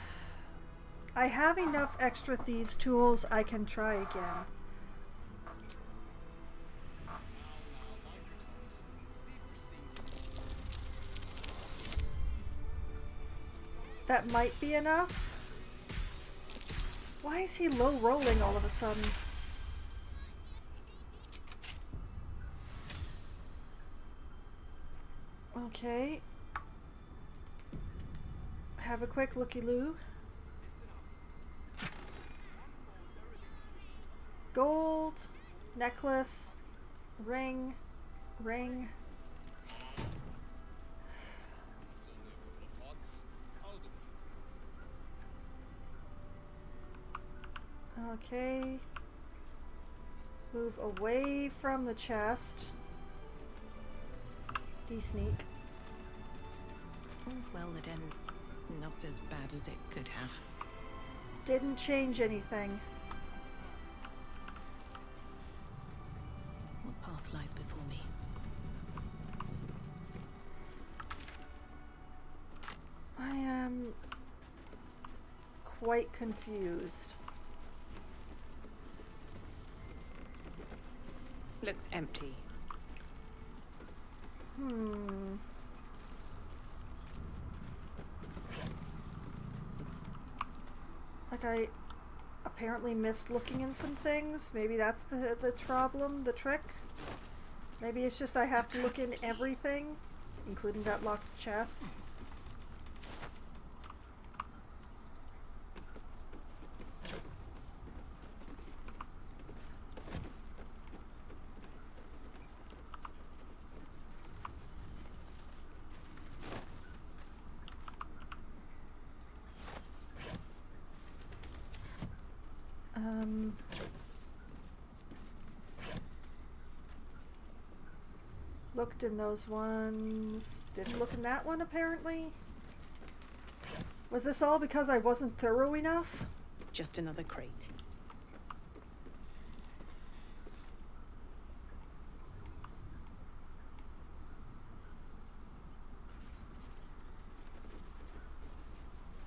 have enough extra thieves' tools. I can try again. That might be enough. Why is he low rolling all of a sudden? Okay. have a quick looky-loo. Gold, necklace, ring, ring. Okay. Move away from the chest. De-sneak. All's well that ends not as bad as it could have. Didn't change anything. What path lies before me? I am quite confused. Looks empty. Like I apparently missed looking in some things. Maybe that's the problem, the trick. Maybe it's just I have to look in everything, including that locked chest. Looked in those ones. Didn't look in that one, apparently. Was this all because I wasn't thorough enough? Just another crate.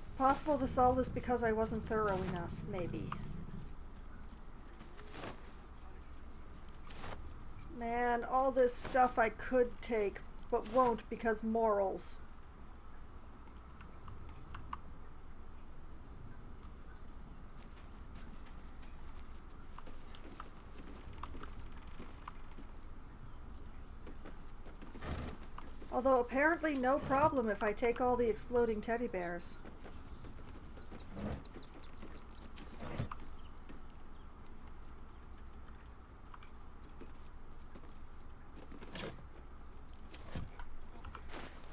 It's possible this all is because I wasn't thorough enough, maybe. Man, all this stuff I could take, but won't because morals. Although apparently no problem if I take all the exploding teddy bears.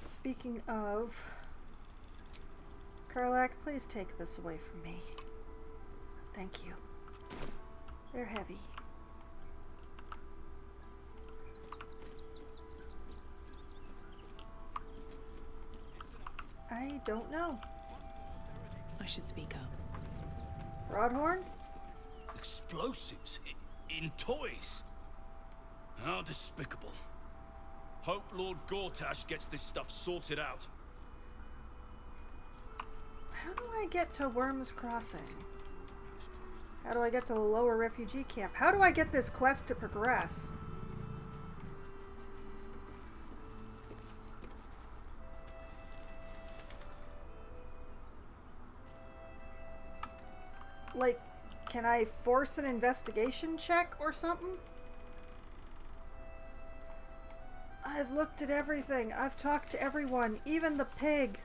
Speaking of, Karlak, please take this away from me. Thank you. They're heavy. I don't know. I should speak up. Broadhorn? Explosives? In toys? How despicable. Hope Lord Gortash gets this stuff sorted out. How do I get to Worm's Crossing? How do I get to the lower refugee camp? How do I get this quest to progress? Like, can I force an investigation check or something? I've looked at everything. I've talked to everyone, even the pig.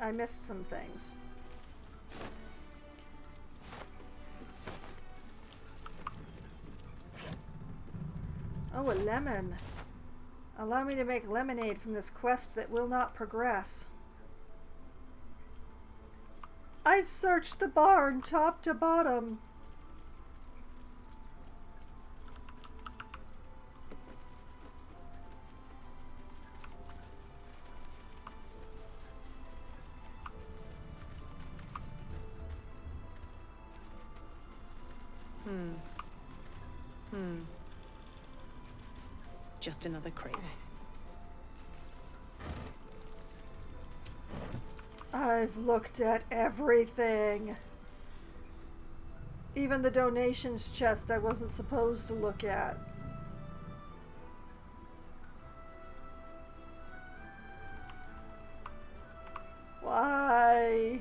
I missed some things. Oh, a lemon. Allow me to make lemonade from this quest that will not progress. I've searched the barn top to bottom. Just another crate. I've looked at everything. Even the donations chest I wasn't supposed to look at. Why?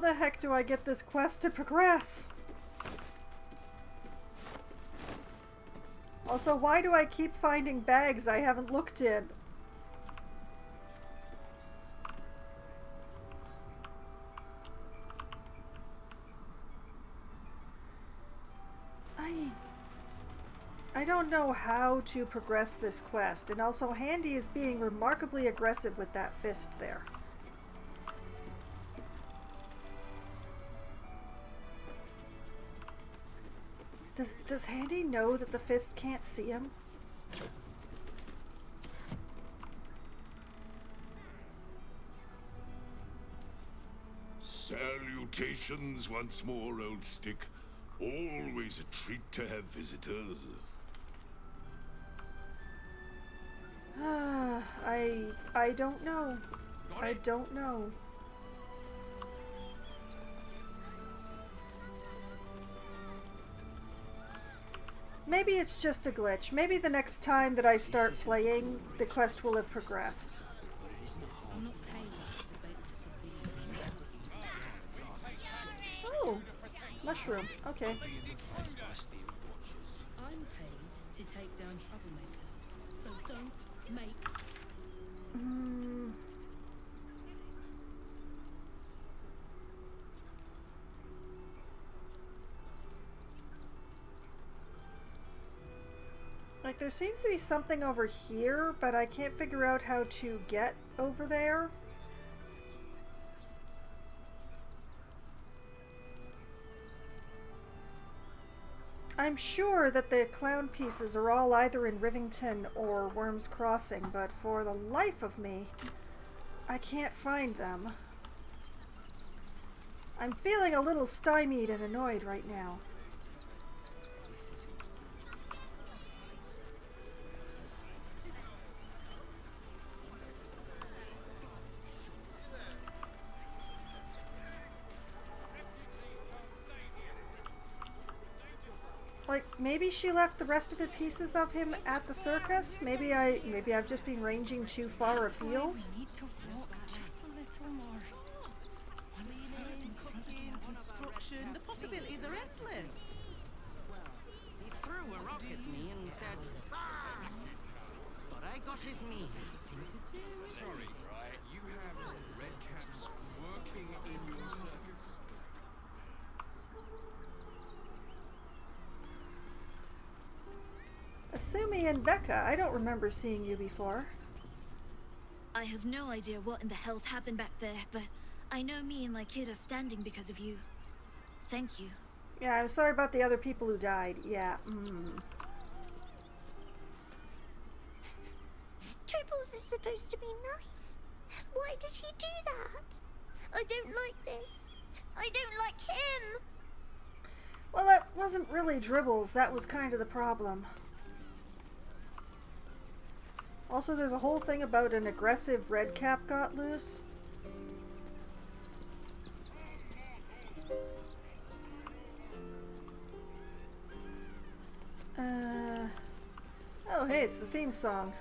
the heck do I get this quest to progress? Also, why do I keep finding bags I haven't looked in? I don't know how to progress this quest, and also Handy is being remarkably aggressive with that fist there. Does Handy know that the fist can't see him? Salutations once more, old stick. Always a treat to have visitors. I don't know. I don't know. Maybe it's just a glitch. Maybe the next time that I start playing, the quest will have progressed. Oh, mushroom. Okay. I'm paid to take down troublemakers, so don't make... Like, there seems to be something over here, but I can't figure out how to get over there. I'm sure that the clown pieces are all either in Rivington or Worm's Crossing, but for the life of me, I can't find them. I'm feeling a little stymied and annoyed right now. Like, maybe she left the rest of the pieces of him at the circus? Maybe I've just been ranging too far afield? We need to walk just a little more. The possibilities are endless. Well, he threw a rock at me and said, "Ah!" But I got his meat. Sorry, right? You have red caps working in your service. Asumi and Becca, I don't remember seeing you before. I have no idea what in the hell's happened back there, but I know me and my kid are standing because of you. Thank you. Yeah, I'm sorry about the other people who died. Yeah, Triples is supposed to be nice. Why did he do that? I don't like this. I don't like him. Well, that wasn't really Dribbles. That was kind of the problem. Also, there's a whole thing about an aggressive redcap got loose. Oh, hey, it's the theme song.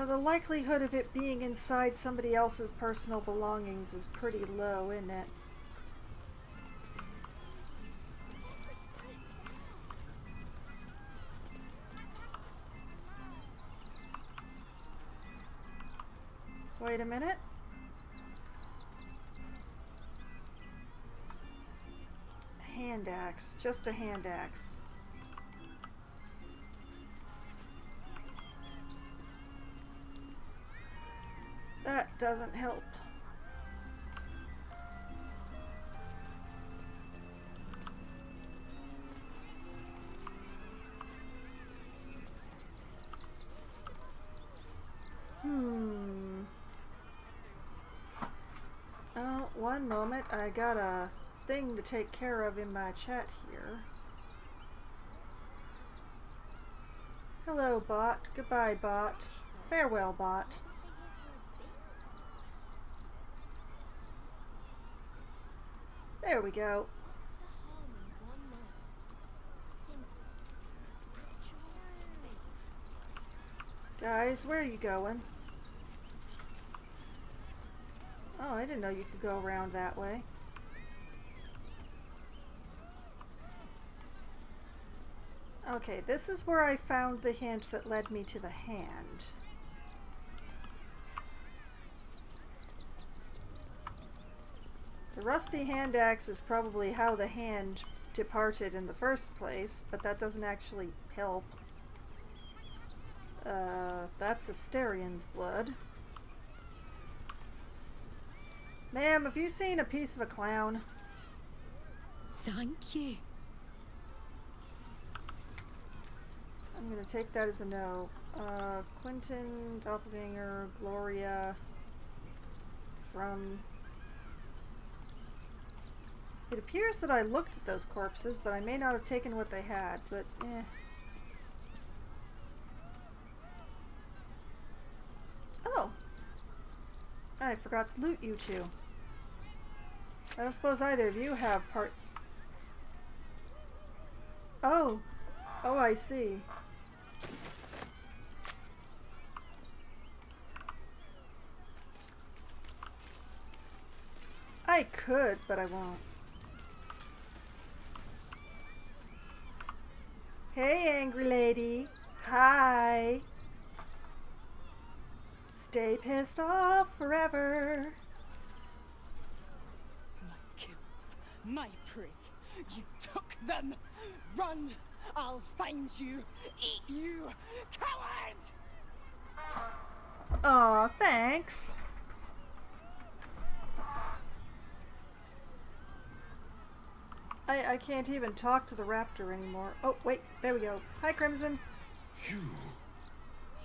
The likelihood of it being inside somebody else's personal belongings is pretty low, isn't it? Wait a minute. Hand axe. Just a hand axe. That doesn't help. Oh, one moment. I got a thing to take care of in my chat here. Hello, bot. Goodbye, bot. Farewell, bot. There we go. Guys, where are you going? Oh, I didn't know you could go around that way. Okay, this is where I found the hint that led me to the hand. The rusty hand axe is probably how the hand departed in the first place, but that doesn't actually help. That's Asterian's blood. Ma'am, have you seen a piece of a clown? Thank you. I'm gonna take that as a no. Quentin, Doppelganger, Gloria, from... It appears that I looked at those corpses, but I may not have taken what they had, but eh. Oh! I forgot to loot you two. I don't suppose either of you have parts. Oh! Oh, I see. I could, but I won't. Hey, angry lady. Hi. Stay pissed off forever. My kills, my prey. You took them. Run. I'll find you. Eat you. Cowards! Aw, thanks. I can't even talk to the raptor anymore. Oh, wait, there we go. Hi, Crimson.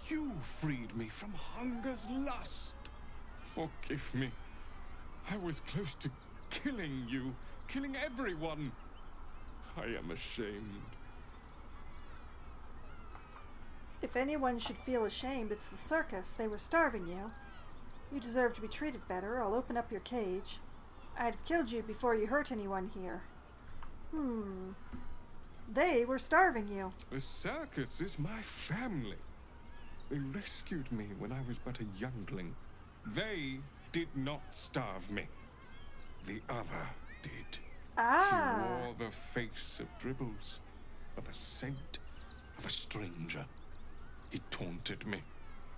You freed me from hunger's lust. Forgive me. I was close to killing you, killing everyone. I am ashamed. If anyone should feel ashamed, it's the circus. They were starving you. You deserve to be treated better. I'll open up your cage. I'd have killed you before you hurt anyone here. They were starving you. The circus is my family. They rescued me when I was but a youngling. They did not starve me. The other did. Ah. He wore the face of Dribbles, of a saint, of a stranger. He taunted me,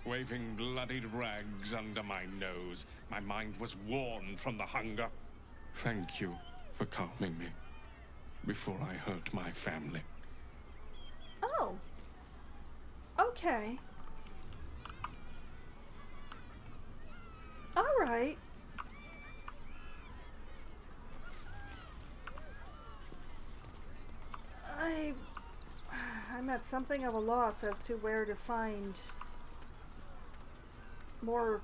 waving bloodied rags under my nose. My mind was worn from the hunger. Thank you for calming me before I hurt my family. Oh. Okay. All right. I'm at something of a loss as to where to find more.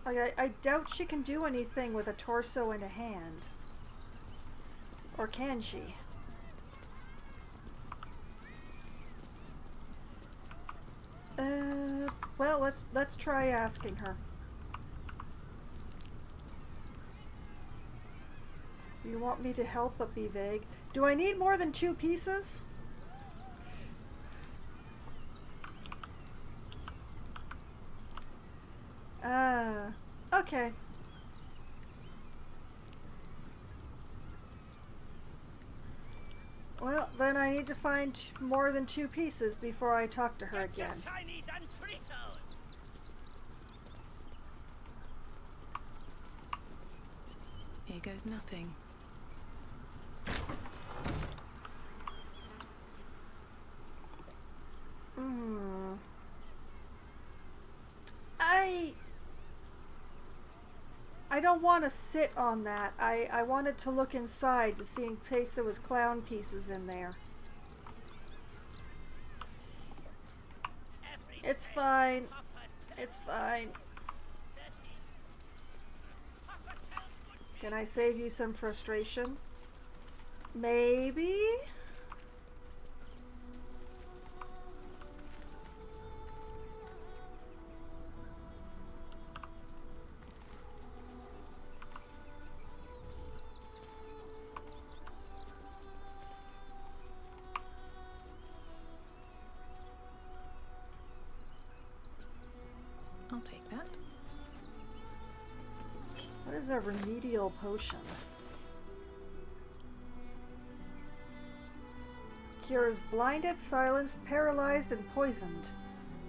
I doubt she can do anything with a torso and a hand. Or can she? Well, let's try asking her. You want me to help but be vague? Do I need more than 2 pieces? Okay. Well, then I need to find more than 2 pieces before I talk to her again. Here goes nothing. I don't want to sit on that. I wanted to look inside to see in case there was clown pieces in there. It's fine. It's fine. Can I save you some frustration? Maybe? is a remedial potion? Cures blinded, silenced, paralyzed, and poisoned.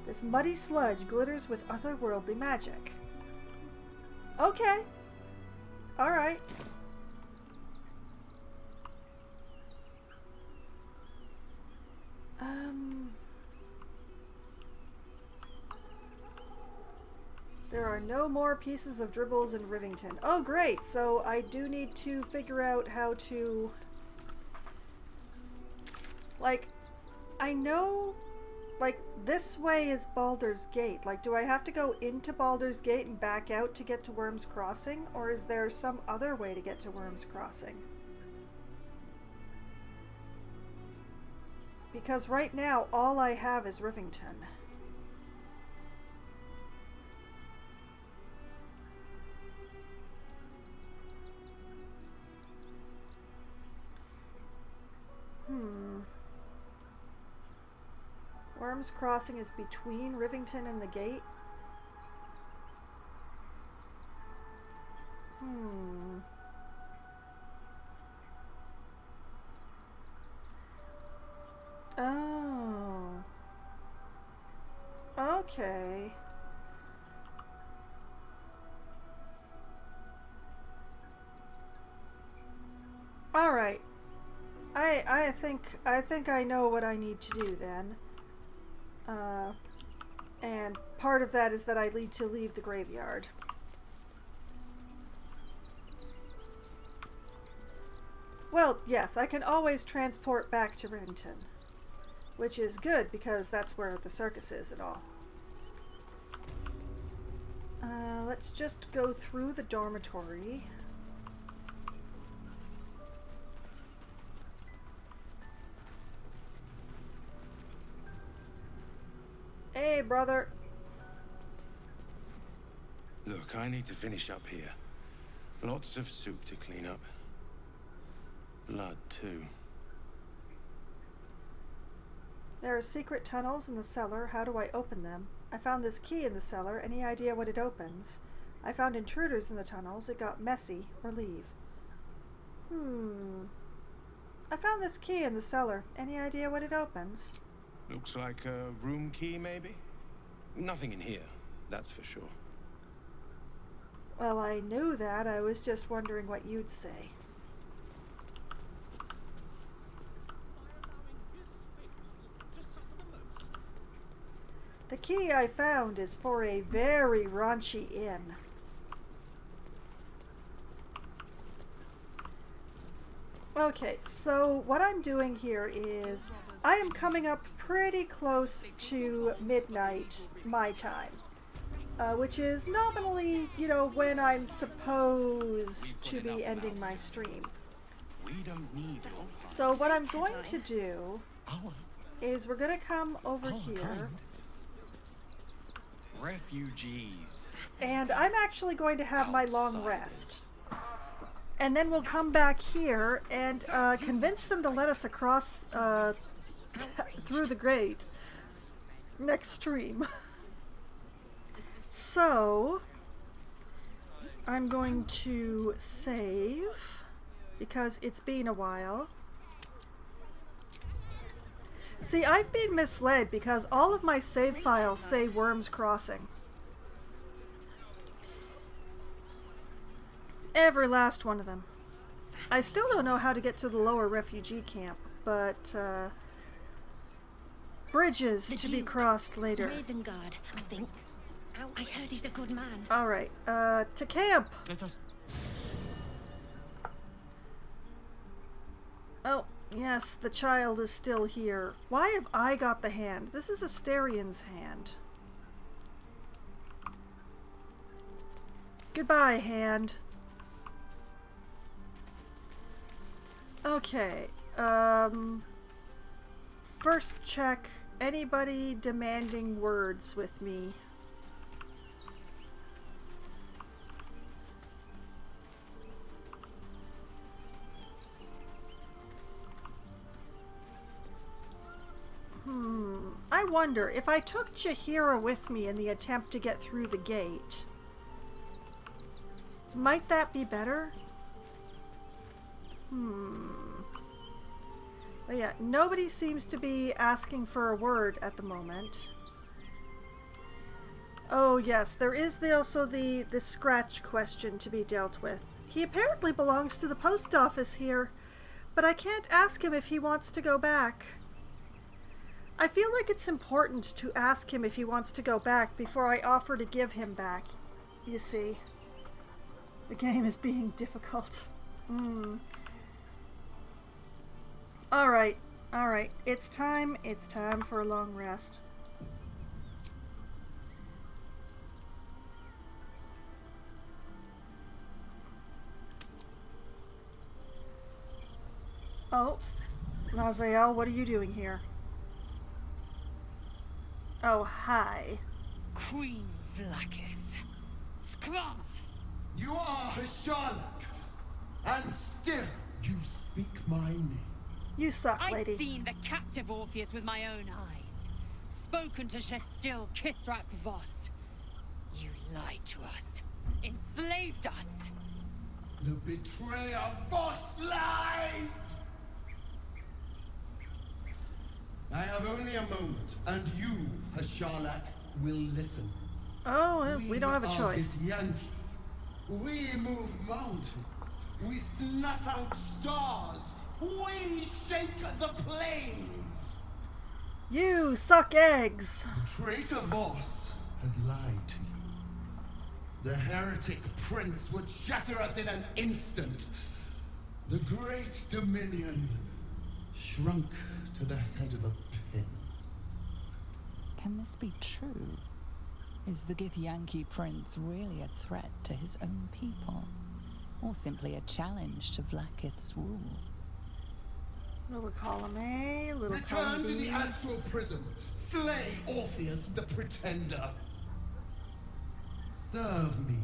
This muddy sludge glitters with otherworldly magic. Okay. Alright. There are no more pieces of dribbles in Rivington. Oh, great! So I do need to figure out how to... Like, I know... Like, this way is Baldur's Gate. Like, do I have to go into Baldur's Gate and back out to get to Worm's Crossing? Or is there some other way to get to Worm's Crossing? Because right now, all I have is Rivington. Worm's Crossing is between Rivington and the gate. Oh. Okay. All right. I think I know what I need to do then. And part of that is that I need to leave the graveyard. Well, yes, I can always transport back to Rivington, which is good because that's where the circus is and all. Let's just go through the dormitory. Hey, brother. Look, I need to finish up here. Lots of soup to clean up. Blood, too. There are secret tunnels in the cellar. How do I open them? I found this key in the cellar. Any idea what it opens? I found intruders in the tunnels. It got messy. Or leave. I found this key in the cellar. Any idea what it opens? Looks like a room key, maybe? Nothing in here, that's for sure. Well, I knew that. I was just wondering what you'd say. The key I found is for a very raunchy inn. Okay, so what I'm doing here is I am coming up pretty close to midnight my time, which is nominally, you know, when I'm supposed to be ending my stream. So what I'm going to do is we're going to come over here. Refugees. And I'm actually going to have my long rest. And then we'll come back here and convince them to let us across through the grate next stream. So, I'm going to save because it's been a while. See, I've been misled because all of my save files say Worm's Crossing. Every last one of them. I still don't know how to get to the lower refugee camp, but bridges to be crossed later. Ravengard, I think. I heard he's a good man. Alright, to camp! Oh, yes, the child is still here. Why have I got the hand? This is Asterian's hand. Goodbye, hand. Okay, first check, anybody demanding words with me? I wonder, if I took Jaheira with me in the attempt to get through the gate, Might that be better? But yeah, nobody seems to be asking for a word at the moment. Oh yes, there is also the scratch question to be dealt with. He apparently belongs to the post office here, but I can't ask him if he wants to go back. I feel like it's important to ask him if he wants to go back before I offer to give him back, you see. The game is being difficult. Alright, alright. It's time for a long rest. Oh, Lazael, what are you doing here? Oh, hi. Queen Vlaakith. Skra! You are Hasharlak, and still you speak my name. You suck, I've lady. seen the captive Orpheus with my own eyes. Spoken to Shestil Kithrak Voss. You lied to us. Enslaved us. The betrayer Voss lies! I have only a moment, and you, Hasharlak, will listen. Oh, we don't have a choice. Yankee. We move mountains. We snuff out stars. We shake the plains. You suck eggs. The traitor Voss has lied to you. The heretic prince would shatter us in an instant. The great dominion shrunk to the head of a pin. Can this be true? Is the Githyanki prince really a threat to his own people? Or simply a challenge to Vlaakith's rule? Little column A, little Return column to B. the astral prism. Slay Orpheus the pretender. Serve me,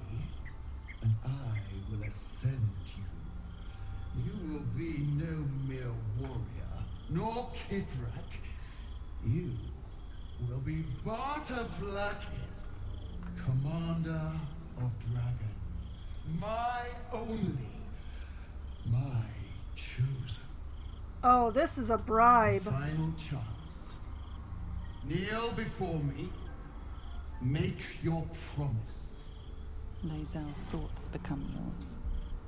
and I will ascend you. You will be no mere warrior, nor Kithrak. You will be Barta Vlaakith, commander of dragons. My only, my chosen. Oh, this is a bribe. Final chance. Kneel before me. Make your promise. Lae'zel's thoughts become yours.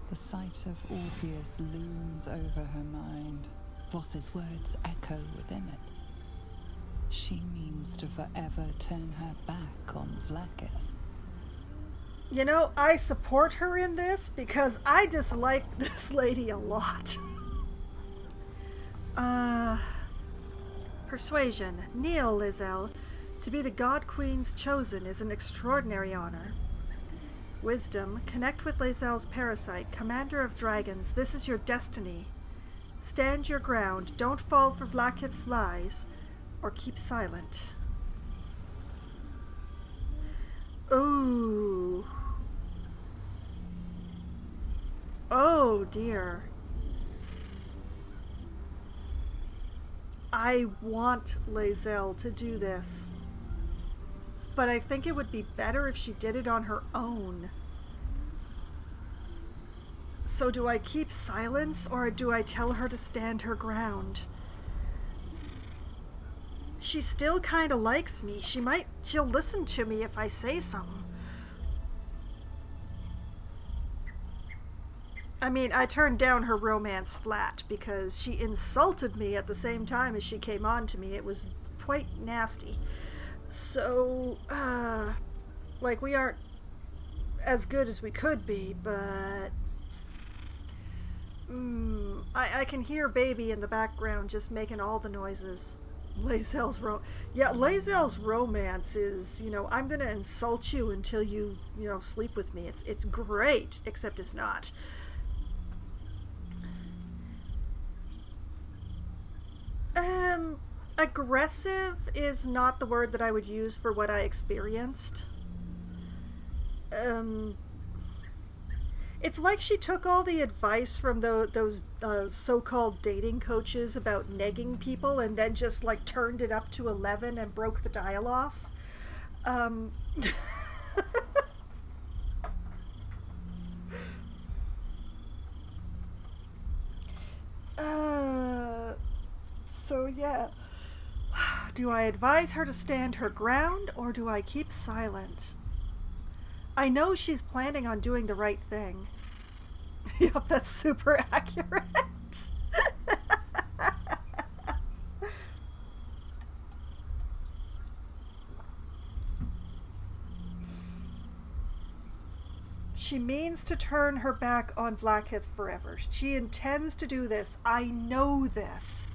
The sight of Orpheus looms over her mind. Voss's words echo within it. She means to forever turn her back on Vlaakith. You know, I support her in this because I dislike this lady a lot. Persuasion. Kneel, Lae'zel. To be the God Queen's chosen is an extraordinary honor. Wisdom. Connect with Lae'zel's parasite, commander of dragons. This is your destiny. Stand your ground. Don't fall for Vlaakith's lies, or keep silent. Ooh. Oh dear. I want Lae'zel to do this. But I think it would be better if she did it on her own. So do I keep silence, or do I tell her to stand her ground? She still kinda likes me. She'll listen to me if I say something. I mean, I turned down her romance flat because she insulted me at the same time as she came on to me. It was quite nasty. So, like, we aren't as good as we could be, but I can hear baby in the background just making all the noises. Lae'zel's romance is, I'm gonna insult you until you sleep with me. It's great, except it's not. Aggressive is not the word that I would use for what I experienced. It's like she took all the advice from those so-called dating coaches about negging people and then just like turned it up to 11 and broke the dial off. yeah. Do I advise her to stand her ground, or do I keep silent? I know she's planning on doing the right thing. Yep, that's super accurate. She means to turn her back on Vlaakith forever. She intends to do this. I know this.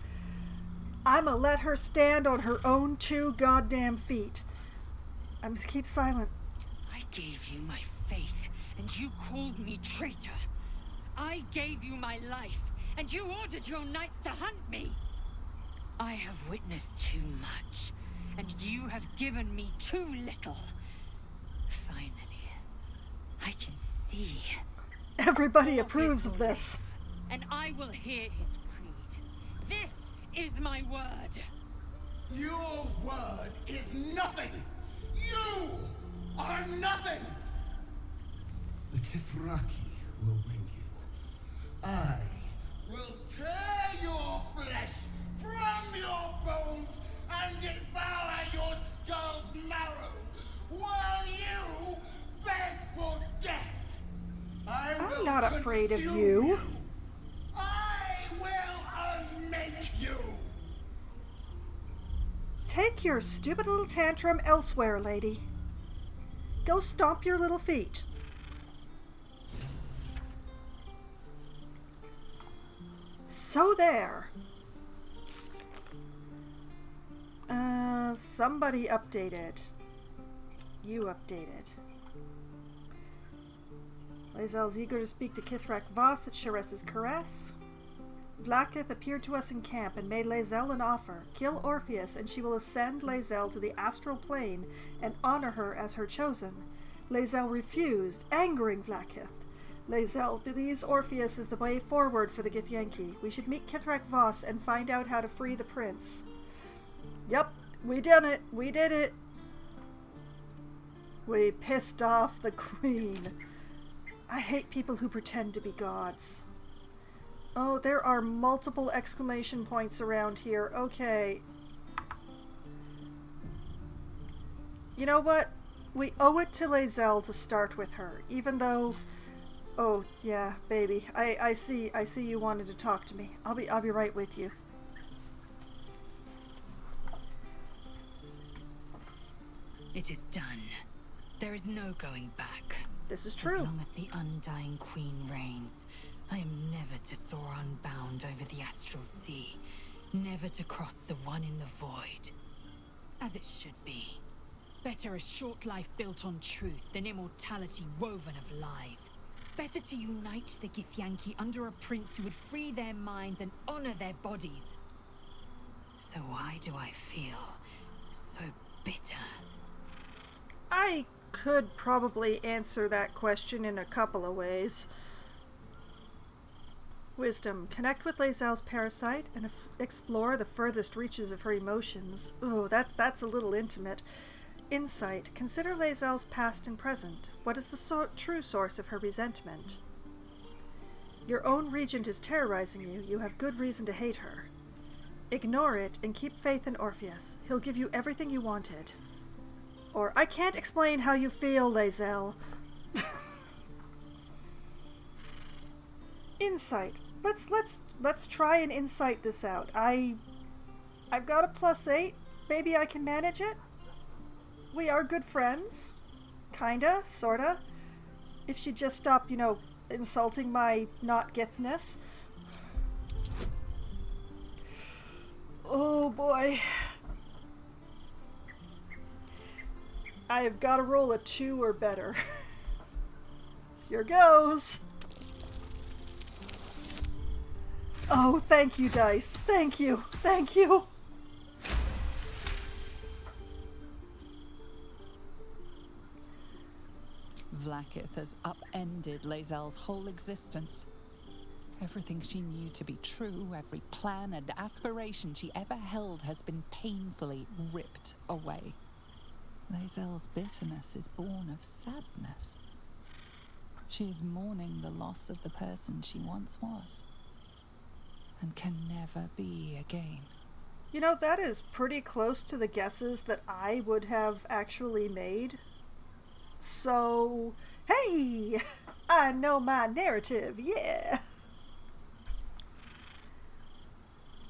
I'ma let her stand on her own 2 goddamn feet. I'm just keep silent. I gave you my faith, and you called me traitor. I gave you my life, and you ordered your knights to hunt me. I have witnessed too much, and you have given me too little. Finally, I can see. Everybody approves of this. And I will hear his creed. This is my word. Your word is nothing! You are nothing! The Kithraki will bring you. I will tear your flesh from your bones and devour your skull's marrow while you beg for death. I'm not afraid of you. I will unmake you. Take your stupid little tantrum elsewhere, lady. Go stomp your little feet. So there. Somebody updated. You updated. Lae'zel's eager to speak to Kithrak Voss at Sharess's caress. Vlaakith appeared to us in camp and made Lae'zel an offer. Kill Orpheus, and she will ascend Lae'zel to the astral plane and honor her as her chosen. Lae'zel refused, angering Vlaakith. Lae'zel believes Orpheus is the way forward for the Githyanki. We should meet Kithrak Voss and find out how to free the prince. Yep, we done it. We did it. We pissed off the queen. I hate people who pretend to be gods. Oh, there are multiple exclamation points around here. Okay. You know what? We owe it to Lae'zel to start with her, even though... Oh, yeah, baby. I see you wanted to talk to me. I'll be right with you. It is done. There is no going back. This is true. As long as the Undying Queen reigns, I am never to soar unbound over the astral sea, never to cross the one in the void. As it should be. Better a short life built on truth than immortality woven of lies. Better to unite the Githyanki under a prince who would free their minds and honor their bodies. So why do I feel so bitter? I could probably answer that question in a couple of ways. Wisdom. Connect with Lae'zel's parasite and explore the furthest reaches of her emotions. Ooh, that's a little intimate. Insight. Consider Lae'zel's past and present. What is the true source of her resentment? Your own regent is terrorizing you. You have good reason to hate her. Ignore it and keep faith in Orpheus. He'll give you everything you wanted. Or, I can't explain how you feel, Lae'zel. Insight. Let's try and insight this out. I've got a +8. Maybe I can manage it. We are good friends. Kinda, sorta. If she'd just stop, insulting my not githness. Oh boy. I've got to roll a 2 or better. Here goes. Oh, thank you, dice. Thank you. Thank you. Vlaakith has upended Lae'zel's whole existence. Everything she knew to be true, every plan and aspiration she ever held has been painfully ripped away. Lae'zel's bitterness is born of sadness. She is mourning the loss of the person she once was, and can never be again. You know, that is pretty close to the guesses that I would have actually made. So, hey! I know my narrative, yeah!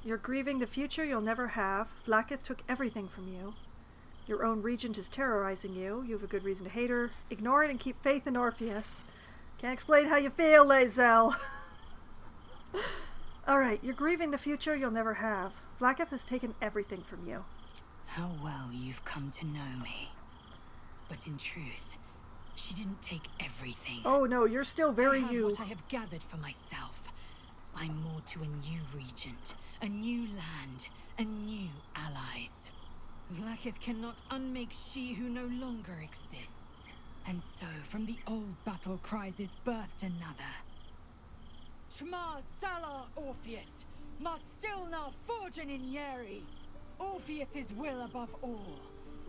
You're grieving the future you'll never have. Vlaakith took everything from you. Your own regent is terrorizing you. You have a good reason to hate her. Ignore it and keep faith in Orpheus. Can't explain how you feel, Lae'zel. Alright, you're grieving the future you'll never have. Vlaakith has taken everything from you. How well you've come to know me. But in truth, she didn't take everything. Oh no, you're still very I have you. what I have gathered for myself. I'm more to a new regent, a new land, and new allies. Vlaakith cannot unmake she who no longer exists. And so, from the old battle cries is birthed another. Shma Salar Orpheus, Ma Stilna Forgin in Yeri. Orpheus's will above all.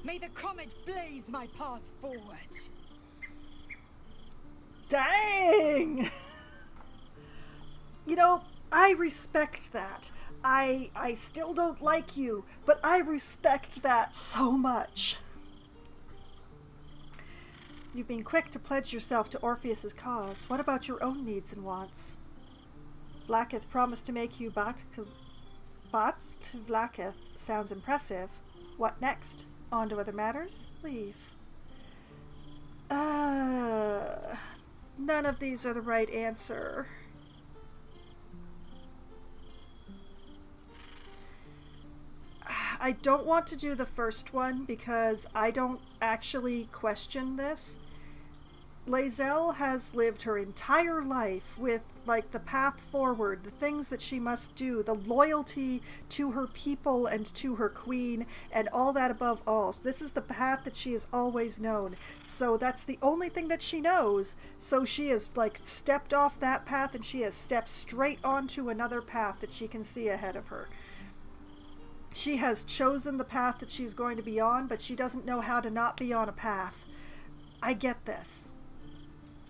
May the comet blaze my path forward. Dang! You know, I respect that. I still don't like you, but I respect that so much. You've been quick to pledge yourself to Orpheus's cause. What about your own needs and wants? Vlaakith promised to make you Bat to Vlaakith. Sounds impressive. What next? On to other matters? Leave. None of these are the right answer. I don't want to do the first one because I don't actually question this. Lae'zel has lived her entire life with, like, the path forward, the things that she must do, the loyalty to her people and to her queen, and all that above all. So this is the path that she has always known. So that's the only thing that she knows. So she has, like, stepped off that path and she has stepped straight onto another path that she can see ahead of her. She has chosen the path that she's going to be on, but she doesn't know how to not be on a path. I get this.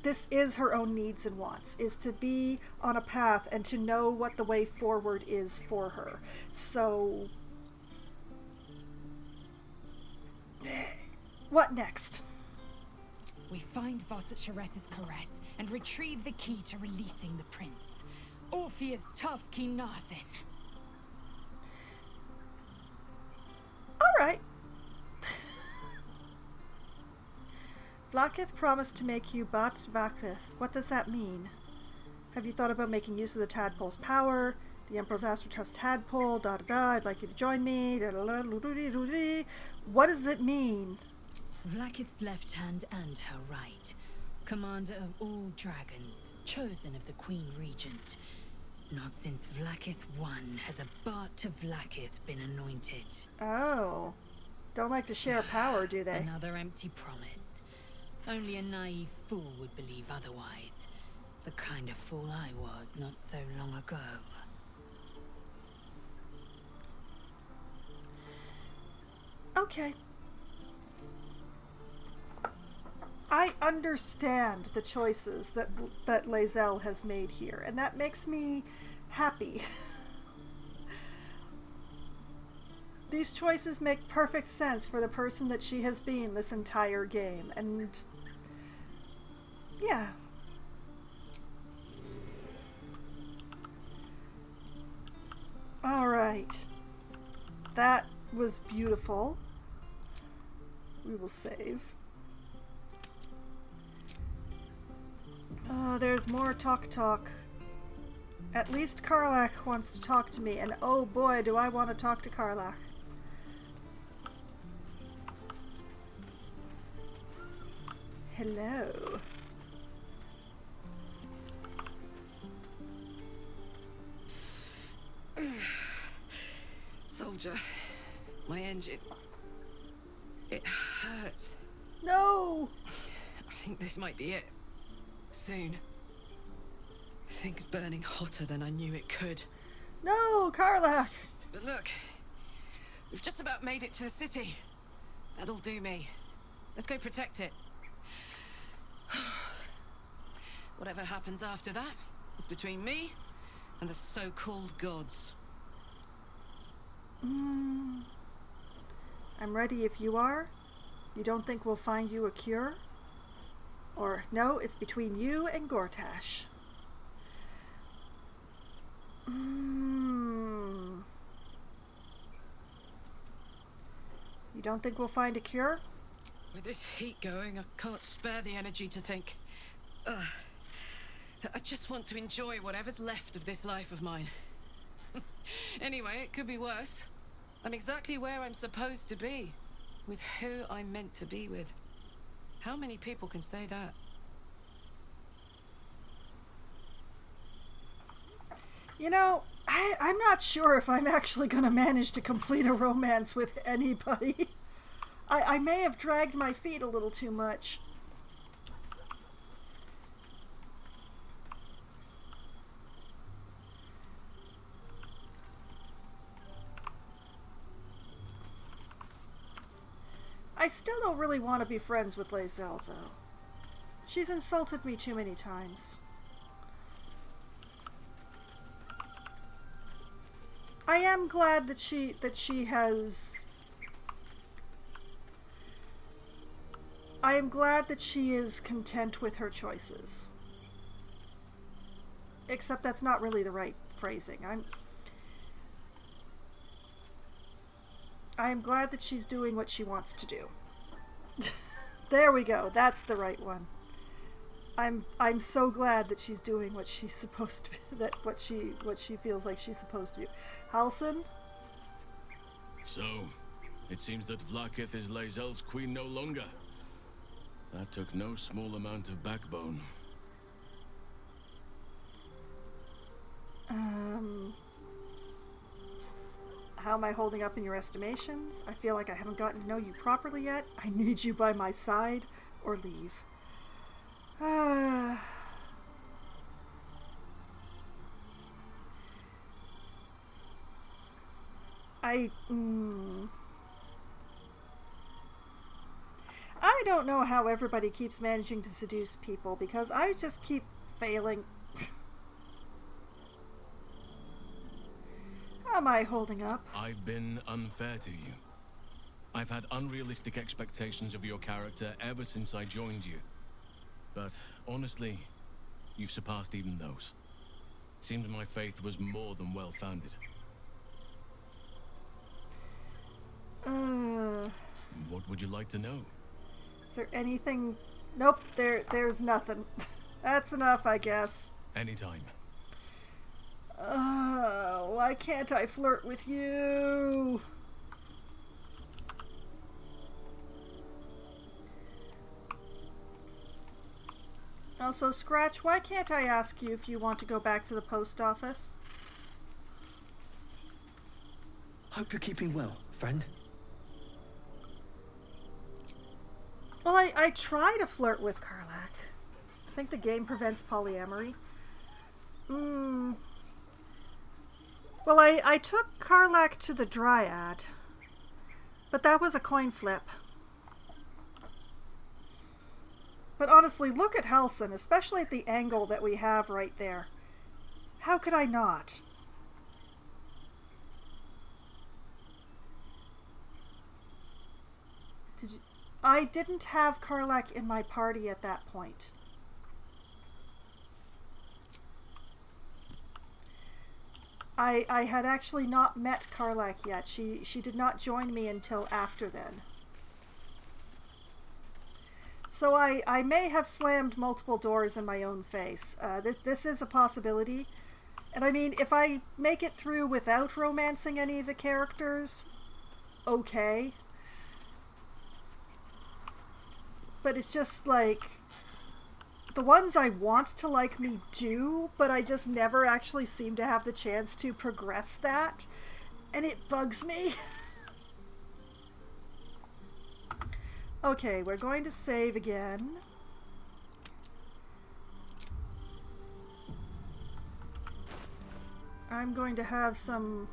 This is her own needs and wants, is to be on a path and to know what the way forward is for her. So, what next? We find Voss at Shares's caress and retrieve the key to releasing the prince. Orpheus Tough Kinazin. Alright. Vlaakith promised to make you Bat Vlaakith. What does that mean? Have you thought about making use of the tadpole's power? The Emperor's asked to trust tadpole, da da da, I'd like you to join me, da da da, what does it mean? Vlaakith's left hand and her right. Commander of all dragons, chosen of the Queen Regent. Not since Vlaakith I has a Bart to Vlaakith been anointed. Oh. Don't like to share power, do they? Another empty promise. Only a naive fool would believe otherwise. The kind of fool I was not so long ago. Okay. I understand the choices that Lae'zel has made here, and that makes me happy. These choices make perfect sense for the person that she has been this entire game, and yeah. Alright. That was beautiful. We will save. Oh, there's more talk. At least Karlach wants to talk to me, and oh boy, do I want to talk to Karlach. Hello. Soldier, my engine. It hurts. No! I think this might be it. Soon. Things burning hotter than I knew it could. No, Karlach! But look, we've just about made it to the city. That'll do me. Let's go protect it. Whatever happens after that is between me and the so-called gods. I'm ready if you are. You don't think we'll find you a cure? Or, no, it's between you and Gortash. You don't think we'll find a cure? With this heat going, I can't spare the energy to think. I just want to enjoy whatever's left of this life of mine. Anyway, it could be worse. I'm exactly where I'm supposed to be, with who I'm meant to be with. How many people can say that? You know, I'm not sure if I'm actually going to manage to complete a romance with anybody. I may have dragged my feet a little too much. I still don't really want to be friends with Lae'zel, though. She's insulted me too many times. I am glad that she has... I am glad that she is content with her choices. Except that's not really the right phrasing. I am glad that she's doing what she wants to do. There we go. That's the right one. I'm so glad that she's doing what she's supposed to be, what she feels like she's supposed to do. Halsin? So, it seems that Vlaakith is Lae'zel's queen no longer. That took no small amount of backbone. How am I holding up in your estimations? I feel like I haven't gotten to know you properly yet. I need you by my side, or leave. I don't know how everybody keeps managing to seduce people, because I just keep failing. How am I holding up? I've been unfair to you. I've had unrealistic expectations of your character ever since I joined you. But honestly, you've surpassed even those. Seemed my faith was more than well-founded. What would you like to know? Is there anything? Nope, there's nothing. That's enough, I guess. Anytime. Why can't I flirt with you? Also, Scratch, why can't I ask you if you want to go back to the post office? Hope you're keeping well, friend. Well, I try to flirt with Karlach. I think the game prevents polyamory. Well, I took Karlach to the Dryad, but that was a coin flip. But honestly, look at Halsin, especially at the angle that we have right there. How could I not? I didn't have Karlach in my party at that point. I had actually not met Karlach yet. She did not join me until after then. So I may have slammed multiple doors in my own face. This is a possibility. And I mean, if I make it through without romancing any of the characters, okay. But it's just like, the ones I want to like me do, but I just never actually seem to have the chance to progress that. And it bugs me. Okay, we're going to save again. I'm going to have some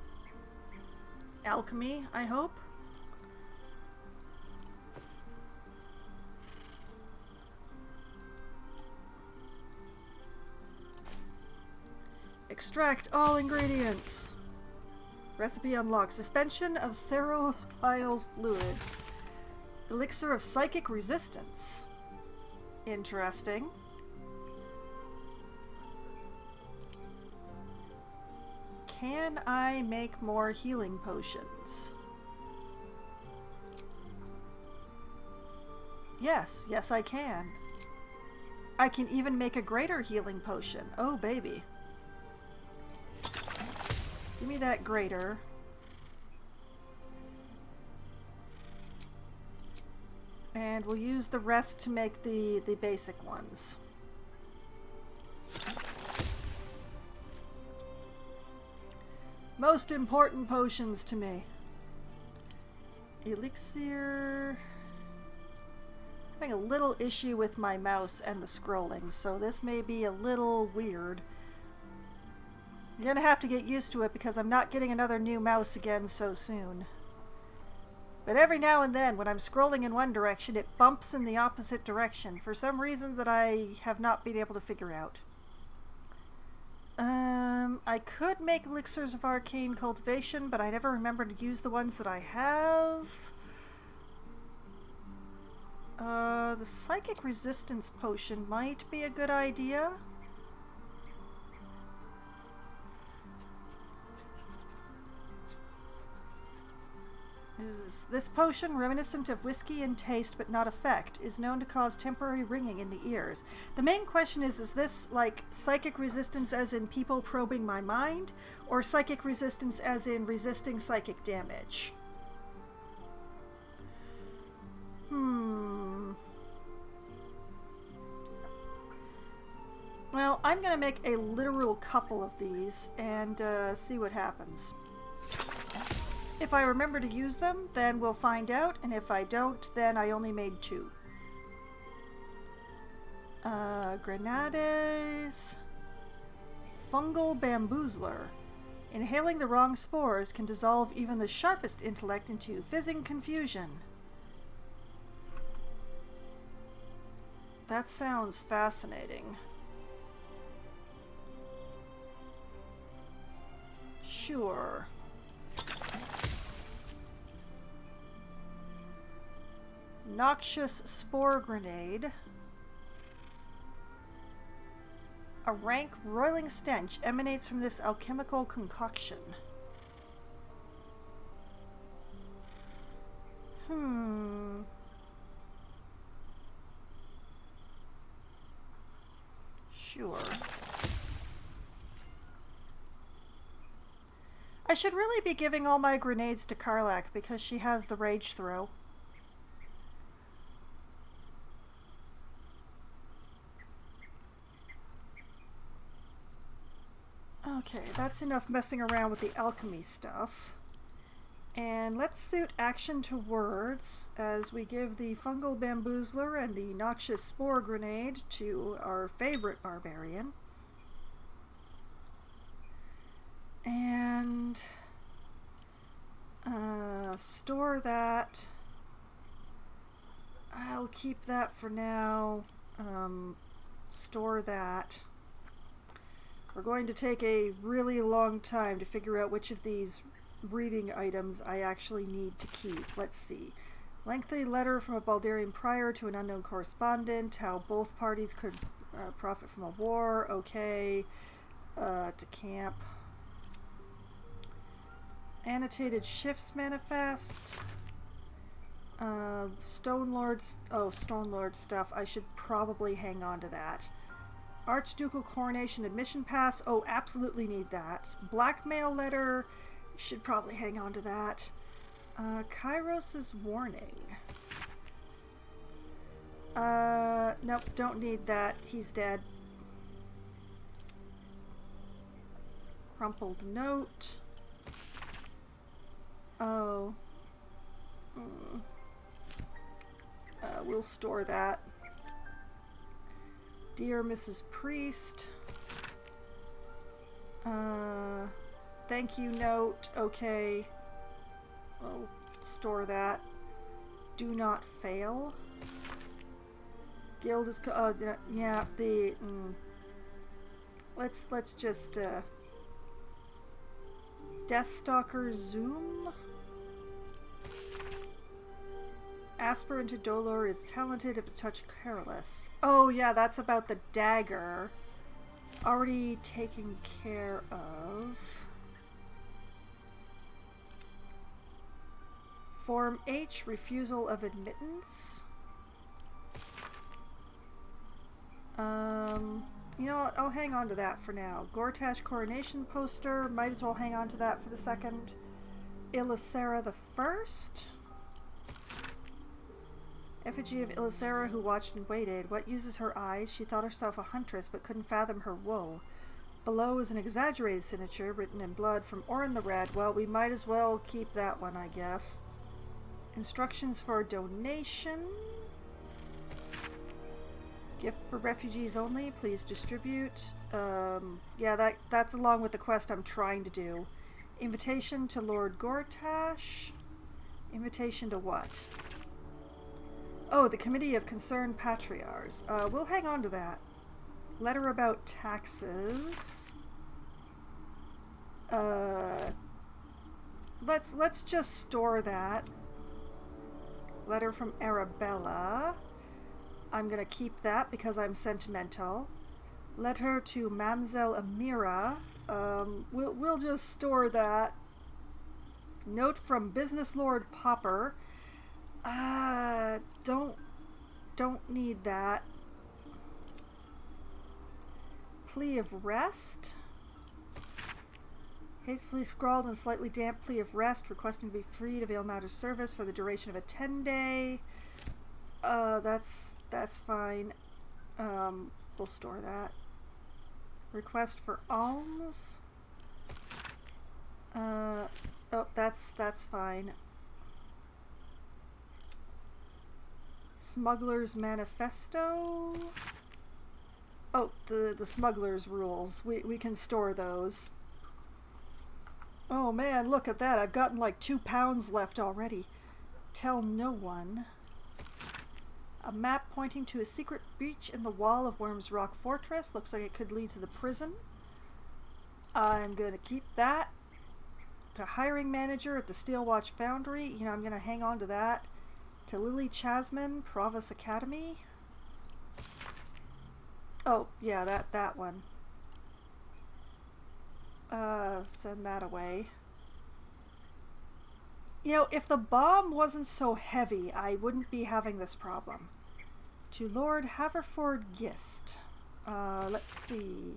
alchemy, I hope. Extract all ingredients. Recipe unlocked. Suspension of cerebrospinal fluid. Elixir of psychic resistance. Interesting. Can I make more healing potions? Yes, yes I can. I can even make a greater healing potion. Oh baby. Give me that greater. And we'll use the rest to make the basic ones. Most important potions to me. Elixir. I'm having a little issue with my mouse and the scrolling, so this may be a little weird. I'm gonna have to get used to it because I'm not getting another new mouse again so soon. But every now and then, when I'm scrolling in one direction, it bumps in the opposite direction for some reason that I have not been able to figure out. I could make elixirs of arcane cultivation, but I never remember to use the ones that I have. The psychic resistance potion might be a good idea. This potion, reminiscent of whiskey in taste but not effect, is known to cause temporary ringing in the ears. The main question is this like psychic resistance as in people probing my mind, or psychic resistance as in resisting psychic damage? Well, I'm gonna make a literal couple of these and see what happens. If I remember to use them, then we'll find out, and if I don't, then I only made 2. Grenades. Fungal bamboozler. Inhaling the wrong spores can dissolve even the sharpest intellect into fizzing confusion. That sounds fascinating. Sure. Noxious spore grenade. A rank roiling stench emanates from this alchemical concoction. Sure. I should really be giving all my grenades to Karlach because she has the rage throw. Okay, that's enough messing around with the alchemy stuff. And let's suit action to words as we give the fungal bamboozler and the noxious spore grenade to our favorite barbarian. And store that. I'll keep that for now. Store that. We're going to take a really long time to figure out which of these reading items I actually need to keep. Let's see. Lengthy letter from a Baldurian prior to an unknown correspondent. How both parties could profit from a war. Okay. To camp. Annotated shifts manifest. Stone Lord stuff. I should probably hang on to that. Archducal coronation admission pass. Oh, absolutely need that. Blackmail letter. Should probably hang on to that. Kairos' warning. Nope, don't need that. He's dead. Crumpled note. Oh. We'll store that. Dear Mrs. Priest. Thank you note. Okay. Oh, store that. Do not fail. Guild is yeah, the let's just Deathstalker Zoom. Aspirant to Dolor is talented if a touch careless. Oh yeah, that's about the dagger. Already taken care of. Form H, refusal of admittance. You know what, I'll hang on to that for now. Gortash coronation poster, might as well hang on to that for the second. Ilisera the First. Effigy of Ilisera who watched and waited. What uses her eyes? She thought herself a huntress but couldn't fathom her woe. Below is an exaggerated signature written in blood from Orin the Red. Well, we might as well keep that one, I guess. Instructions for a donation. Gift for refugees only. Please distribute. Yeah, that's along with the quest I'm trying to do. Invitation to Lord Gortash. Invitation to what? Oh, the Committee of Concerned Patriarchs. We'll hang on to that. Letter about taxes. Let's just store that. Letter from Arabella. I'm gonna keep that because I'm sentimental. Letter to Mamselle Amira. We'll just store that. Note from Business Lord Popper. Don't need that. Plea of rest. Hastily scrawled and slightly damp plea of rest, requesting to be free to avail matter service for the duration of a 10-day. That's fine. We'll store that. Request for alms. Oh, that's fine. Smuggler's Manifesto. Oh, the smuggler's rules. We can store those. Oh man, look at that. I've gotten like 2 pounds left already. Tell no one. A map pointing to a secret breach in the wall of Worm's Rock Fortress. Looks like it could lead to the prison. I'm going to keep that. To hiring manager at the Steelwatch Foundry. You know, I'm going to hang on to that. To Lily Chasman, Provis Academy. Oh, yeah, that one. Send that away. You know, if the bomb wasn't so heavy, I wouldn't be having this problem. To Lord Haverford Gist. Let's see.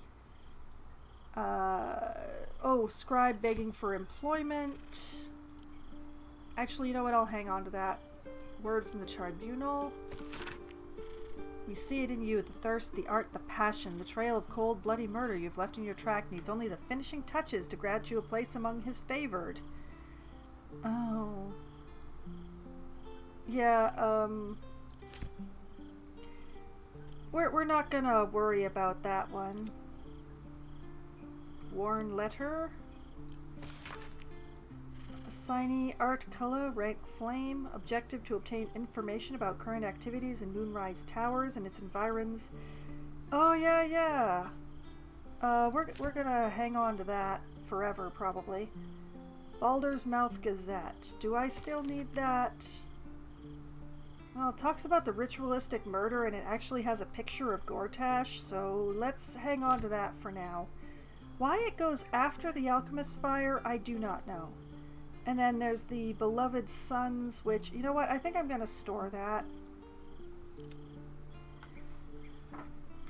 Oh, scribe begging for employment. Actually, you know what? I'll hang on to that. Word from the tribunal. We see it in you, the thirst, the art, the passion, the trail of cold, bloody murder you've left in your track needs only the finishing touches to grant you a place among his favored. Oh. Yeah, we're not gonna worry about that one. Worn letter. Assignee Art Color, rank Flame. Objective to obtain information about current activities in Moonrise Towers and its environs. Oh yeah. We're gonna hang on to that forever probably. Baldur's Mouth Gazette. Do I still need that? Well, it talks about the ritualistic murder and it actually has a picture of Gortash, so let's hang on to that for now. Why it goes after the Alchemist's Fire, I do not know. And then there's the Beloved Sons, which, you know what, I think I'm going to store that.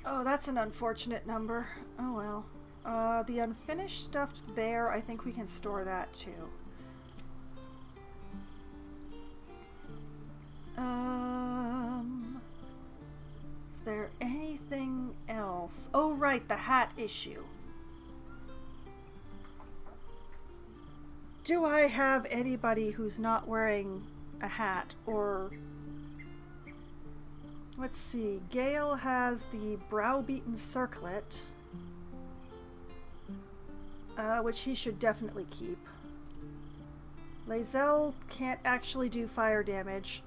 Oh, that's an unfortunate number. Oh well. The Unfinished Stuffed Bear, I think we can store that too. Is there anything else? Oh right, the hat issue. Do I have anybody who's not wearing a hat? Or let's see, Gale has the Browbeaten Circlet, which he should definitely keep. Lae'zel can't actually do fire damage.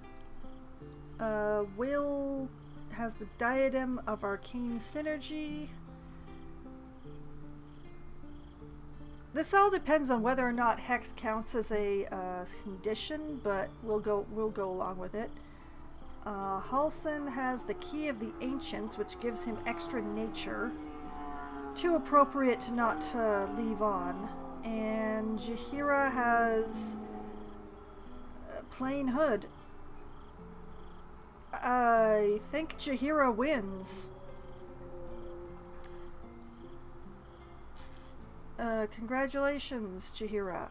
Will has the Diadem of Arcane Synergy. This all depends on whether or not Hex counts as a condition, but we'll go along with it. Halsin has the Key of the Ancients, which gives him extra nature. Too appropriate to not leave on. And Jaheira has Plain Hood. I think Jaheira wins. Congratulations, Jaheira.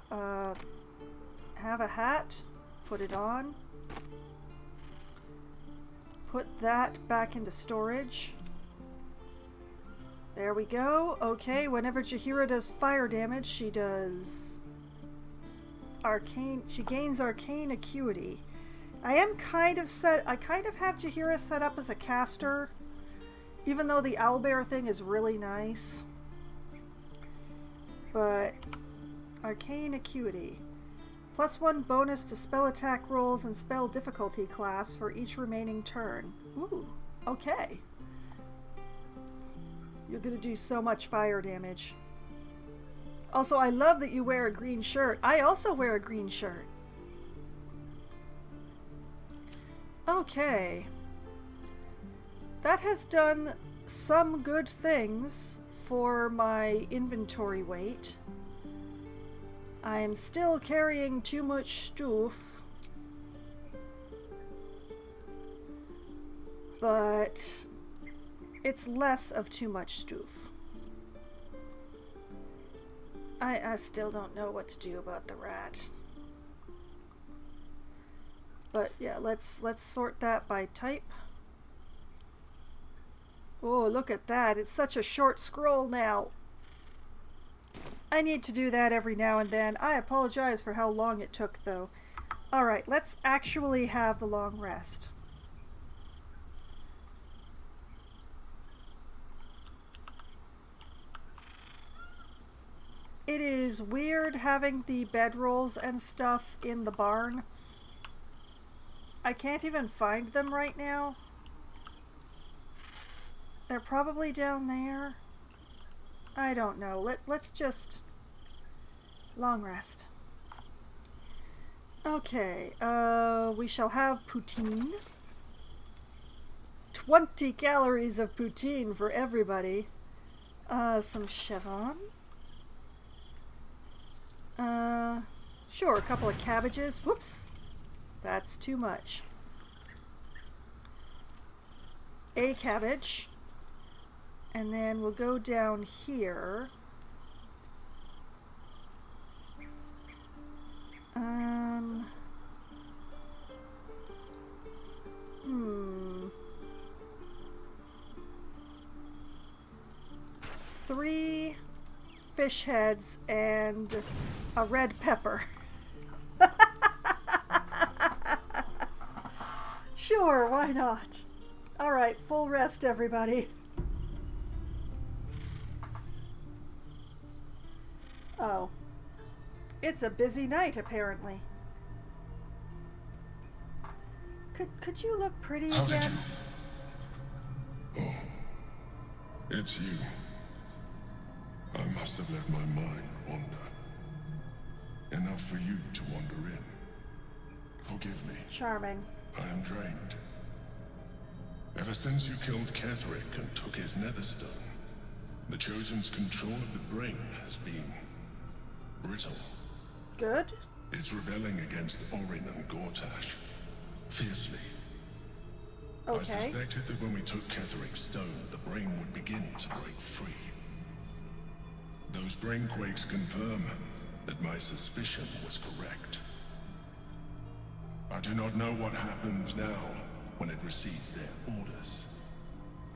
Have a hat. Put it on. Put that back into storage. There we go. Okay, whenever Jaheira does fire damage, she does arcane. She gains arcane acuity. I kind of have Jaheira set up as a caster, even though the owlbear thing is really nice. But arcane acuity. +1 bonus to spell attack rolls and spell difficulty class for each remaining turn. Ooh, okay. You're gonna do so much fire damage. Also, I love that you wear a green shirt. I also wear a green shirt. Okay. That has done some good things for my inventory weight. I am still carrying too much stuff, but it's less of too much stuff. I still don't know what to do about the rat. But yeah, let's sort that by type. Oh, look at that. It's such a short scroll now. I need to do that every now and then. I apologize for how long it took, though. Alright, let's actually have the long rest. It is weird having the bedrolls and stuff in the barn. I can't even find them right now. They're probably down there. I don't know. Let's just long rest. Okay, we shall have poutine. 20 calories of poutine for everybody. Some chevron. Sure, a couple of cabbages. Whoops. That's too much. A cabbage. And then we'll go down here. Three fish heads and a red pepper. Sure, why not? Alright, full rest, everybody. Oh. It's a busy night, apparently. Could you look pretty again? Oh, it's you. I must have let my mind wander. Enough for you to wander in. Forgive me. Charming. I am drained. Ever since you killed Ketherick and took his netherstone, the Chosen's control of the brain has been brittle. Good. It's rebelling against Orin and Gortash. Fiercely. Okay. I suspected that when we took Ketherick's stone, the brain would begin to break free. Those brainquakes confirm that my suspicion was correct. I do not know what happens now when it receives their orders.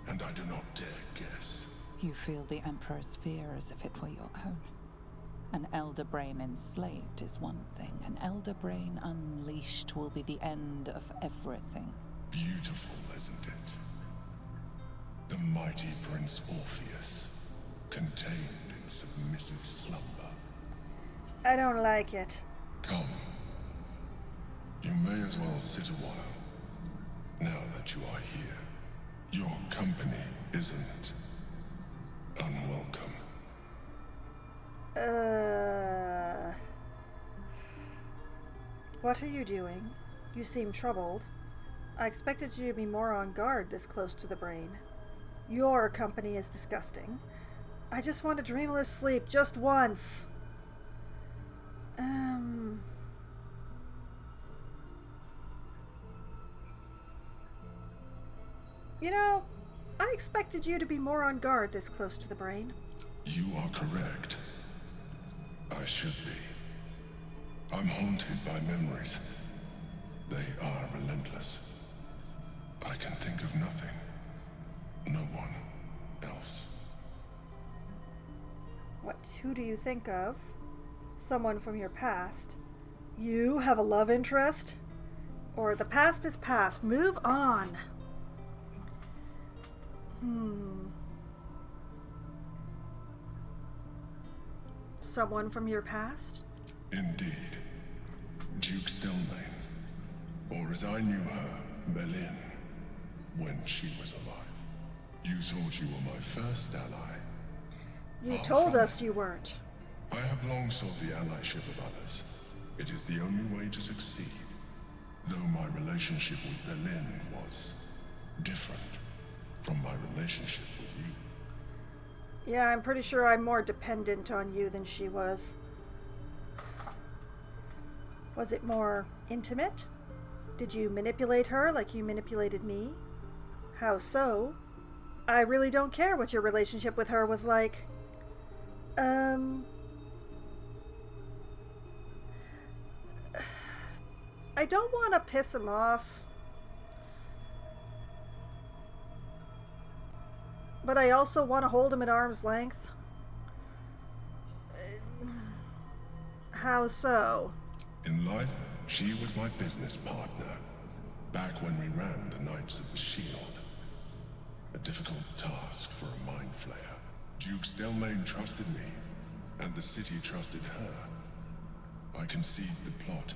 And I do not dare guess. You feel the Emperor's fear as if it were your own. An elder brain enslaved is one thing. An elder brain unleashed will be the end of everything. Beautiful, isn't it? The mighty Prince Orpheus, contained in submissive slumber. I don't like it. Come. You may as well sit a while, now that you are here. Your company isn't unwelcome. What are you doing? You seem troubled. I expected you to be more on guard this close to the brain. Your company is disgusting. I just want a dreamless sleep just once. You know, I expected you to be more on guard this close to the brain. You are correct. I should be. I'm haunted by memories. They are relentless. I can think of nothing. No one else. Who do you think of? Someone from your past. You have a love interest? Or the past is past. Move on. Someone from your past? Indeed. Duke Stelmane. Or as I knew her, Belin, when she was alive. You thought you were my first ally. You told us you weren't. I have long sought the allyship of others. It is the only way to succeed. Though my relationship with Belin was different from my relationship with you. Yeah, I'm pretty sure I'm more dependent on you than she was. Was it more intimate? Did you manipulate her like you manipulated me? How so? I really don't care what your relationship with her was like. I don't want to piss him off. But I also want to hold him at arm's length. How so? In life, she was my business partner. Back when we ran the Knights of the Shield. A difficult task for a mind flayer. Duke Stelmane trusted me, and the city trusted her. I conceived the plot,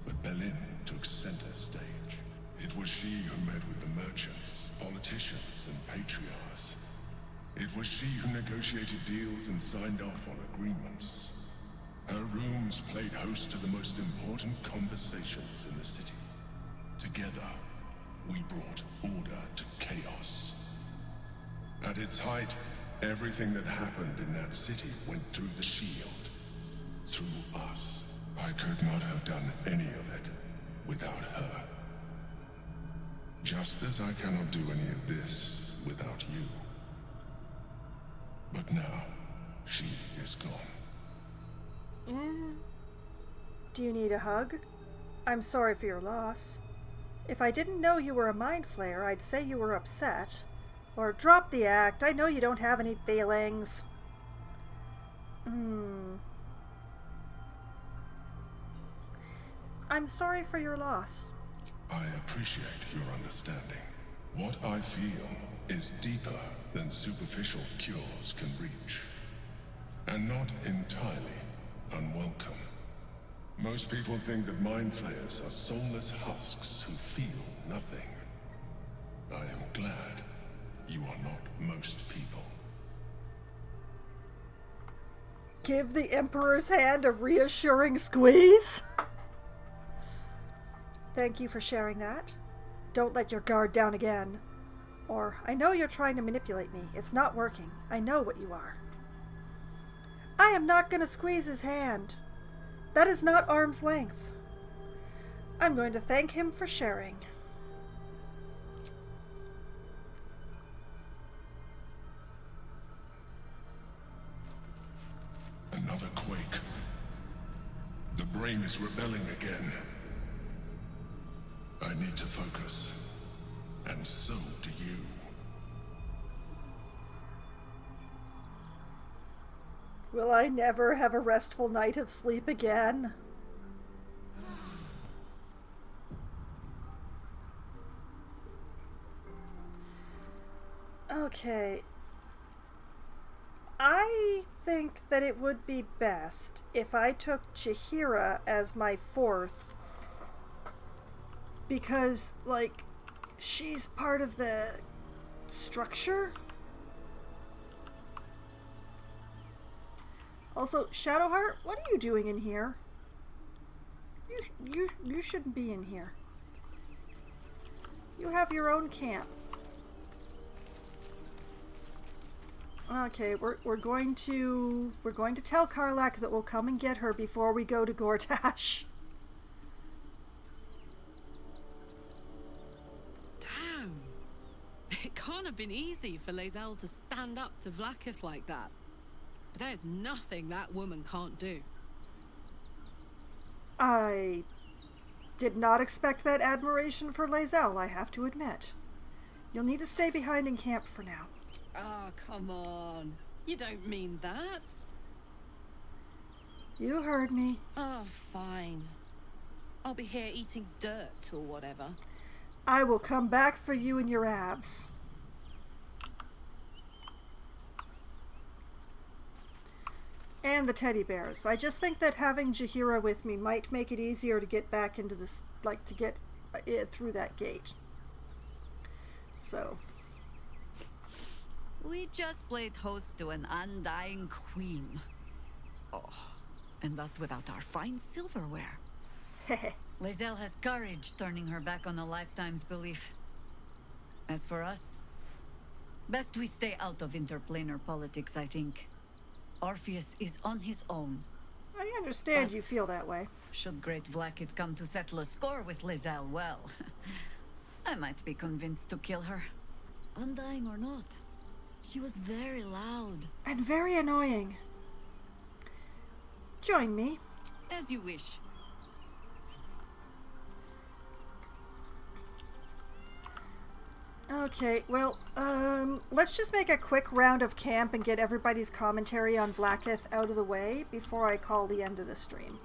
but Belin took center stage. It was she who met with the merchants, politicians, and patriarchs. It was she who negotiated deals and signed off on agreements. Her rooms played host to the most important conversations in the city. Together, we brought order to chaos. At its height, everything that happened in that city went through the shield. Through us. I could not have done any of it without her. Just as I cannot do any of this without you. But now, she is gone. Do you need a hug? I'm sorry for your loss. If I didn't know you were a mind flayer, I'd say you were upset. Or drop the act. I know you don't have any feelings. I'm sorry for your loss. I appreciate your understanding. What I feel is deeper than superficial cures can reach. And not entirely unwelcome. Most people think that mind flayers are soulless husks who feel nothing. I am glad you are not most people. Give the Emperor's hand a reassuring squeeze? Thank you for sharing that. Don't let your guard down again. Or, I know you're trying to manipulate me. It's not working. I know what you are. I am not going to squeeze his hand. That is not arm's length. I'm going to thank him for sharing. Another quake. The brain is rebelling again. I need to focus. And so do you. Will I never have a restful night of sleep again? Okay. I think that it would be best if I took Chihira as my fourth. Because, like, she's part of the structure? Also, Shadowheart, what are you doing in here? You You shouldn't be in here. You have your own camp. Okay, we're going to tell Karlak that we'll come and get her before we go to Gortash. Damn. It can't have been easy for Lae'zel to stand up to Vlaakith like that. But there's nothing that woman can't do. I did not expect that admiration for Lae'zel, I have to admit. You'll need to stay behind in camp for now. Oh, come on. You don't mean that. You heard me. Oh, fine. I'll be here eating dirt or whatever. I will come back for you and your abs. And the teddy bears. But I just think that having Jaheira with me might make it easier to get back into this, like, to get through that gate. So... We just played host to an undying queen. Oh, and that's without our fine silverware. Lae'zel has courage turning her back on a lifetime's belief. As for us, best we stay out of interplanar politics, I think. Orpheus is on his own. I understand you feel that way. Should great Vlaakith come to settle a score with Lae'zel, well, I might be convinced to kill her. Undying or not. She was very loud. And very annoying. Join me. As you wish. Okay, well, let's just make a quick round of camp and get everybody's commentary on Vlaakith out of the way before I call the end of the stream.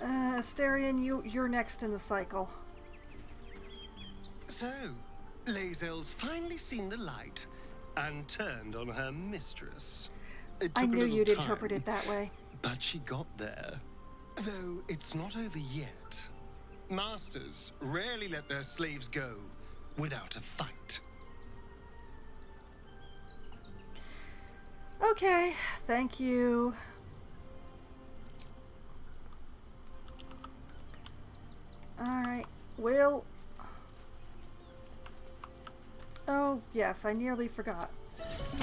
Astarion, you're next in the cycle. So, Lae'zel's finally seen the light and turned on her mistress. It took I a knew little you'd time, interpret it that way. But she got there. Though it's not over yet. Masters rarely let their slaves go without a fight. Okay, thank you. Alright, Will. Oh, yes, I nearly forgot.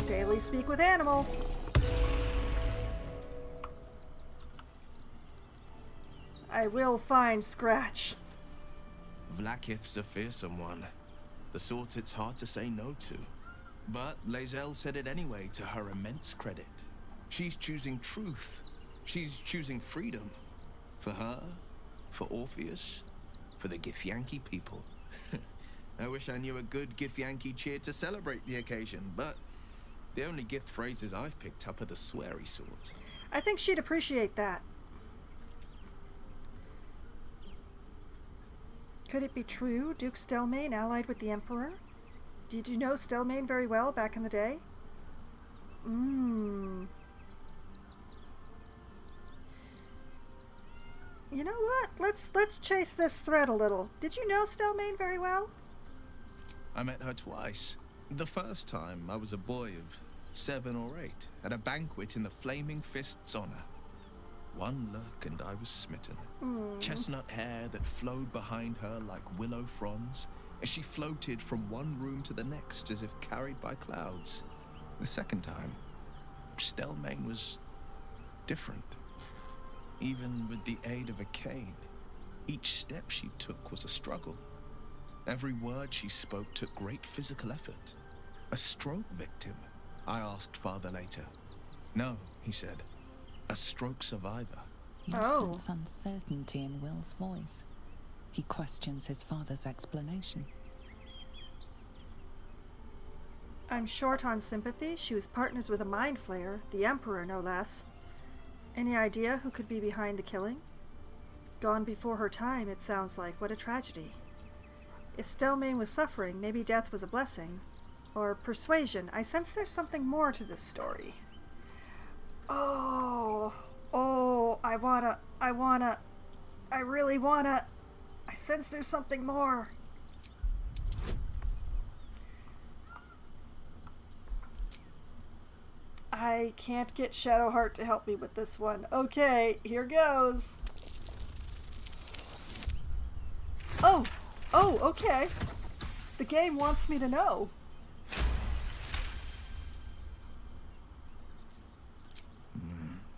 Daily speak with animals. I will find Scratch. Vlaakith's a fearsome one. The sort it's hard to say no to. But Lae'zel said it anyway, to her immense credit. She's choosing truth. She's choosing freedom. For her, for Orpheus, for the Githyanki people. I wish I knew a good Githyanki cheer to celebrate the occasion, but the only gift phrases I've picked up are the sweary sort. I think she'd appreciate that. Could it be true Duke Stelmane allied with the Emperor? Did you know Stelmane very well back in the day? You know what? Let's chase this thread a little. Did you know Stelmane very well? I met her twice. The first time, I was a boy of 7 or 8, at a banquet in the Flaming Fist's honor. One look and I was smitten. Chestnut hair that flowed behind her like willow fronds, as she floated from one room to the next as if carried by clouds. The second time, Stelmane was different. Even with the aid of a cane, each step she took was a struggle. Every word she spoke took great physical effort. A stroke victim? I asked father later. No, he said. A stroke survivor. You sense uncertainty in Will's voice. He questions his father's explanation. I'm short on sympathy. She was partners with a mind flayer, the Emperor no less. Any idea who could be behind the killing? Gone before her time, it sounds like. What a tragedy. If Stelmane was suffering, maybe death was a blessing. Or persuasion. I sense there's something more to this story. Oh, I really wanna. I sense there's something more. I can't get Shadowheart to help me with this one. Okay, here goes. Oh! Oh, okay. The game wants me to know.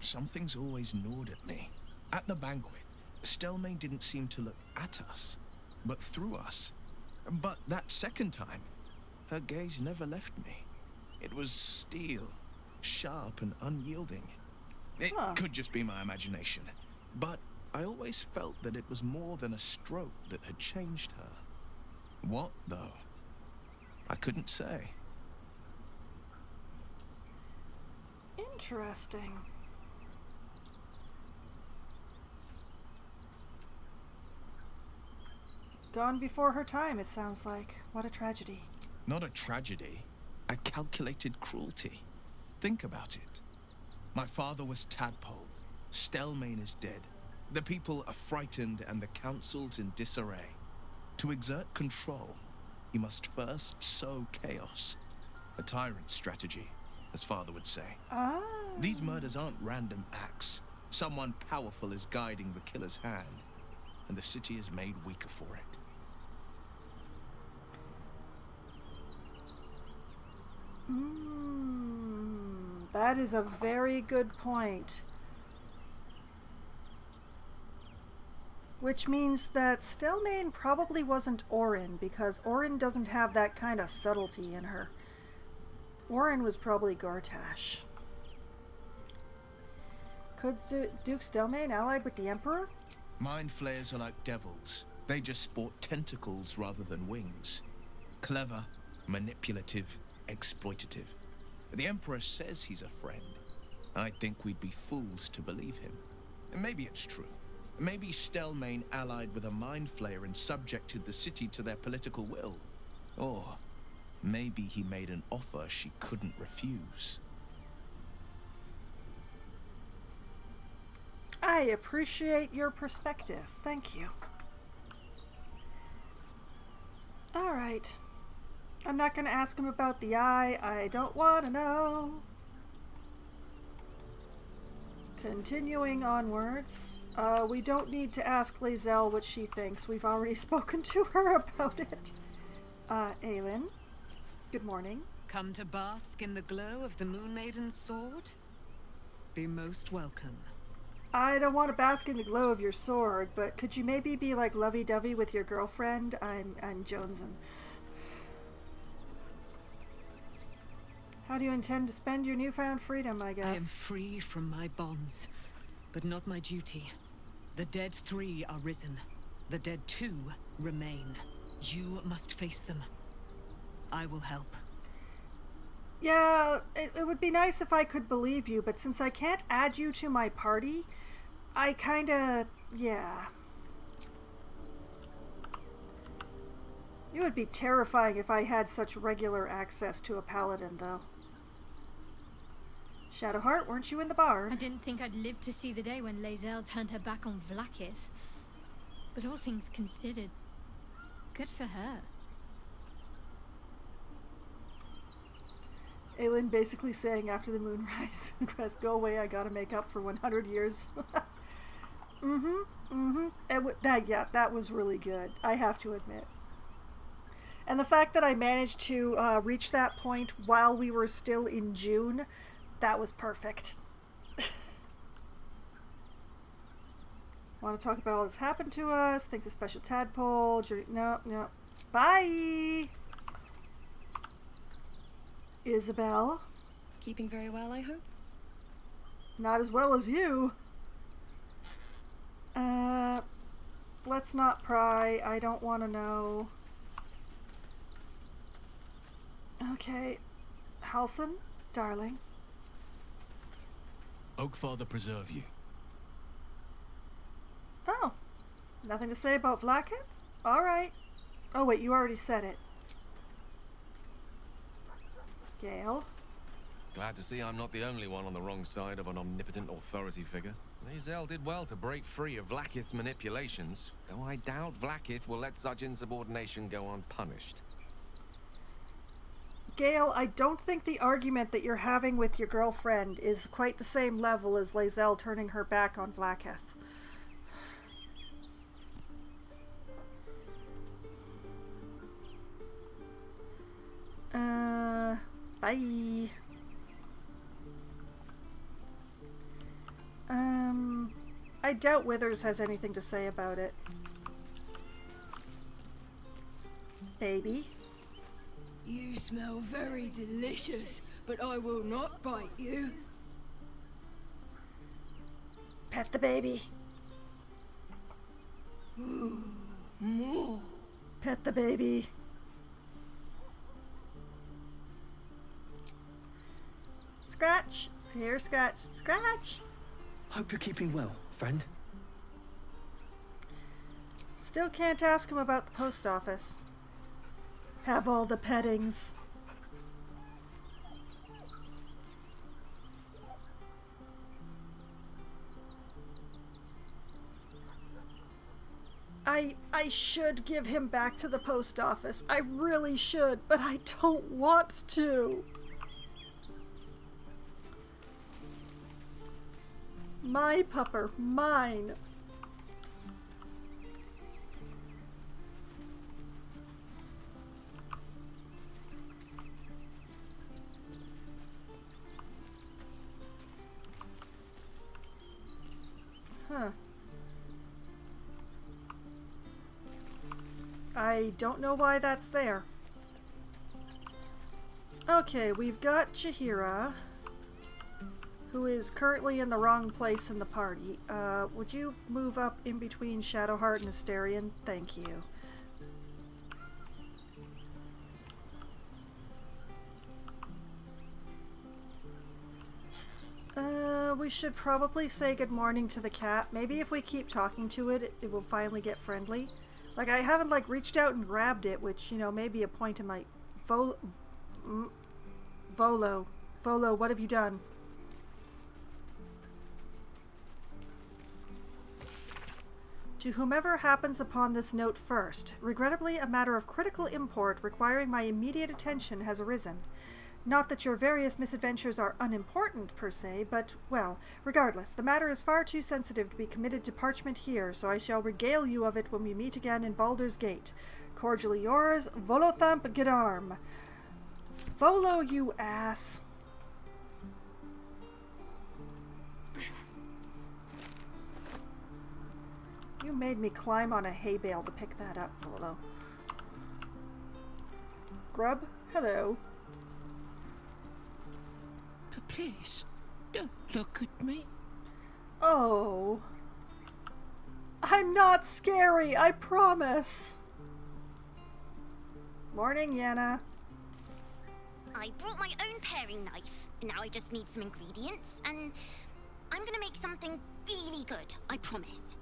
Something's always gnawed at me. At the banquet, Stelmane didn't seem to look at us, but through us. But that second time, her gaze never left me. It was steel, sharp and unyielding. It could just be my imagination, but I always felt that it was more than a stroke that had changed her. What, though? I couldn't say. Interesting. Gone before her time, it sounds like. What a tragedy. Not a tragedy, a calculated cruelty. Think about it. My father was tadpole. Stelmane is dead. The people are frightened and the council's in disarray. To exert control, he must first sow chaos. A tyrant's strategy, as father would say. These murders aren't random acts. Someone powerful is guiding the killer's hand, and the city is made weaker for it. That is a very good point. Which means that Stelmane probably wasn't Orin, because Orin doesn't have that kind of subtlety in her. Orin was probably Gortash. Could Duke Stelmane allied with the Emperor? Mind flayers are like devils. They just sport tentacles rather than wings. Clever, manipulative, exploitative. The Emperor says he's a friend. I think we'd be fools to believe him. And maybe it's true. Maybe Stelmane allied with a mind flayer and subjected the city to their political will. Or maybe he made an offer she couldn't refuse. I appreciate your perspective. Thank you. Alright. I'm not going to ask him about the eye. I don't want to know. Continuing onwards. We don't need to ask Lae'zel what she thinks. We've already spoken to her about it. Aelin, good morning. Come to bask in the glow of the Moon Maiden's sword? Be most welcome. I don't want to bask in the glow of your sword, but could you maybe be like lovey-dovey with your girlfriend? I'm jonesing. How do you intend to spend your newfound freedom, I guess? I am free from my bonds, but not my duty. The dead 3 are risen. The dead 2 remain. You must face them. I will help. Yeah, it would be nice if I could believe you, but since I can't add you to my party, I kinda... yeah. It would be terrifying if I had such regular access to a paladin, though. Shadowheart, weren't you in the barn? I didn't think I'd live to see the day when Lae'zel turned her back on Vlaakith. But all things considered, good for her. Aelin basically saying after the moonrise, Crest, go away, I gotta make up for 100 years. That was really good, I have to admit. And the fact that I managed to reach that point while we were still in June, that was perfect. Want to talk about all that's happened to us? Thanks a special tadpole. No. Bye! Isabel? Keeping very well, I hope? Not as well as you. Let's not pry. I don't want to know. Okay. Halsin, darling. Oakfather preserve you. Oh. Nothing to say about Vlaakith? Alright. Oh wait, you already said it. Gale? Glad to see I'm not the only one on the wrong side of an omnipotent authority figure. Lae'zel did well to break free of Vlaakith's manipulations, though I doubt Vlaakith will let such insubordination go unpunished. Gale, I don't think the argument that you're having with your girlfriend is quite the same level as Lae'zel turning her back on Vlaakith. Bye. I doubt Withers has anything to say about it. Baby. You smell very delicious, but I will not bite you. Pet the baby. Ooh, more. Pet the baby. Scratch. Here, Scratch. Scratch. Hope you're keeping well, friend. Still can't ask him about the post office. Have all the pettings. I should give him back to the post office. I really should, but I don't want to. My pupper, mine. Huh. I don't know why that's there. Okay, we've got Jaheira, who is currently in the wrong place in the party. Would you move up in between Shadowheart and Asterion? Thank you. We should probably say good morning to the cat. Maybe if we keep talking to it, it will finally get friendly. Like, I haven't, like, reached out and grabbed it, which, you know, may be a point in my... Volo, what have you done? To whomever happens upon this note first, regrettably a matter of critical import requiring my immediate attention has arisen. Not that your various misadventures are unimportant, per se, but, well, regardless, the matter is far too sensitive to be committed to parchment here, so I shall regale you of it when we meet again in Baldur's Gate. Cordially yours, Volothamp Gedarm. Volo, you ass. You made me climb on a hay bale to pick that up, Volo. Grub, hello. Please, don't look at me. Oh. I'm not scary, I promise. Morning, Yenna. I brought my own paring knife. Now I just need some ingredients, and I'm gonna make something really good, I promise.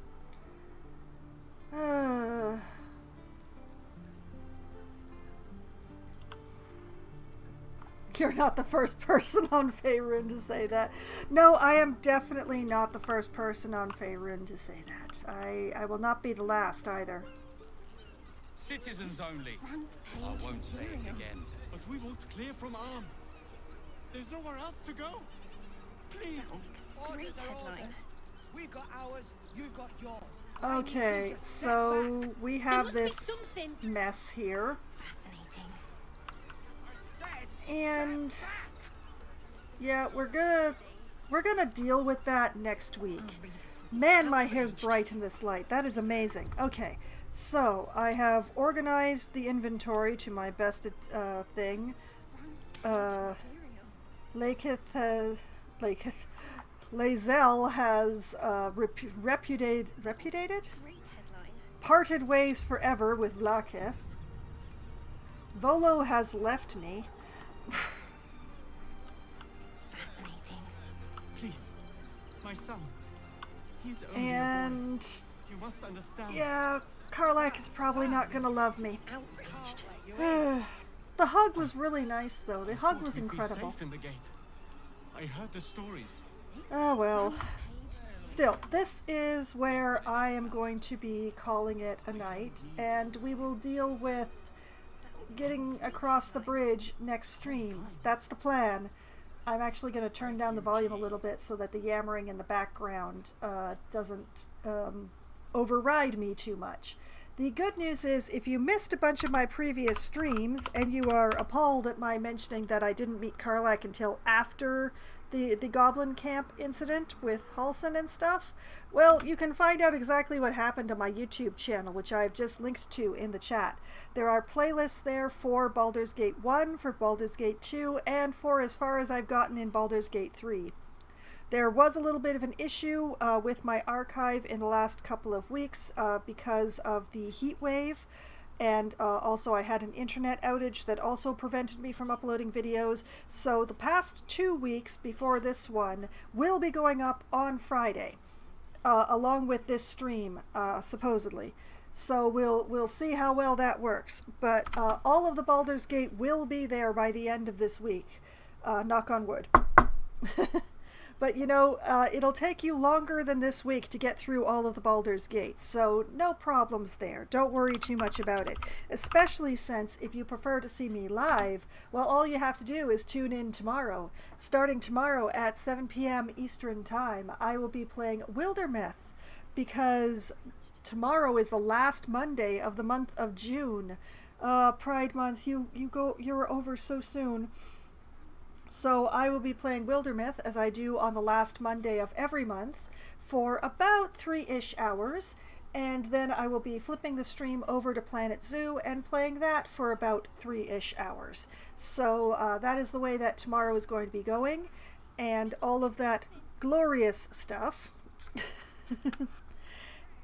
You're not the first person on Faerun to say that. No, I am definitely not the first person on Faerun to say that. I will not be the last either. Citizens only. I won't say it again. But we won't clear from Arm. There's nowhere else to go. Please. Great headline. We've got ours, you've got yours. Okay, so we have this mess here. And yeah, we're gonna deal with that next week. Man, my hair's bright in this light. That is amazing. Okay, so I have organized the inventory to my best thing. Lae'zel has repudiated? Parted ways forever with Vlaakith. Volo has left me. Fascinating. Please, my son. He's only and a boy. You must understand. Yeah, Karlach is probably not gonna love me. The hug was really nice, though. The hug was incredible. Safe in the gate. I heard the stories. Oh well. Still, this is where I am going to be calling it a night, and we will deal with getting across the bridge next stream. That's the plan. I'm actually going to turn down the volume a little bit so that the yammering in the background doesn't override me too much. The good news is, if you missed a bunch of my previous streams and you are appalled at my mentioning that I didn't meet Karlach until after the Goblin Camp incident with Halsin and stuff, well, you can find out exactly what happened on my YouTube channel, which I've just linked to in the chat. There are playlists there for Baldur's Gate 1, for Baldur's Gate 2, and for as far as I've gotten in Baldur's Gate 3. There was a little bit of an issue with my archive in the last couple of weeks because of the heat wave. And also I had an internet outage that also prevented me from uploading videos. So the past 2 weeks before this one will be going up on Friday, along with this stream, supposedly. So we'll see how well that works. But all of the Baldur's Gate will be there by the end of this week. Knock on wood. But, you know, it'll take you longer than this week to get through all of the Baldur's Gates, so no problems there. Don't worry too much about it. Especially since, if you prefer to see me live, well, all you have to do is tune in tomorrow. Starting tomorrow at 7 p.m. Eastern Time, I will be playing Wildermyth, because tomorrow is the last Monday of the month of June. Pride Month, you're over so soon. So I will be playing Wildermyth, as I do on the last Monday of every month, for about 3-ish hours, and then I will be flipping the stream over to Planet Zoo and playing that for about 3-ish hours. So that is the way that tomorrow is going to be going, and all of that glorious stuff.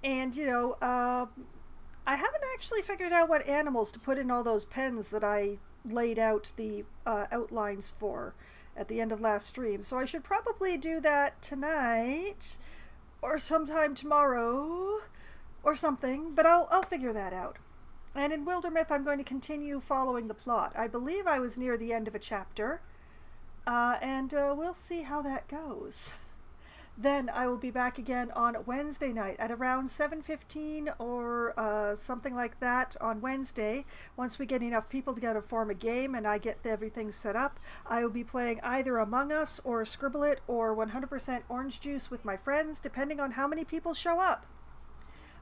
And, you know, I haven't actually figured out what animals to put in all those pens that I laid out the outlines for at the end of last stream. So I should probably do that tonight or sometime tomorrow or something, but I'll figure that out. And in Wildermyth, I'm going to continue following the plot. I believe I was near the end of a chapter, and we'll see how that goes. Then I will be back again on Wednesday night at around 7:15 or something like that on Wednesday. Once we get enough people together to form a game and I get everything set up, I will be playing either Among Us or Scribble It or 100% Orange Juice with my friends, depending on how many people show up.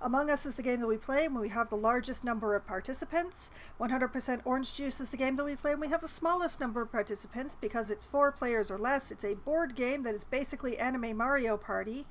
Among Us is the game that we play when we have the largest number of participants. 100% Orange Juice is the game that we play when we have the smallest number of participants, because it's 4 players or less. It's a board game that is basically Anime Mario Party,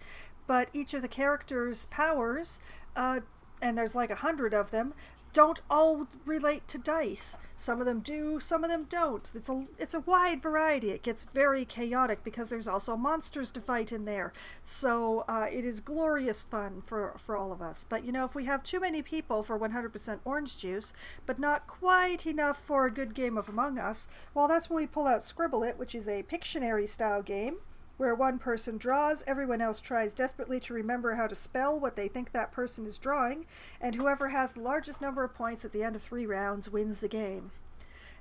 but each of the characters' powers, and there's like 100 of them, don't all relate to dice. Some of them do, some of them don't. It's a wide variety. It gets very chaotic because there's also monsters to fight in there. So it is glorious fun for all of us. But you know, if we have too many people for 100% Orange Juice, but not quite enough for a good game of Among Us, well, that's when we pull out Scribble It, which is a Pictionary style game, where one person draws, everyone else tries desperately to remember how to spell what they think that person is drawing, and whoever has the largest number of points at the end of 3 rounds wins the game.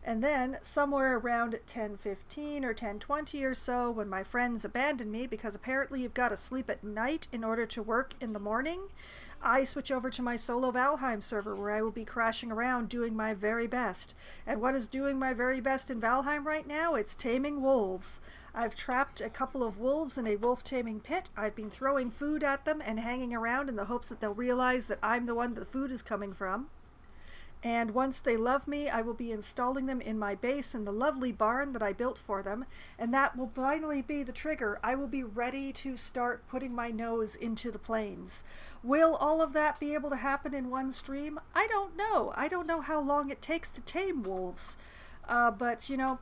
And then, somewhere around 10:15 or 10:20 or so, when my friends abandon me, because apparently you've got to sleep at night in order to work in the morning, I switch over to my solo Valheim server, where I will be crashing around doing my very best. And what is doing my very best in Valheim right now? It's taming wolves. I've trapped a couple of wolves in a wolf-taming pit. I've been throwing food at them and hanging around in the hopes that they'll realize that I'm the one that the food is coming from. And once they love me, I will be installing them in my base in the lovely barn that I built for them, and that will finally be the trigger. I will be ready to start putting my nose into the plains. Will all of that be able to happen in one stream? I don't know. I don't know how long it takes to tame wolves. But, you know,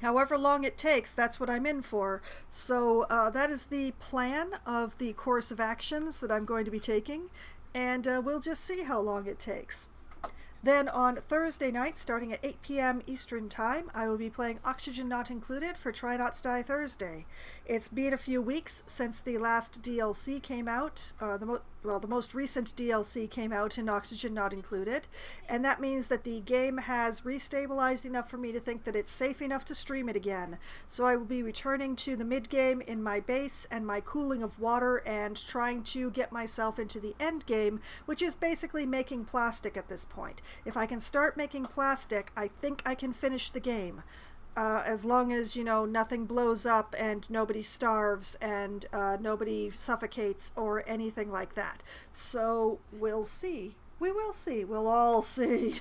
however long it takes, that's what I'm in for. So that is the plan of the course of actions that I'm going to be taking, and we'll just see how long it takes. Then on Thursday night, starting at 8 p.m. Eastern Time, I will be playing Oxygen Not Included for Try Not to Die Thursday. It's been a few weeks since the last DLC came out. well, the most recent DLC came out in Oxygen Not Included, and that means that the game has restabilized enough for me to think that it's safe enough to stream it again. So I will be returning to the mid-game in my base and my cooling of water and trying to get myself into the end game, which is basically making plastic at this point. If I can start making plastic, I think I can finish the game. As long as, you know, nothing blows up and nobody starves and nobody suffocates or anything like that. So we'll see. We will see. We'll all see.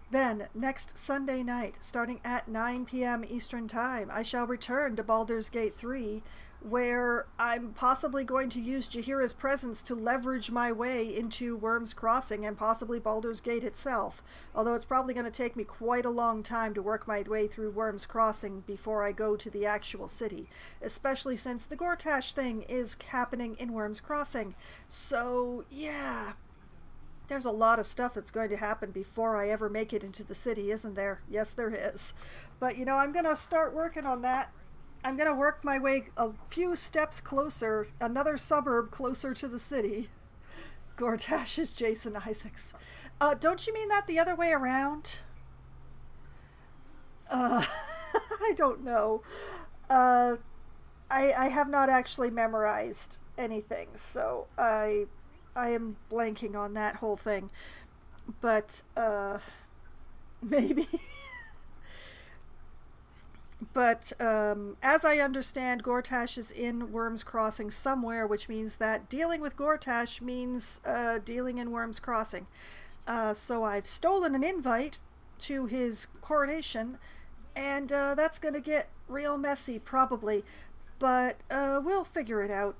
Then, next Sunday night, starting at 9 p.m. Eastern Time, I shall return to Baldur's Gate 3, where I'm possibly going to use Jaheira's presence to leverage my way into Worm's Crossing and possibly Baldur's Gate itself, although it's probably going to take me quite a long time to work my way through Worm's Crossing before I go to the actual city, especially since the Gortash thing is happening in Worm's Crossing. So, yeah, there's a lot of stuff that's going to happen before I ever make it into the city, isn't there? Yes, there is. But, you know, I'm going to start working on that. I'm going to work my way a few steps closer, another suburb closer to the city. Gortash is Jason Isaacs. Don't you mean that the other way around? I don't know. I have not actually memorized anything, so I am blanking on that whole thing. But, maybe... But as I understand, Gortash is in Worm's Crossing somewhere, which means that dealing with Gortash means dealing in Worm's Crossing. So I've stolen an invite to his coronation, and that's going to get real messy, probably. But we'll figure it out,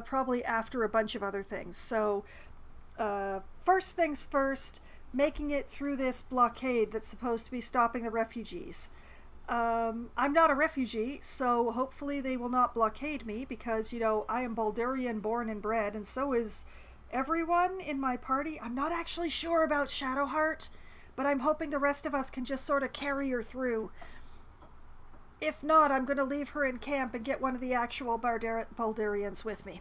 probably after a bunch of other things. So first things first, making it through this blockade that's supposed to be stopping the refugees. I'm not a refugee, so hopefully they will not blockade me because, you know, I am Baldurian born and bred, and so is everyone in my party. I'm not actually sure about Shadowheart, but I'm hoping the rest of us can just sort of carry her through. If not, I'm going to leave her in camp and get one of the actual Baldurians with me.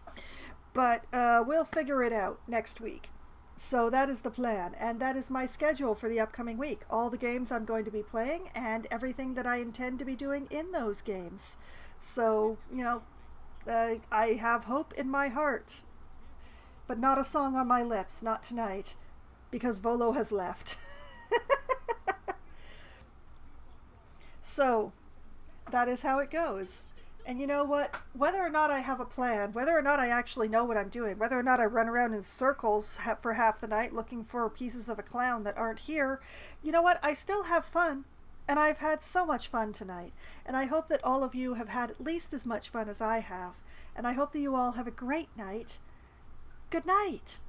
But we'll figure it out next week. So that is the plan, and that is my schedule for the upcoming week. All the games I'm going to be playing, and everything that I intend to be doing in those games. So, you know, I have hope in my heart. But not a song on my lips, not tonight, because Volo has left. So, that is how it goes. And you know what? Whether or not I have a plan, whether or not I actually know what I'm doing, whether or not I run around in circles for half the night looking for pieces of a clown that aren't here, you know what? I still have fun. And I've had so much fun tonight. And I hope that all of you have had at least as much fun as I have. And I hope that you all have a great night. Good night.